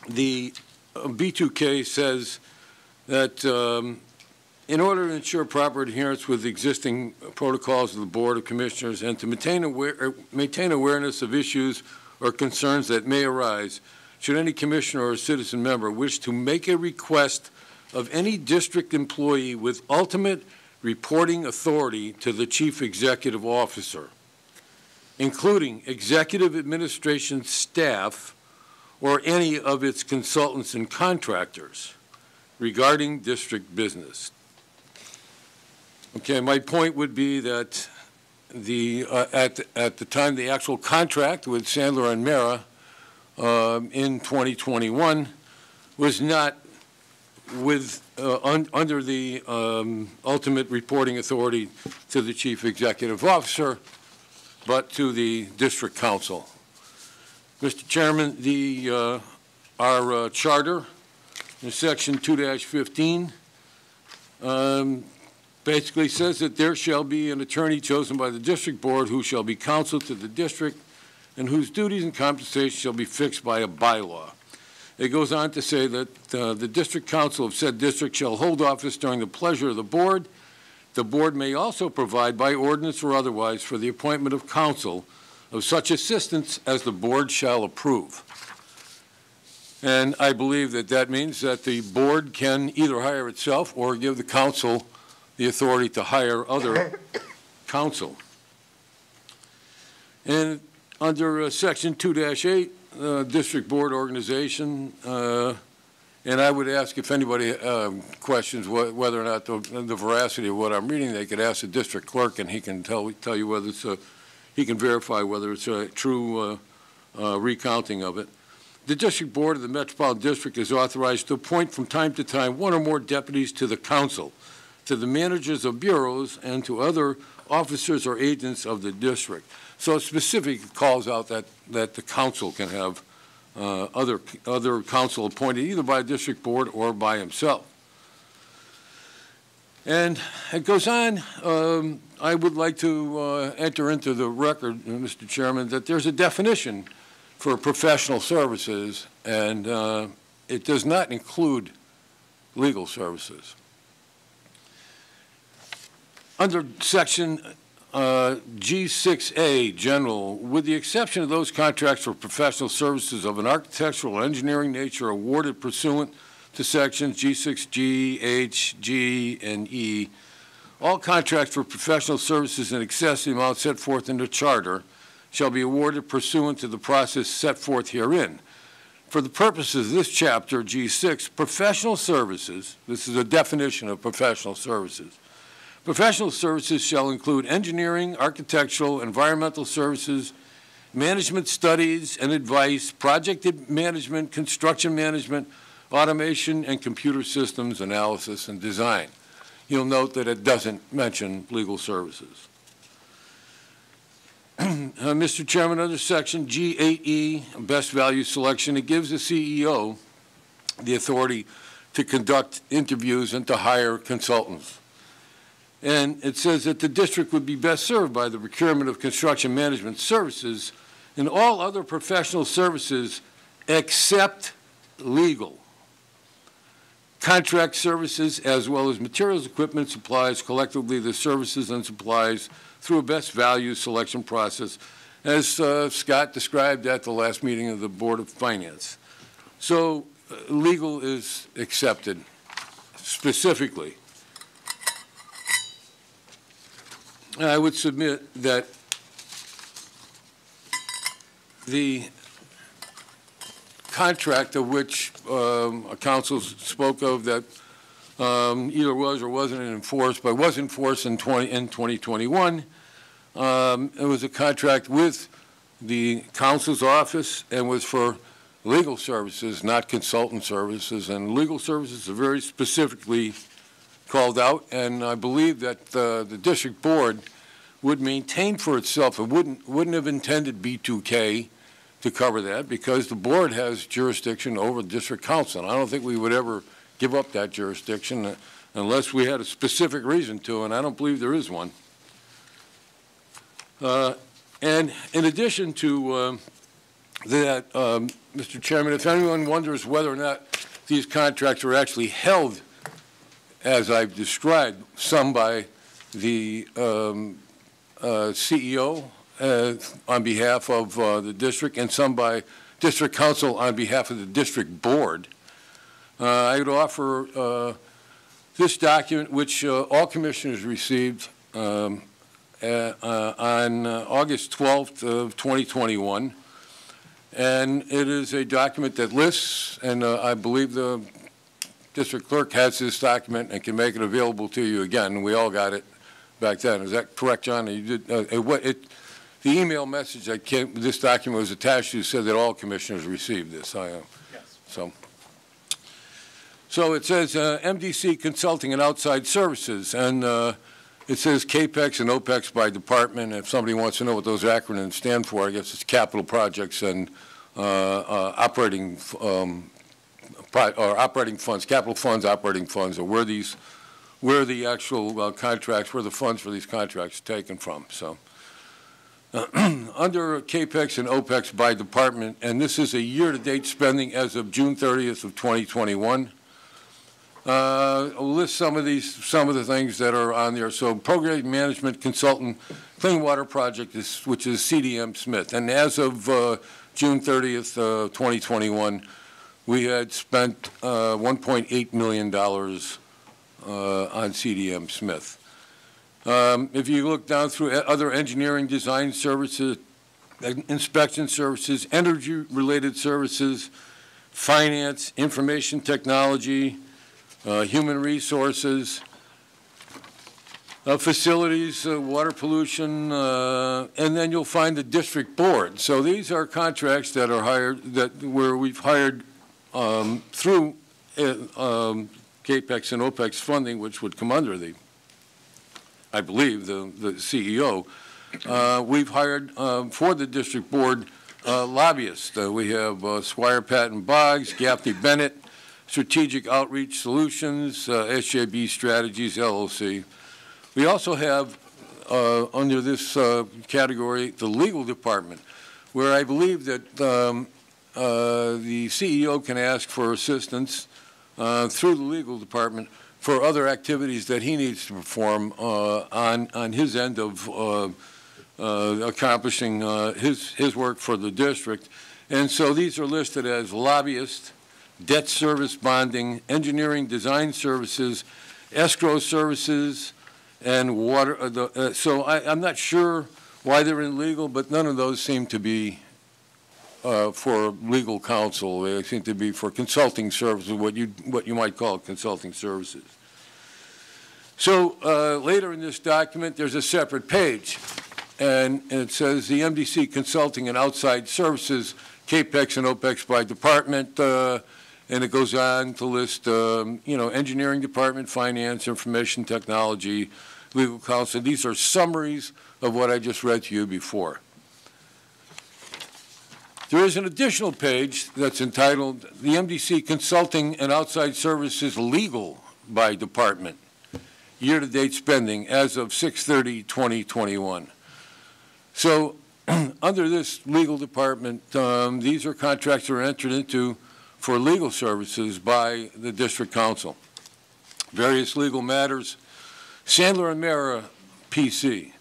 the B2K says that in order to ensure proper adherence with existing protocols of the Board of Commissioners and to maintain awareness of issues or concerns that may arise, should any commissioner or citizen member wish to make a request of any district employee with ultimate reporting authority to the chief executive officer, including executive administration staff or any of its consultants and contractors regarding district business. Okay, my point would be that at the time the actual contract with Sandler and Mara in 2021 was not with under the ultimate reporting authority to the chief executive officer, but to the district council. Mr. Chairman, our charter in section 2-15 basically says that there shall be an attorney chosen by the district board who shall be counsel to the district and whose duties and compensation shall be fixed by a bylaw. It goes on to say that the district council of said district shall hold office during the pleasure of the board. The board may also provide by ordinance or otherwise for the appointment of counsel of such assistance as the board shall approve. And I believe that that means that the board can either hire itself or give the council the authority to hire other counsel. And under Section 2-8, District Board Organization, and I would ask if anybody questions whether or not the veracity of what I'm reading, they could ask the district clerk, and he can tell you whether it's he can verify whether it's a true recounting of it. The District Board of the Metropolitan District is authorized to appoint from time to time one or more deputies to the council, to the managers of bureaus, and to other officers or agents of the district. So it specifically calls out that the council can have other council appointed either by a district board or by himself. And it goes on, I would like to enter into the record, Mr. Chairman, that there's a definition for professional services, and it does not include legal services. Under Section G6A, General, with the exception of those contracts for professional services of an architectural or engineering nature awarded pursuant to Sections G6G, H, G, and E, all contracts for professional services in excess of the amount set forth in the Charter shall be awarded pursuant to the process set forth herein. For the purposes of this chapter, G6, professional services, this is a definition of professional services. Professional services shall include engineering, architectural, environmental services, management studies and advice, project management, construction management, automation, and computer systems analysis and design. You'll note that it doesn't mention legal services. Mr. Chairman, under Section G8E, Best Value Selection, it gives the CEO the authority to conduct interviews and to hire consultants. And it says that the district would be best served by the procurement of construction management services and all other professional services except legal. Contract services, as well as materials, equipment, supplies, collectively the services and supplies through a best value selection process, as Scott described at the last meeting of the Board of Finance. So legal is accepted specifically. I would submit that the contract of which a council spoke of that either was or wasn't enforced, but was enforced in 2021. It was a contract with the council's office and was for legal services, not consultant services. And legal services are very specifically called out, and I believe that the district board would maintain for itself, it wouldn't have intended B2K to cover that because the board has jurisdiction over the district council. And I don't think we would ever give up that jurisdiction unless we had a specific reason to, and I don't believe there is one. And in addition to that, Mr. Chairman, if anyone wonders whether or not these contracts are actually held as I've described, some by the CEO on behalf of the district and some by district council on behalf of the district board, I would offer this document, which all commissioners received on August 12th of 2021. And it is a document that lists, and I believe the district clerk has this document and can make it available to you again. We all got it back then. Is that correct, John? You did, the email message that this document was attached to said that all commissioners received this. Yes. So it says MDC Consulting and Outside Services, and it says CAPEX and OPEX by department. If somebody wants to know what those acronyms stand for, I guess it's capital projects and operating funds, capital funds, operating funds, or where the actual contracts, where the funds for these contracts are taken from. So under CAPEX and OPEX by department, and this is a year-to-date spending as of June 30th of 2021. I'll list some of the things that are on there. So program management consultant, clean water project, which is CDM Smith, and as of June 30th, 2021. We had spent $1.8 million on CDM Smith. If you look down through other engineering design services, inspection services, energy-related services, finance, information technology, human resources, facilities, water pollution, and then you'll find the district board. So these are contracts that are hired, where we've hired through CAPEX and OPEX funding, which would come under I believe, the CEO. We've hired for the district board lobbyists. We have Squire Patton Boggs, Gaffney Bennett, Strategic Outreach Solutions, SJB Strategies, LLC. We also have, under this category, the legal department, where I believe that the CEO can ask for assistance through the legal department for other activities that he needs to perform on his end of accomplishing his work for the district. And so these are listed as lobbyists, debt service bonding, engineering design services, escrow services, and water. So I'm not sure why they're in legal, but none of those seem to be for legal counsel. They seem to be for consulting services, what you might call consulting services. So later in this document, there's a separate page, and it says the MDC Consulting and Outside Services, CAPEX and OPEX by department, and it goes on to list, engineering department, finance, information technology, legal counsel. These are summaries of what I just read to you before. There is an additional page that's entitled the MDC Consulting and Outside Services Legal by Department, year-to-date spending as of 6/30/2021. So under this legal department, these are contracts that are entered into for legal services by the district council. Various legal matters, Sandler and Mara, PC,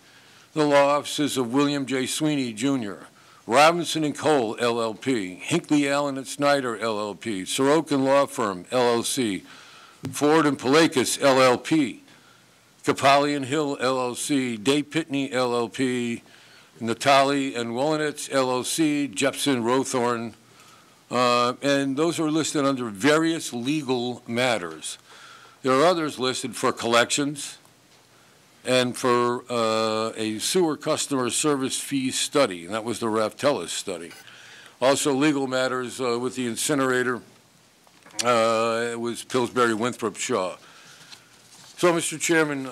the law offices of William J. Sweeney, Jr., Robinson and Cole, LLP, Hinckley, Allen and Snyder, LLP, Sorokin Law Firm, LLC, Ford and Palakis, LLP, Capali and Hill, LLC, Day Pitney, LLP, Natali and Wolinitz, LLC, Jepson, Rowthorne, and those are listed under various legal matters. There are others listed for collections and for a sewer customer service fee study, and that was the Raftellus study. Also legal matters with the incinerator, it was Pillsbury, Winthrop, Shaw. So, Mr. Chairman,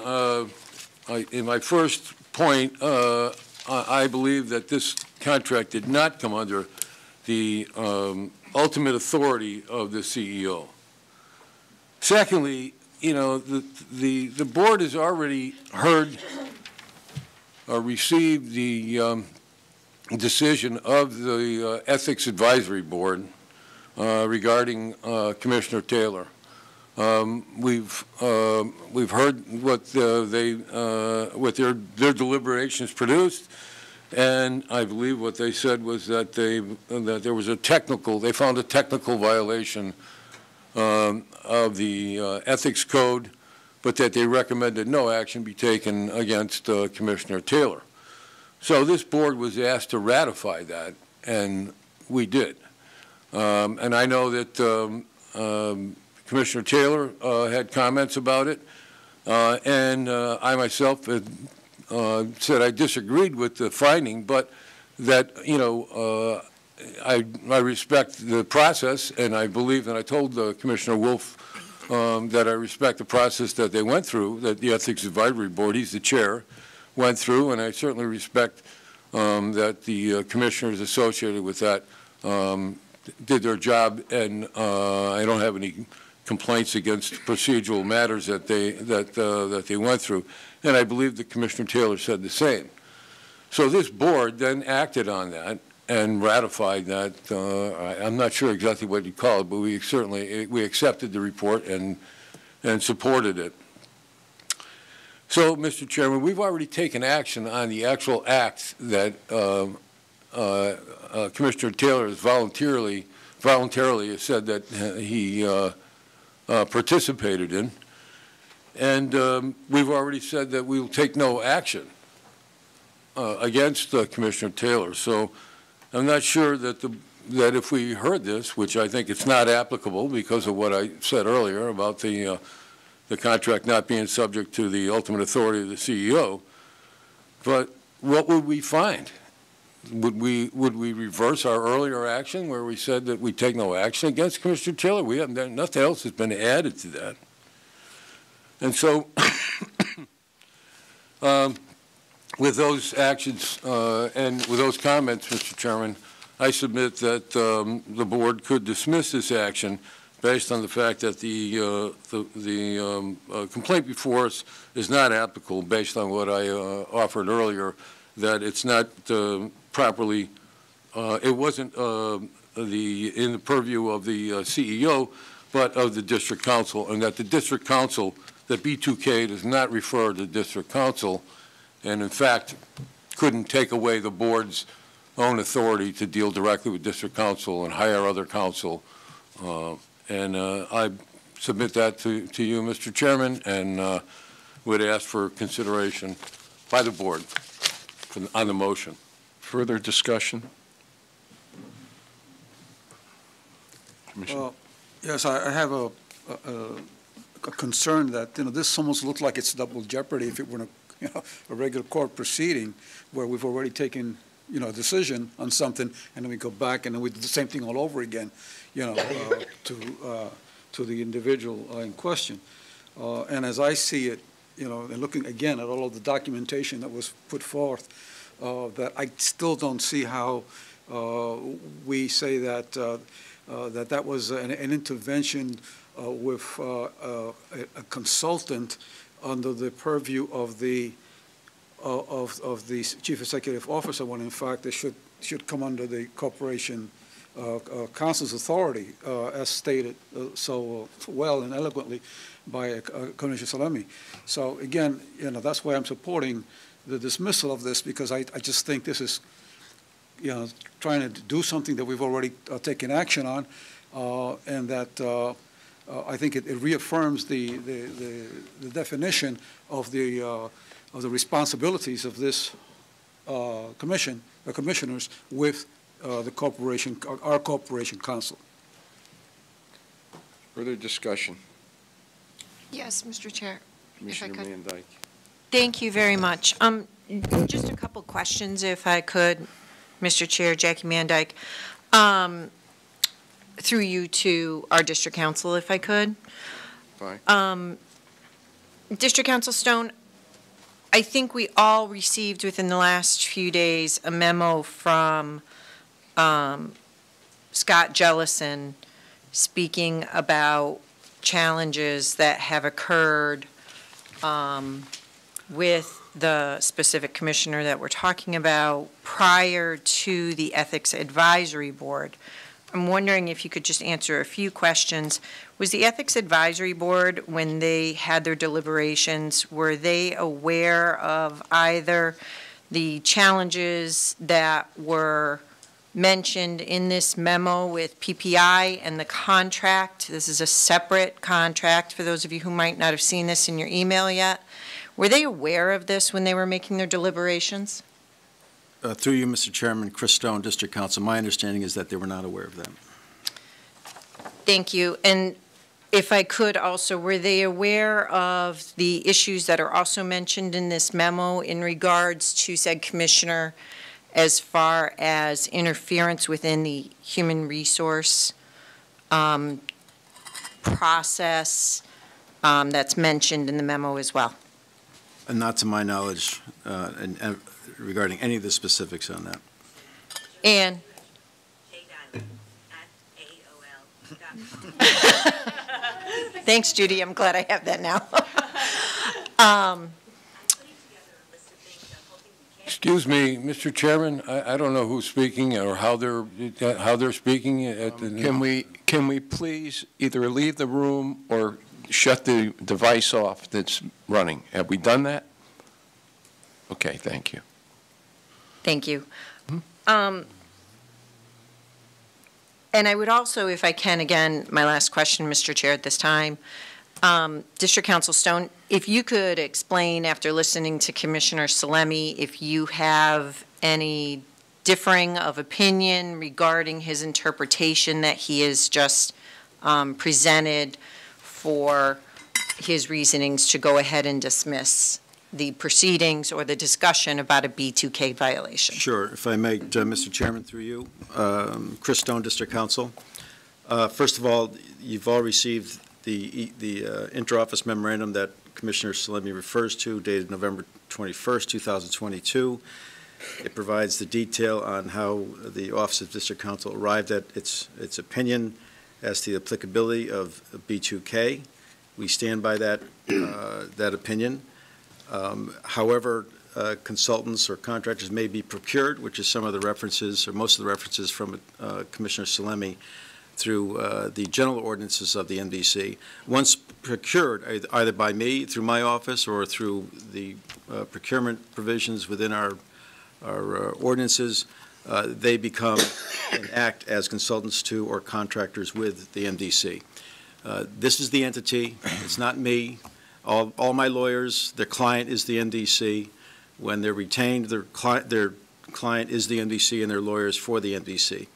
in my first point, I believe that this contract did not come under the ultimate authority of the CEO. Secondly, the board has already heard or received the decision of the Ethics Advisory Board regarding Commissioner Taylor. We've heard what their deliberations produced, and I believe what they said was that there was they found a technical violation of the ethics code, but that they recommended no action be taken against Commissioner Taylor. So this board was asked to ratify that, and we did. And I know that Commissioner Taylor had comments about it, and I myself had said I disagreed with the finding, but that, I respect the process, and I believe, and I told Commissioner Wolf that I respect the process that they went through, that the Ethics Advisory Board, he's the chair, went through, and I certainly respect that the commissioners associated with that did their job, and I don't have any complaints against procedural matters that they went through, and I believe that Commissioner Taylor said the same. So this board then acted on that and ratified that. I'm not sure exactly what you call it, but we accepted the report and supported it. So, Mr. Chairman, we've already taken action on the actual acts that Commissioner Taylor has voluntarily said that he participated in, and we've already said that we will take no action against Commissioner Taylor. So I'm not sure that that if we heard this, which I think it's not applicable because of what I said earlier about the contract not being subject to the ultimate authority of the CEO, but what would we find? Would we reverse our earlier action where we said that we take no action against Commissioner Taylor? We haven't done, nothing else has been added to that. And so with those actions and with those comments, Mr. Chairman, I submit that the board could dismiss this action based on the fact that the complaint before us is not applicable based on what I offered earlier, that it's not properly, it wasn't in the purview of the CEO, but of the district council, and that the district council, that B2K does not refer to the district council, and in fact couldn't take away the board's own authority to deal directly with district council and hire other counsel. And I submit that to you, Mr. Chairman, and would ask for consideration by the board on the motion. Further discussion? Yes, I have a concern that, this almost looks like it's double jeopardy if it were a regular court proceeding where we've already taken, a decision on something, and then we go back and then we do the same thing all over again, to the individual in question. And as I see it, and looking again at all of the documentation that was put forth, that I still don't see how we say that that was an intervention with a consultant under the purview of the chief executive officer, when in fact they should come under the corporation council's authority, as stated so well and eloquently by Commissioner Salemi. So again, that's why I'm supporting the dismissal of this, because I just think this is, trying to do something that we've already taken action on, and that I think it reaffirms the definition of the responsibilities of this commission, the commissioners, with the corporation, our corporation council. Further discussion? Yes, Mr. Chair. Commissioner Van Dyke. Thank you very much. Just a couple questions, if I could, Mr. Chair, Jackie Mandyke, through you to our district council, if I could. Fine. District Council Stone, I think we all received within the last few days a memo from Scott Jellison speaking about challenges that have occurred with the specific commissioner that we're talking about prior to the Ethics Advisory Board. I'm wondering if you could just answer a few questions. Was the Ethics Advisory Board, when they had their deliberations, were they aware of either the challenges that were mentioned in this memo with PPI and the contract? This is a separate contract for those of you who might not have seen this in your email yet. Were they aware of this when they were making their deliberations? Through you, Mr. Chairman, Chris Stone, District Council, my understanding is that they were not aware of that. Thank you. And if I could also, were they aware of the issues that are also mentioned in this memo in regards to said commissioner as far as interference within the human resource process that's mentioned in the memo as well? And not to my knowledge regarding any of the specifics on that. And thanks, Judy. I'm glad I have that now. Excuse me, Mr. Chairman, I don't know who's speaking or how they're speaking. Can we please either leave the room or shut the device off that's running? Have we done that? Okay, thank you. Thank you. And I would also, if I can, again, my last question, Mr. Chair, at this time, District Council Stone, If you could explain, after listening to Commissioner Salemi, if you have any differing of opinion regarding his interpretation that he has just presented for his reasonings to go ahead and dismiss the proceedings or the discussion about a B2K violation. Sure. If I may, Mr. Chairman, through you, Chris Stone, District Counsel. First of all, you've all received the interoffice memorandum that Commissioner Salemi refers to, dated November 21st, 2022. It provides the detail on how the Office of District Counsel arrived at its opinion as to the applicability of B2K. We stand by that opinion. However, consultants or contractors may be procured, which is some of the references, or most of the references from Commissioner Salemi, through the general ordinances of the MDC. Once procured, either by me, through my office, or through the procurement provisions within our ordinances, they become and act as consultants to or contractors with the MDC. This is the entity. It's not me. All my lawyers, their client is the MDC. When they're retained, their client is the MDC and their lawyers for the MDC.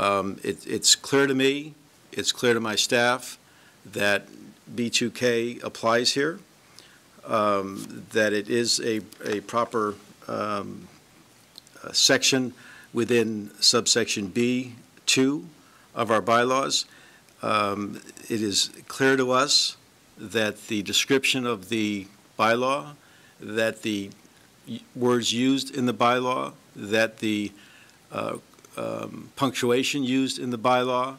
It's clear to me, it's clear to my staff that B2K applies here, that it is a proper section within subsection B2 of our bylaws. It is clear to us that the description of the bylaw, that the words used in the bylaw, that the punctuation used in the bylaw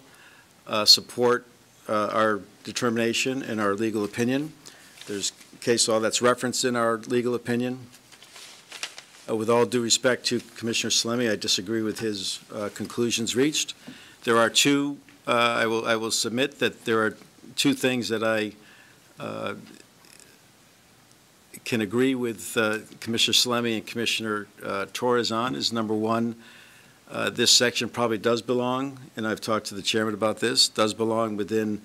support our determination and our legal opinion. There's case law that's referenced in our legal opinion. With all due respect to Commissioner Salemi, I disagree with his conclusions reached. There are two, I will submit that there are two things that I can agree with Commissioner Salemi and Commissioner Torres on. Is number one, this section probably does belong, and I've talked to the chairman about this, does belong within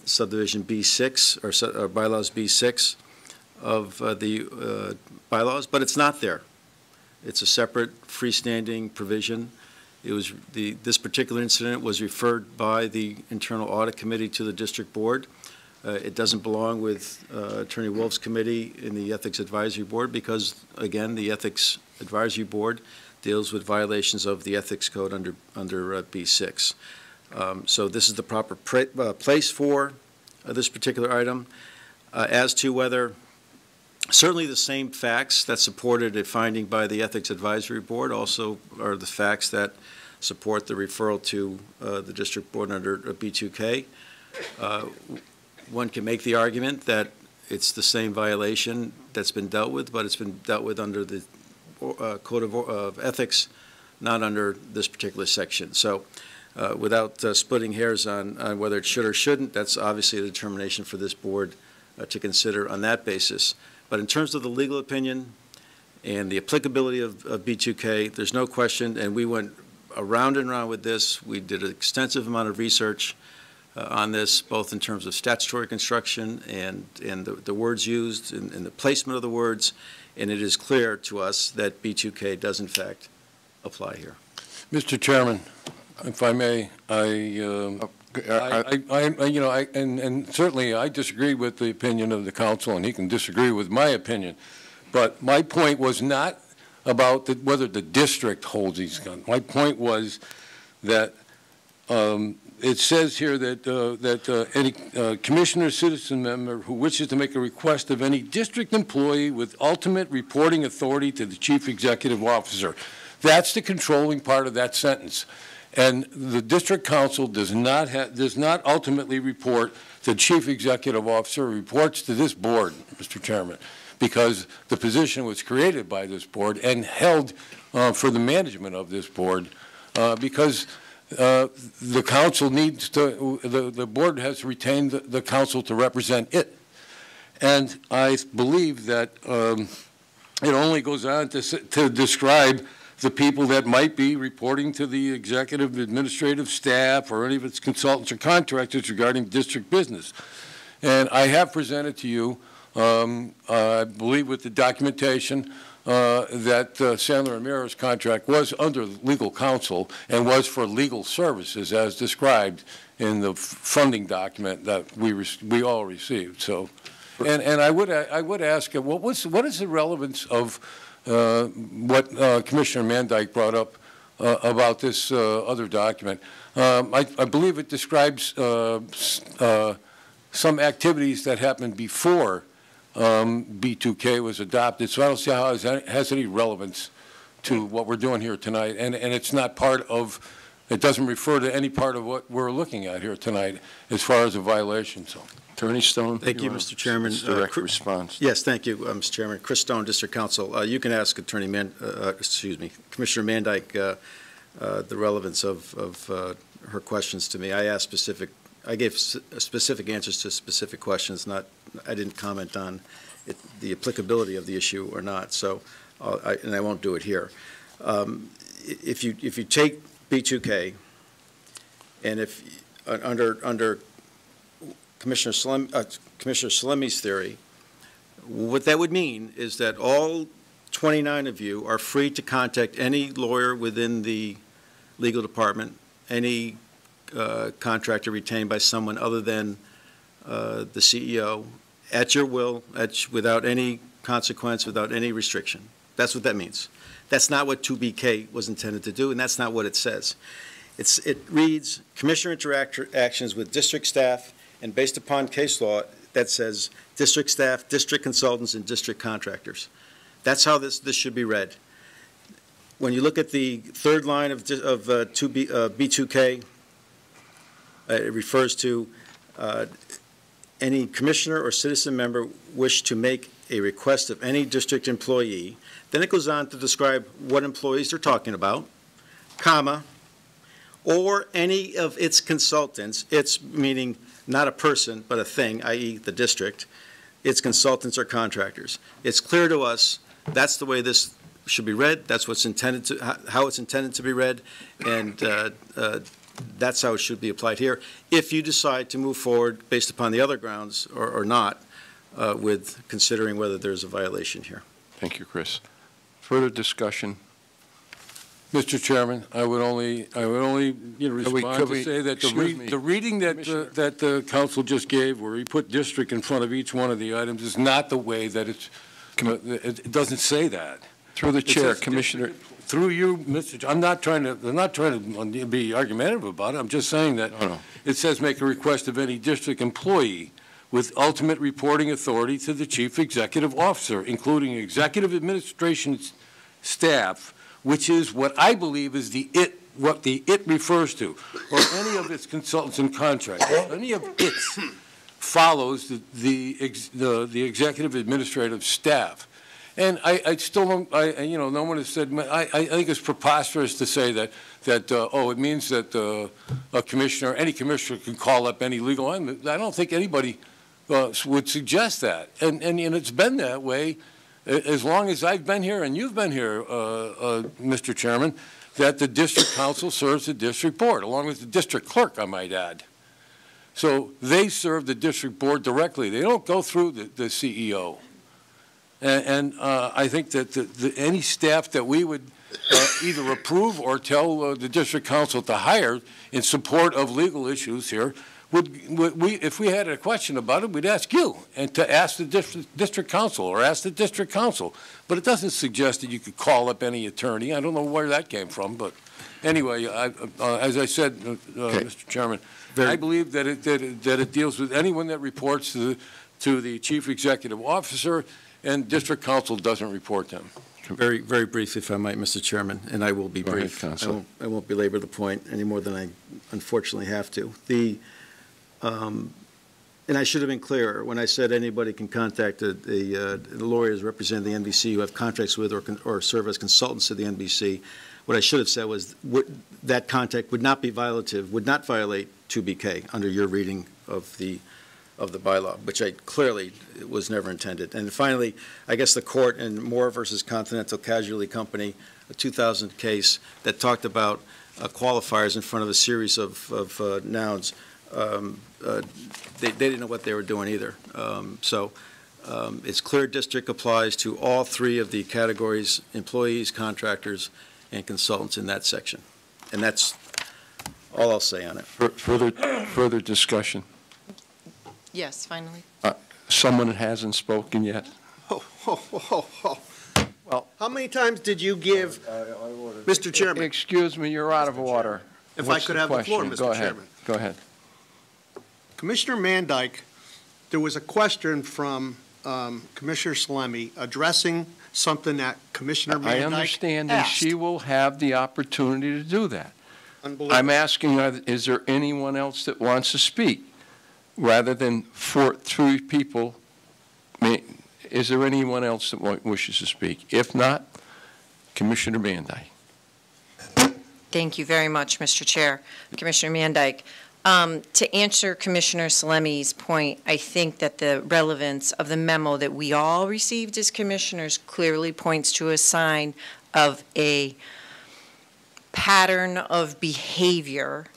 subdivision B6 or bylaws B6 of the bylaws, but it's not there. It's a separate freestanding provision. It was this particular incident was referred by the Internal Audit Committee to the District Board. It doesn't belong with Attorney Wolf's committee in the Ethics Advisory Board because, again, the Ethics Advisory Board deals with violations of the Ethics Code under B6. So this is the proper place for this particular item. As to whether, certainly the same facts that supported a finding by the Ethics Advisory Board also are the facts that support the referral to the District Board under B2K. One can make the argument that it's the same violation that's been dealt with, but it's been dealt with under the Code of Ethics, not under this particular section. So without splitting hairs on whether it should or shouldn't, that's obviously a determination for this board to consider on that basis. But in terms of the legal opinion and the applicability of B2K, there's no question, and we went around and around with this. We did an extensive amount of research on this, both in terms of statutory construction and the words used and the placement of the words, and it is clear to us that B2K does in fact apply here. Mr. Chairman, if I may, and certainly I disagree with the opinion of the council, and he can disagree with my opinion, but my point was not about whether the district holds these guns. My point was that it says here that any commissioner, citizen member who wishes to make a request of any district employee with ultimate reporting authority to the chief executive officer. That's the controlling part of that sentence. And the district council does not ultimately report to the chief executive officer, reports to this board, Mr. Chairman, because the position was created by this board and held for the management of this board because the council needs to, the board has retained the council to represent it. And I believe that it only goes on to describe the people that might be reporting to the executive administrative staff or any of its consultants or contractors regarding district business. And I have presented to you I believe with the documentation that Sandler and Mira's contract was under legal counsel and was for legal services as described in the funding document that we all received. So, and I would ask, what is the relevance of what Commissioner Mandyke brought up about this other document? I believe it describes some activities that happened before B2K was adopted, so I don't see how it has any relevance to what we're doing here tonight, and it's not part of, it doesn't refer to any part of what we're looking at here tonight as far as a violation. So, Attorney Stone. Thank you, Mr. Chairman. Direct response. Yes, thank you, Mr. Chairman. Chris Stone, District Counsel. You can ask Commissioner Mandyke the relevance of her questions to me. I gave specific answers to specific questions. I didn't comment on the applicability of the issue or not. So, and I won't do it here. If you take B2K, and if under Commissioner Salemi's theory, what that would mean is that all 29 of you are free to contact any lawyer within the legal department, any contractor retained by someone other than the CEO, at your will, without any consequence, without any restriction. That's what that means. That's not what 2BK was intended to do, and that's not what it says. It reads, Commissioner interactions with district staff, and based upon case law, that says district staff, district consultants, and district contractors. That's how this should be read. When you look at the third line of B2K, it refers to any commissioner or citizen member wish to make a request of any district employee. Then it goes on to describe what employees they're talking about, comma, or any of its consultants, its meaning not a person, but a thing, i.e. the district, its consultants or contractors. It's clear to us that's the way this should be read, that's what's intended to, how it's intended to be read, and that's how it should be applied here. If you decide to move forward based upon the other grounds or not, with considering whether there's a violation here. Thank you, Chris. Further discussion? Mr. Chairman, I would only respond to say that the reading that the council just gave, where he put district in front of each one of the items, is not the way that it doesn't say that. Through the chair, Commissioner. Through you, Mr. I'm not trying to be argumentative about it. I'm just saying that it says make a request of any district employee with ultimate reporting authority to the chief executive officer, including executive administration staff, which is what I believe is what the it refers to, or any of its consultants and contractors. Any of its follows the executive administrative staff. And I still don't, no one has said, I think it's preposterous to say that it means that a commissioner, any commissioner can call up any legal, I don't think anybody would suggest that. And it's been that way as long as I've been here and you've been here, Mr. Chairman, that the district council serves the district board, along with the district clerk, I might add. So they serve the district board directly. They don't go through the CEO. And I think that any staff that we would either approve or tell the district council to hire in support of legal issues here, if we had a question about it, we'd ask you and to ask the district council or ask the district council. But it doesn't suggest that you could call up any attorney. I don't know where that came from, but anyway, as I said, Mr. Chairman, I believe that it deals with anyone that reports to the chief executive officer, and district council doesn't report them. Very, very brief, if I might, Mr. Chairman, and I will be brief. Ahead, I won't belabor the point any more than I unfortunately have to. And I should have been clearer when I said anybody can contact the lawyers representing the MDC who have contracts with or serve as consultants to the MDC. What I should have said was that contact would not be violative, would not violate 2BK under your reading of the bylaw, which clearly was never intended. And finally, I guess the court in Moore versus Continental Casualty Company, a 2000 case that talked about qualifiers in front of a series of nouns. They didn't know what they were doing either. So It's clear district applies to all three of the categories: employees, contractors, and consultants in that section. And that's all I'll say on it. Further discussion? Yes, finally. Someone that hasn't spoken yet? Well, how many times did you give, Mr. Chairman? Excuse me, you're out of order. If What's I could have the floor, question? Mr. Chairman. Go ahead. Commissioner Mandyke, there was a question from Commissioner Salemi addressing something that Commissioner Mandyke I understand, and asked. she will have the opportunity to do that. Unbelievable. I'm asking, is there anyone else that wants to speak? Rather than three people, is there anyone else that wishes to speak? If not, Commissioner Mandyke. Thank you very much, Mr. Chair. Commissioner Mandyke, to answer Commissioner Salemi's point, I think that the relevance of the memo that we all received as commissioners clearly points to a sign of a pattern of behavior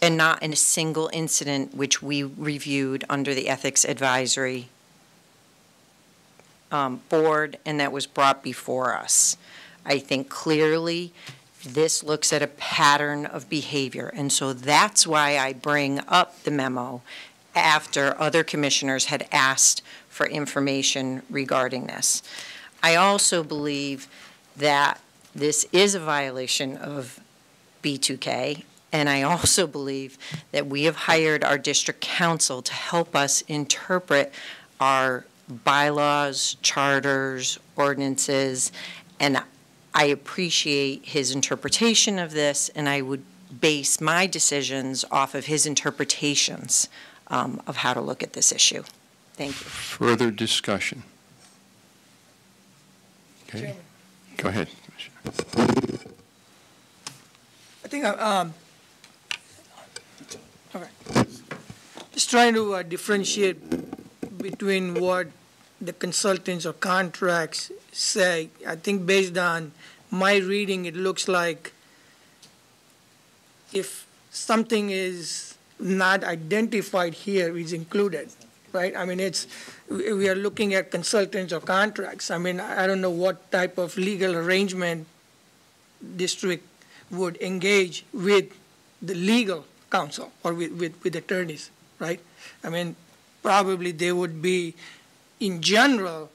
and not in a single incident which we reviewed under the Ethics Advisory Board and that was brought before us. I think clearly this looks at a pattern of behavior, and so that's why I bring up the memo after other commissioners had asked for information regarding this. I also believe that this is a violation of B2K, and I also believe that we have hired our district counsel to help us interpret our bylaws, charters, ordinances, and I appreciate his interpretation of this, and I would base my decisions off of his interpretations of how to look at this issue. Thank you. Further discussion? Okay. Go ahead. I think okay. Just trying to differentiate between what the consultants or contracts say. I think based on my reading, it looks like if something is not identified here, is included, right? I mean, we are looking at consultants or contracts. I mean, I don't know what type of legal arrangement district would engage with the legal counsel or with attorneys, right? I mean, probably they would be, in general,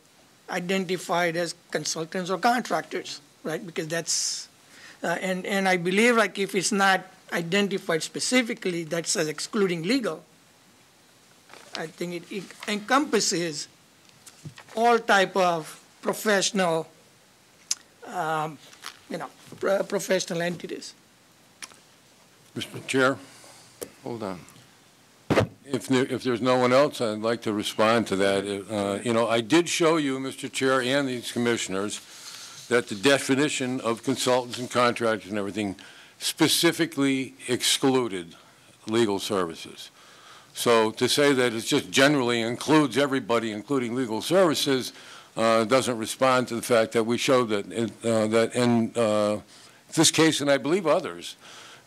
identified as consultants or contractors, right? Because that's, and I believe like if it's not identified specifically, that says excluding legal, I think it encompasses all type of professional, professional entities. Mr. Chair? Hold on. If there's no one else, I'd like to respond to that. I did show you, Mr. Chair, and these commissioners, that the definition of consultants and contractors and everything specifically excluded legal services. So to say that it just generally includes everybody, including legal services, doesn't respond to the fact that we showed that in this case, and I believe others,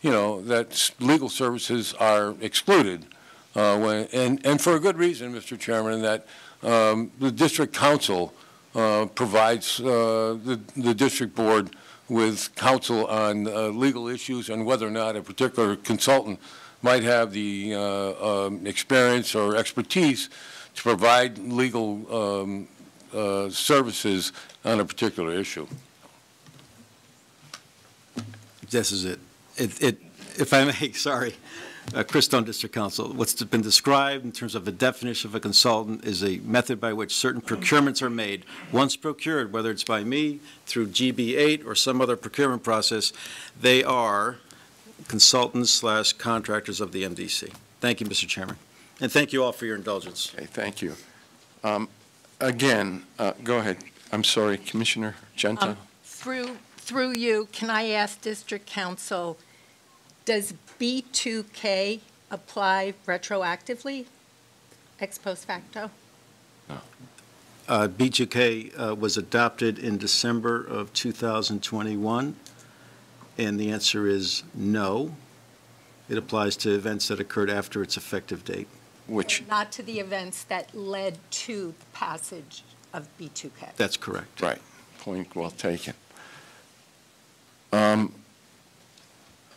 that legal services are excluded. And for a good reason, Mr. Chairman, that the district council provides the district board with counsel on legal issues and whether or not a particular consultant might have the experience or expertise to provide legal services on a particular issue. This is it. If I may, sorry. Chris Stone, District Counsel. What's been described in terms of the definition of a consultant is a method by which certain procurements are made. Once procured, whether it's by me, through GB8, or some other procurement process, they are consultants/contractors of the MDC. Thank you, Mr. Chairman. And thank you all for your indulgence. Okay, thank you. Again, go ahead. I'm sorry, Commissioner Genta. Through you, can I ask District Counsel, does B2K apply retroactively, ex post facto? No. B2K was adopted in December of 2021, and the answer is no. It applies to events that occurred after its effective date. which, Not to the events that led to the passage of B2K. That's correct. right, point well taken. I'm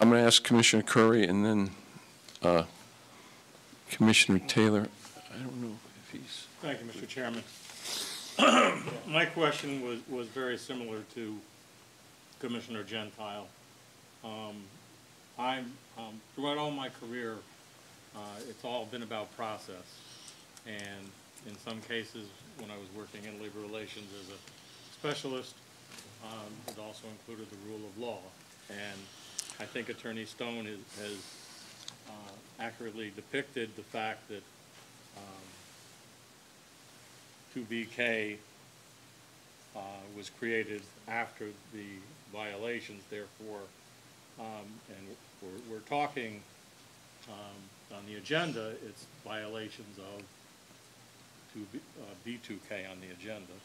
going to ask Commissioner Curry and then Commissioner Taylor. I don't know if he's... Thank you, Mr. Chairman. My question was very similar to Commissioner Gentile. Throughout all my career, it's all been about process. And in some cases, when I was working in labor relations as a specialist, it also included the rule of law. And I think Attorney Stone has accurately depicted the fact that 2BK was created after the violations, therefore, and we're talking on the agenda, it's violations of B2K on the agenda.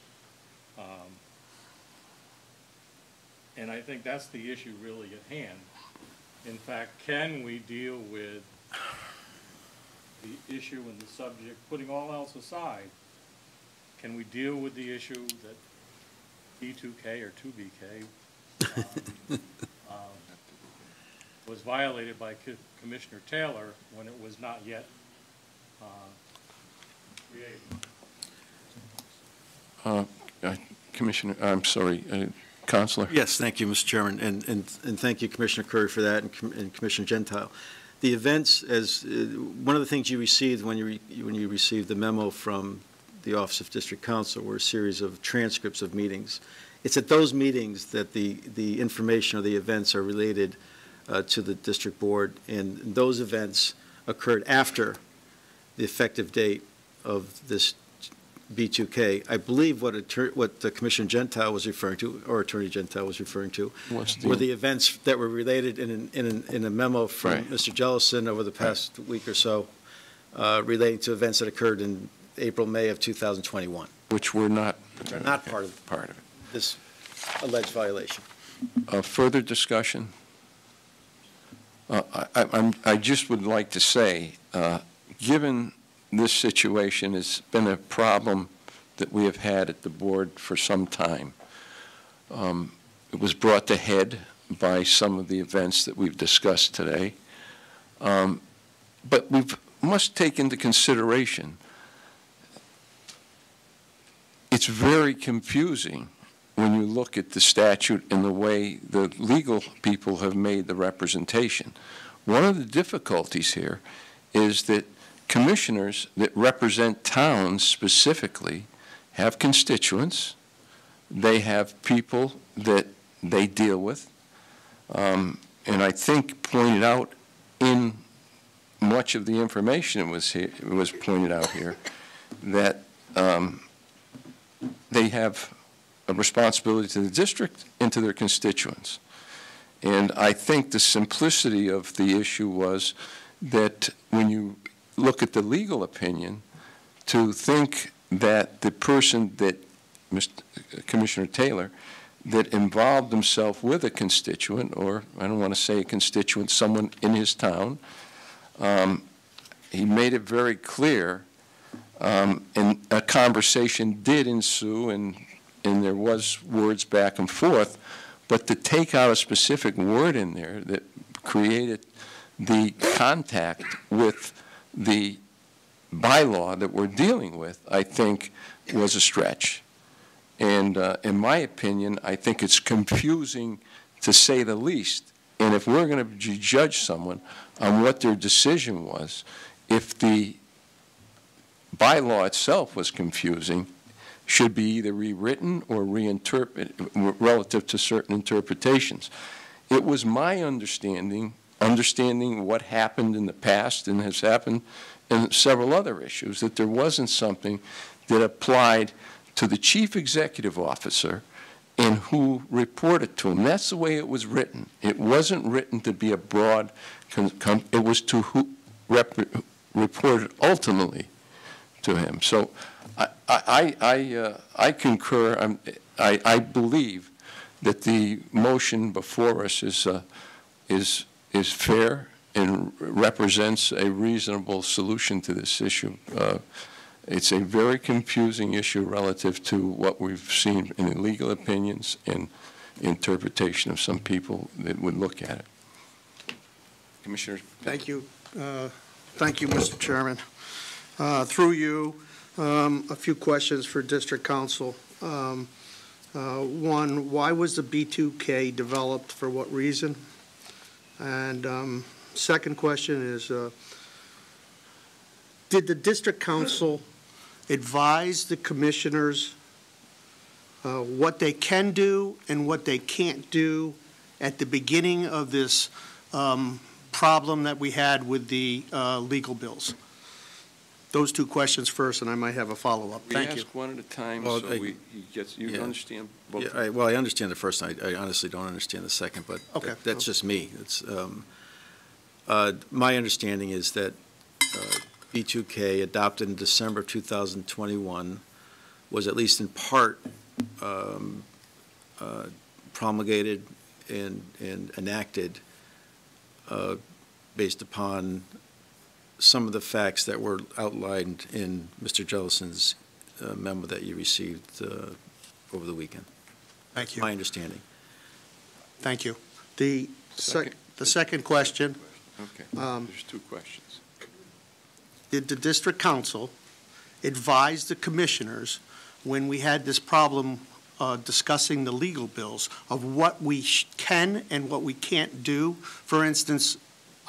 And I think that's the issue really at hand. In fact, can we deal with the issue and the subject, putting all else aside, can we deal with the issue that B2K or 2BK was violated by Commissioner Taylor when it was not yet created? Commissioner, I'm sorry, Counselor? Yes, thank you, Mr. Chairman, and thank you, Commissioner Curry, for that, and Commissioner Gentile. The events, as one of the things you received when you received the memo from the Office of District Counsel were a series of transcripts of meetings. It's at those meetings that the information or the events are related to the district board, and those events occurred after the effective date of this B2K. I believe what the Commissioner Gentile was referring to, or Attorney Gentile was referring to, were the events that were related in a memo from Right. Mr. Jellison over the past week or so, relating to events that occurred in April, May of 2021. Which were not... Not part of it. This alleged violation. Further discussion? I just would like to say, given this situation has been a problem that we have had at the board for some time. It was brought to head by some of the events that we've discussed today. But we must take into consideration, it's very confusing when you look at the statute and the way the legal people have made the representation. One of the difficulties here is that commissioners that represent towns specifically have constituents. They have people that they deal with. And I think pointed out in much of the information it was pointed out here that they have a responsibility to the district and to their constituents. And I think the simplicity of the issue was that when you look at the legal opinion, to think that the person that, Commissioner Taylor, that involved himself with a constituent, or I don't want to say a constituent, someone in his town, he made it very clear, and a conversation did ensue, and there was words back and forth, but to take out a specific word in there that created the contact with the bylaw that we're dealing with, I think, was a stretch. And in my opinion, I think it's confusing to say the least. And if we're going to judge someone on what their decision was, if the bylaw itself was confusing, should be either rewritten or reinterpreted relative to certain interpretations. It was my understanding what happened in the past and has happened in several other issues, that there wasn't something that applied to the chief executive officer and who reported to him. That's the way it was written. It wasn't written to be a broad, it was to who reported ultimately to him. So I concur. I believe that the motion before us is fair and represents a reasonable solution to this issue. It's a very confusing issue relative to what we've seen in the legal opinions and interpretation of some people that would look at it. Commissioner? Thank you. Thank you, Mr. Chairman. Through you, a few questions for District Council. One, why was the B2K developed? For what reason? And second question is, did the District Council advise the commissioners what they can do and what they can't do at the beginning of this problem that we had with the legal bills? Those two questions first, and I might have a follow-up. Thank you. We ask one at a time, Well, so you understand both. Yeah, well, I understand the first, I honestly don't understand the second, but okay. That's just me. It's, my understanding is that B2K, adopted in December 2021, was at least in part promulgated and enacted based upon some of the facts that were outlined in Mr. Jellison's memo that you received over the weekend. Thank you. My understanding. Thank you. The second question. Okay, there's two questions. Did the District Council advise the commissioners when we had this problem discussing the legal bills of what we can and what we can't do? For instance,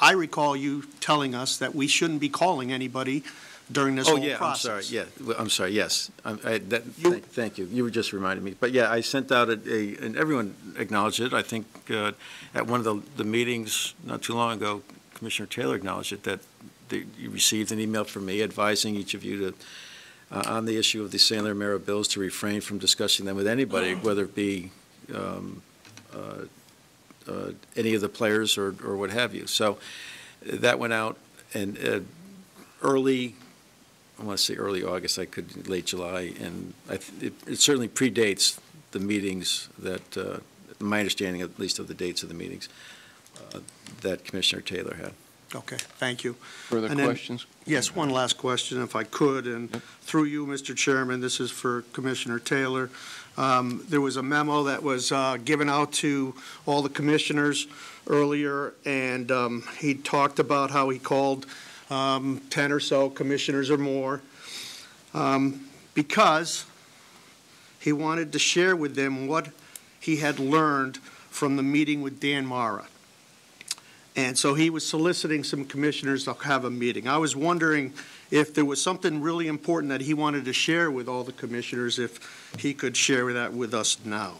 I recall you telling us that we shouldn't be calling anybody during this whole process. I'm sorry, yeah, I'm sorry, yes. Thank you. You were just reminding me. But yeah, I sent out and everyone acknowledged it. I think at one of the meetings not too long ago, Commissioner Taylor acknowledged it, that you received an email from me advising each of you to, on the issue of the Sandler Mara bills, to refrain from discussing them with anybody, whether it be any of the players or what have you. So that went out, and early, I want to say early August, late July, and it certainly predates the meetings that, my understanding at least of the dates of the meetings that Commissioner Taylor had. Okay, thank you. Further questions? Yes, one last question, if I could, and through you, Mr. Chairman, this is for Commissioner Taylor. There was a memo that was given out to all the commissioners earlier, and he talked about how he called 10 or so commissioners or more because he wanted to share with them what he had learned from the meeting with Dan Mara. And so he was soliciting some commissioners to have a meeting. I was wondering if there was something really important that he wanted to share with all the commissioners, if he could share that with us now.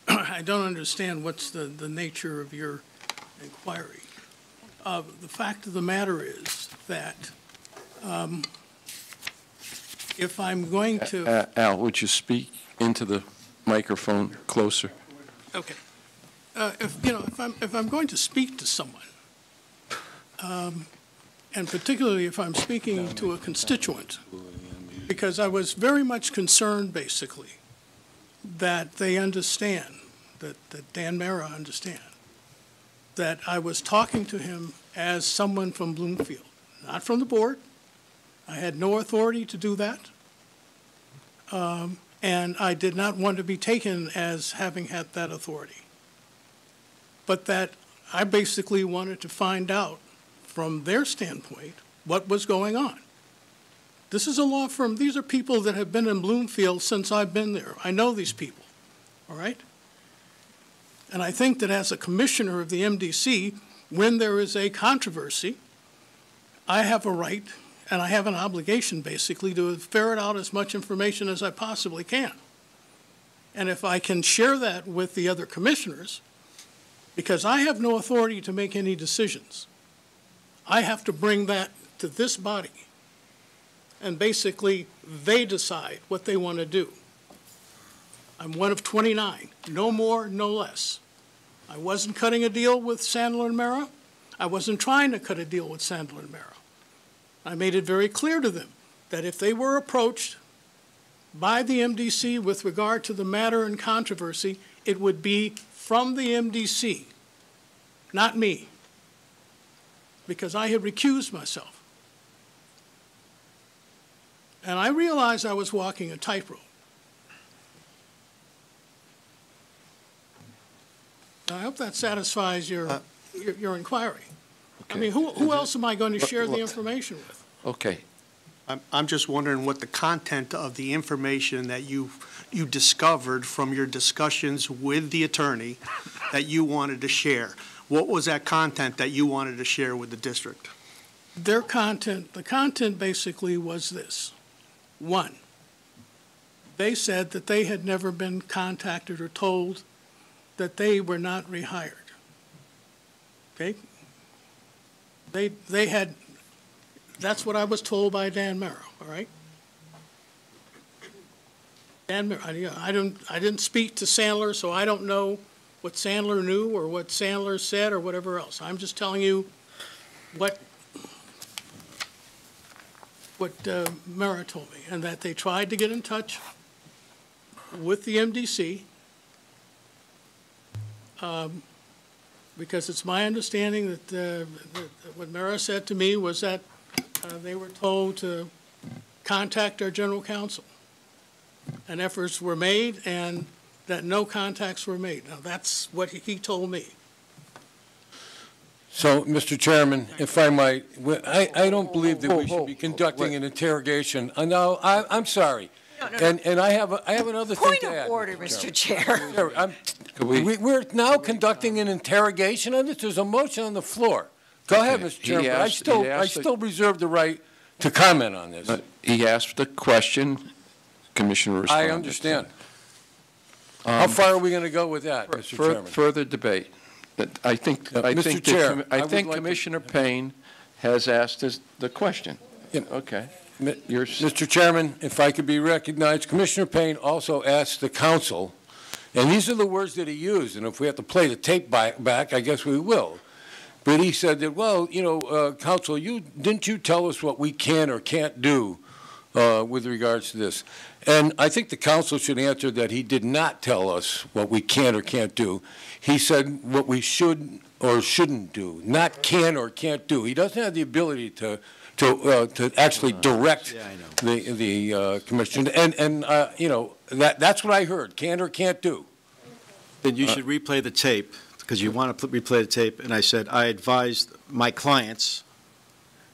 I don't understand what's the nature of your inquiry. The fact of the matter is that if I'm going to... Al, would you speak into the microphone closer? Okay. If I'm going to speak to someone, and particularly if I'm speaking to a constituent, because I was very much concerned, basically, that they understand, that Dan Mara understand, that I was talking to him as someone from Bloomfield, not from the board. I had no authority to do that, and I did not want to be taken as having had that authority. But that I basically wanted to find out from their standpoint what was going on. This is a law firm. These are people that have been in Bloomfield since I've been there. I know these people, all right? And I think that as a commissioner of the MDC, when there is a controversy, I have a right and I have an obligation, basically, to ferret out as much information as I possibly can. And if I can share that with the other commissioners, because I have no authority to make any decisions, I have to bring that to this body, and basically they decide what they want to do. I'm one of 29, no more, no less. I wasn't cutting a deal with Sandler and Mara. I wasn't trying to cut a deal with Sandler and Mara. I made it very clear to them that if they were approached by the MDC with regard to the matter in controversy, it would be from the MDC, not me, because I had recused myself. And I realized I was walking a tightrope. I hope that satisfies your inquiry. I mean, who else am I going to share the information with? Okay. I'm just wondering what the content of the information that you discovered from your discussions with the attorney that you wanted to share. What was that content that you wanted to share with the district? The content basically was this. One, they said that they had never been contacted or told that they were not rehired. Okay? They had, that's what I was told by Dan Merrow, all right? Dan Merrow, I didn't speak to Sandler, so I don't know what Sandler knew or what Sandler said or whatever else. I'm just telling you what Merrow told me, and that they tried to get in touch with the MDC because it's my understanding that what Merrow said to me was that they were told to contact our general counsel, and efforts were made, and that no contacts were made. Now, that's what he told me. So, Mr. Chairman, if I might, I don't believe that we should be conducting an interrogation. No, I'm sorry. And I have another thing to add. Point of order, Mr. Chair. We're now conducting an interrogation on this. There's a motion on the floor. Go ahead, Mr. Chairman. I still reserve the right to comment on this. He asked the question, Commissioner responded. I understand. How far are we going to go with that, Mr. Chairman? Further debate. I think Commissioner Payne has asked us the question. Okay. Mr. Chairman, if I could be recognized, Commissioner Payne also asked the council, and these are the words that he used, and if we have to play the tape back, I guess we will. But he said that, well, you know, council, didn't you tell us what we can or can't do with regards to this? And I think the council should answer that he did not tell us what we can or can't do. He said what we should or shouldn't do, not can or can't do. He doesn't have the ability to actually direct the commission. And you know, that's what I heard, can or can't do. Then you should replay the tape, because you want to replay the tape. And I said, I advised my clients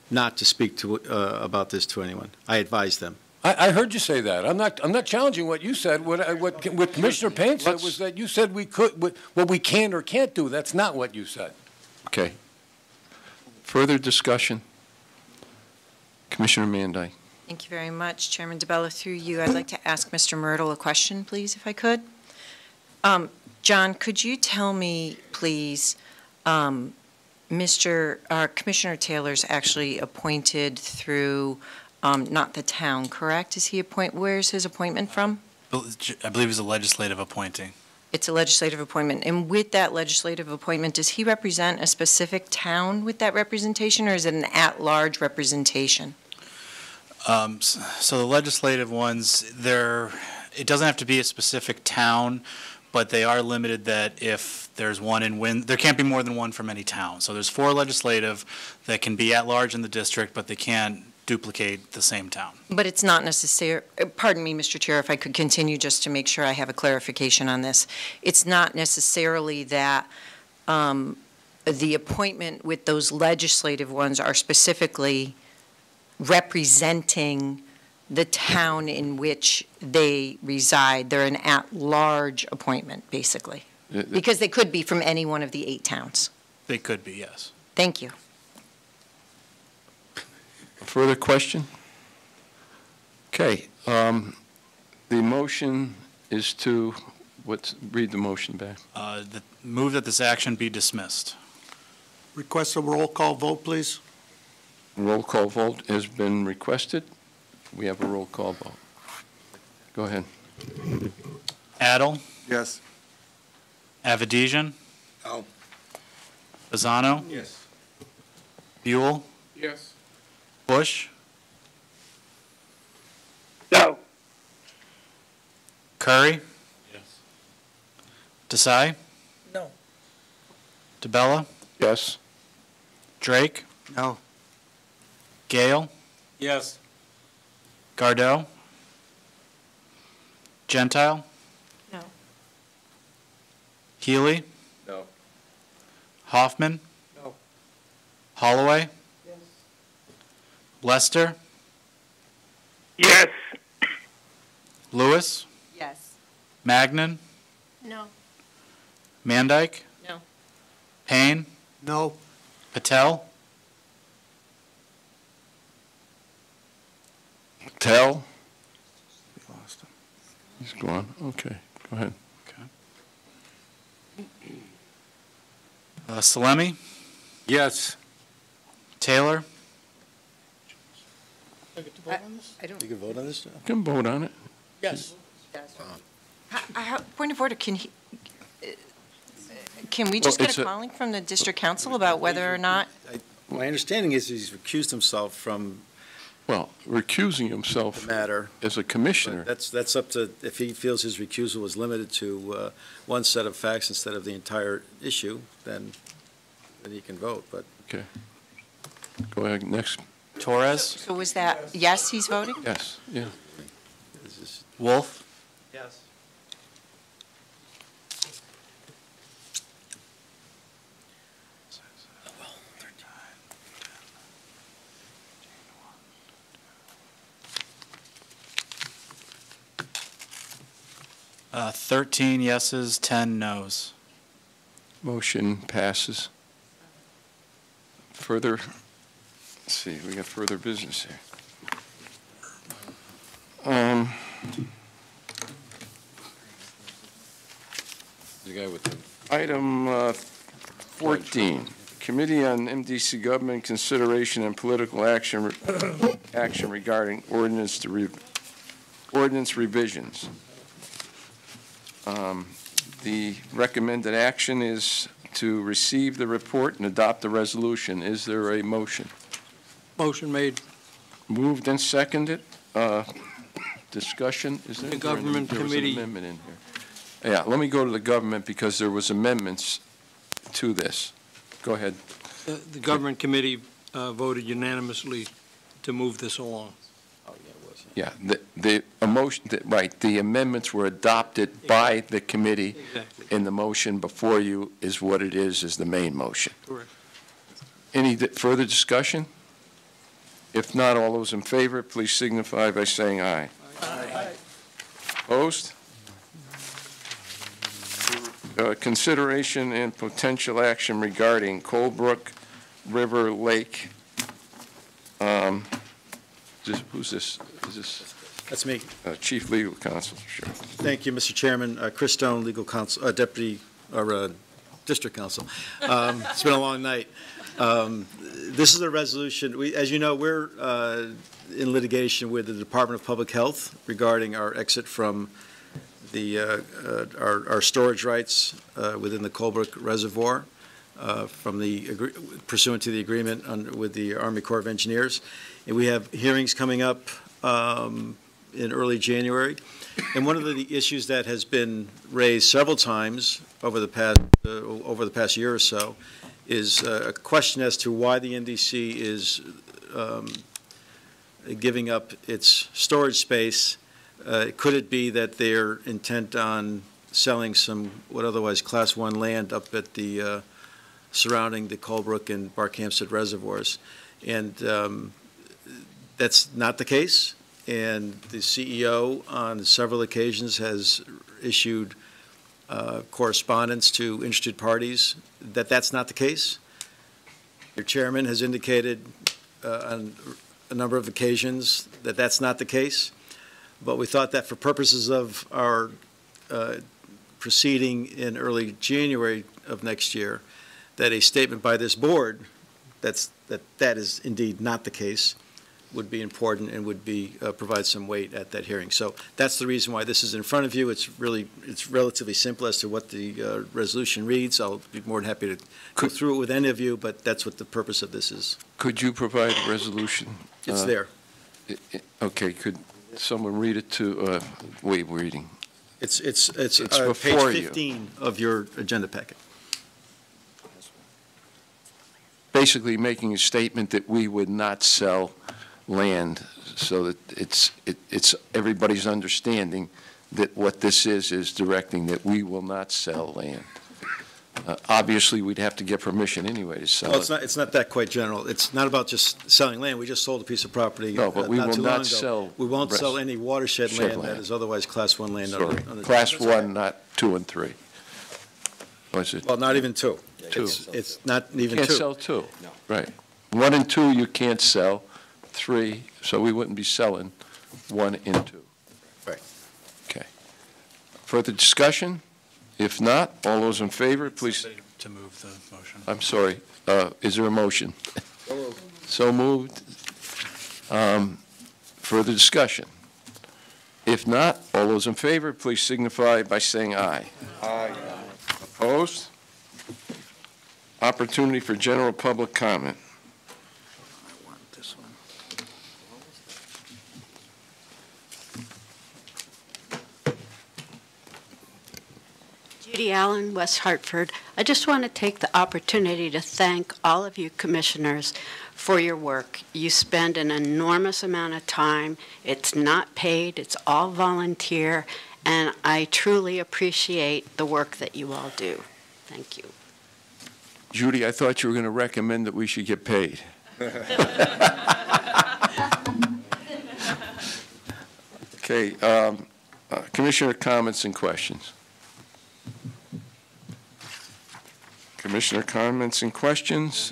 not to speak to about this to anyone. I advised them. I heard you say that. I'm not challenging what you said. What Commissioner Payne said was that you said we could, what we can or can't do. That's not what you said. Okay. Further discussion? Commissioner Manday. Thank you very much. Chairman DeBella, through you, I'd like to ask Mr. Myrtle a question, please, if I could. John, could you tell me, please, Commissioner Taylor's actually appointed through not the town, correct? Is he where's his appointment from? I believe it's a legislative appointing. It's a legislative appointment. And with that legislative appointment, does he represent a specific town with that representation, or is it an at-large representation? So the legislative ones, it doesn't have to be a specific town, but they are limited that if there's one in there can't be more than one from any town. So there's 4 legislative that can be at large in the district, but they can't duplicate the same town. But it's not necessary, pardon me, Mr. Chair, if I could continue just to make sure I have a clarification on this. It's not necessarily that the appointment with those legislative ones are specifically representing the town in which they reside. They're an at-large appointment, basically. Because they could be from any one of the 8 towns. They could be, yes. Thank you. Further question? Okay. The motion is to, read the motion back. Move that this action be dismissed. Request a roll call vote, please. Roll call vote has been requested. We have a roll call vote. Go ahead. Adel? Yes. Avedisian? No. Bazzano? Yes. Buell? Yes. Bush? No. Curry? Yes. Desai? No. DeBella? Yes. Drake? No. Gale? Yes. Gardeau? Gentile? No. Healy? No. Hoffman? No. Holloway? Lester? Yes. Lewis? Yes. Magnan? No. Mandyke? No. Payne? No. Patel? Tell? We lost him. He's gone. Okay, go ahead. Salemi? Yes. Taylor? I don't. You can vote on this? You can vote on it. Yes. Point of order, can we just Well, get it's a a- calling from the district council about whether or not? My understanding is he's recused himself from Well, recusing himself the matter. as a commissioner. But that's up to, if he feels his recusal was limited to one set of facts instead of the entire issue, then he can vote, but. Okay. Go ahead, next. Torres? So was that, yes, he's voting? Yes, yeah. Wolf? Yes. Uh, 13 yeses, 10 nos. Motion passes. Further, let's see, we got further business here. The guy with the Item 14, Committee on MDC Government Consideration and Political Action regarding ordinance revisions. The recommended action is to receive the report and adopt the resolution. Is there a motion? Motion made. Moved and seconded. Discussion? Is there? The government There was an committee. amendment in here. Yeah, let me go to the government because there was amendments to this. Go ahead. The government committee voted unanimously to move this along. Yeah, the emotion, right, the amendments were adopted by the committee. Exactly. And the motion before you is what it is the main motion. Correct. Any further discussion? If not, all those in favor, please signify by saying aye. Aye. Opposed? Consideration and potential action regarding Coldbrook River Lake. Who's this? Is this That's me. Chief Legal Counsel? Sure. Thank you, Mr. Chairman. Chris Stone, Legal Counsel, Deputy, or District Counsel. It's been a long night. This is a resolution, as you know, we're in litigation with the Department of Public Health regarding our exit from our storage rights within the Coldbrook Reservoir pursuant to the agreement with the Army Corps of Engineers. And we have hearings coming up in early January. And one of the issues that has been raised several times over the past year or so is a question as to why the MDC is giving up its storage space. Could it be that they're intent on selling some what otherwise Class 1 land up at the surrounding the Coldbrook and Barkhamsted reservoirs? And that's not the case. And the CEO on several occasions has issued correspondence to interested parties that that's not the case. Your chairman has indicated on a number of occasions that that's not the case. But we thought that for purposes of our proceeding in early January of next year, that a statement by this board that is indeed not the case would be important and would provide some weight at that hearing. So that's the reason why this is in front of you. It's relatively simple as to what the resolution reads. I'll be more than happy to go through it with any of you, but that's what the purpose of this is. Could you provide a resolution? It's there. Okay, could someone read it to, wait, reading. It's before page you. 15 of your agenda packet. Basically making a statement that we would not sell land, so that it's everybody's understanding that what this is directing that we will not sell land. Obviously, we'd have to get permission anyway to sell it. It's not that quite general. It's not about just selling land. We just sold a piece of property No, but we not will too long not ago. sell. We won't rest- sell any watershed shed land that is otherwise Class 1 land. Sorry, under Class 1, not 2 and 3. Was it? Well, not even 2. 2. It's not even 2. Can't sell 2. No. Right. 1 and 2 you can't sell, 3, so we wouldn't be selling 1 and 2. Right. Okay. Further discussion? If not, all those in favor, please. To move the motion. I'm sorry, is there a motion? So moved. Further discussion? If not, all those in favor, please signify by saying aye. Aye. Opposed? Opportunity for general public comment. I want this one. Judy Allen, West Hartford. I just want to take the opportunity to thank all of you commissioners for your work. You spend an enormous amount of time. It's not paid, it's all volunteer, and I truly appreciate the work that you all do. Thank you. Judy, I thought you were going to recommend that we should get paid. Okay, Commissioner comments and questions. Commissioner comments and questions?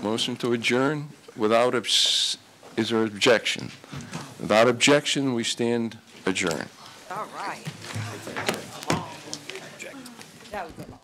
Motion to adjourn without, is there objection? Without objection, we stand adjourned. All right. That was a lot.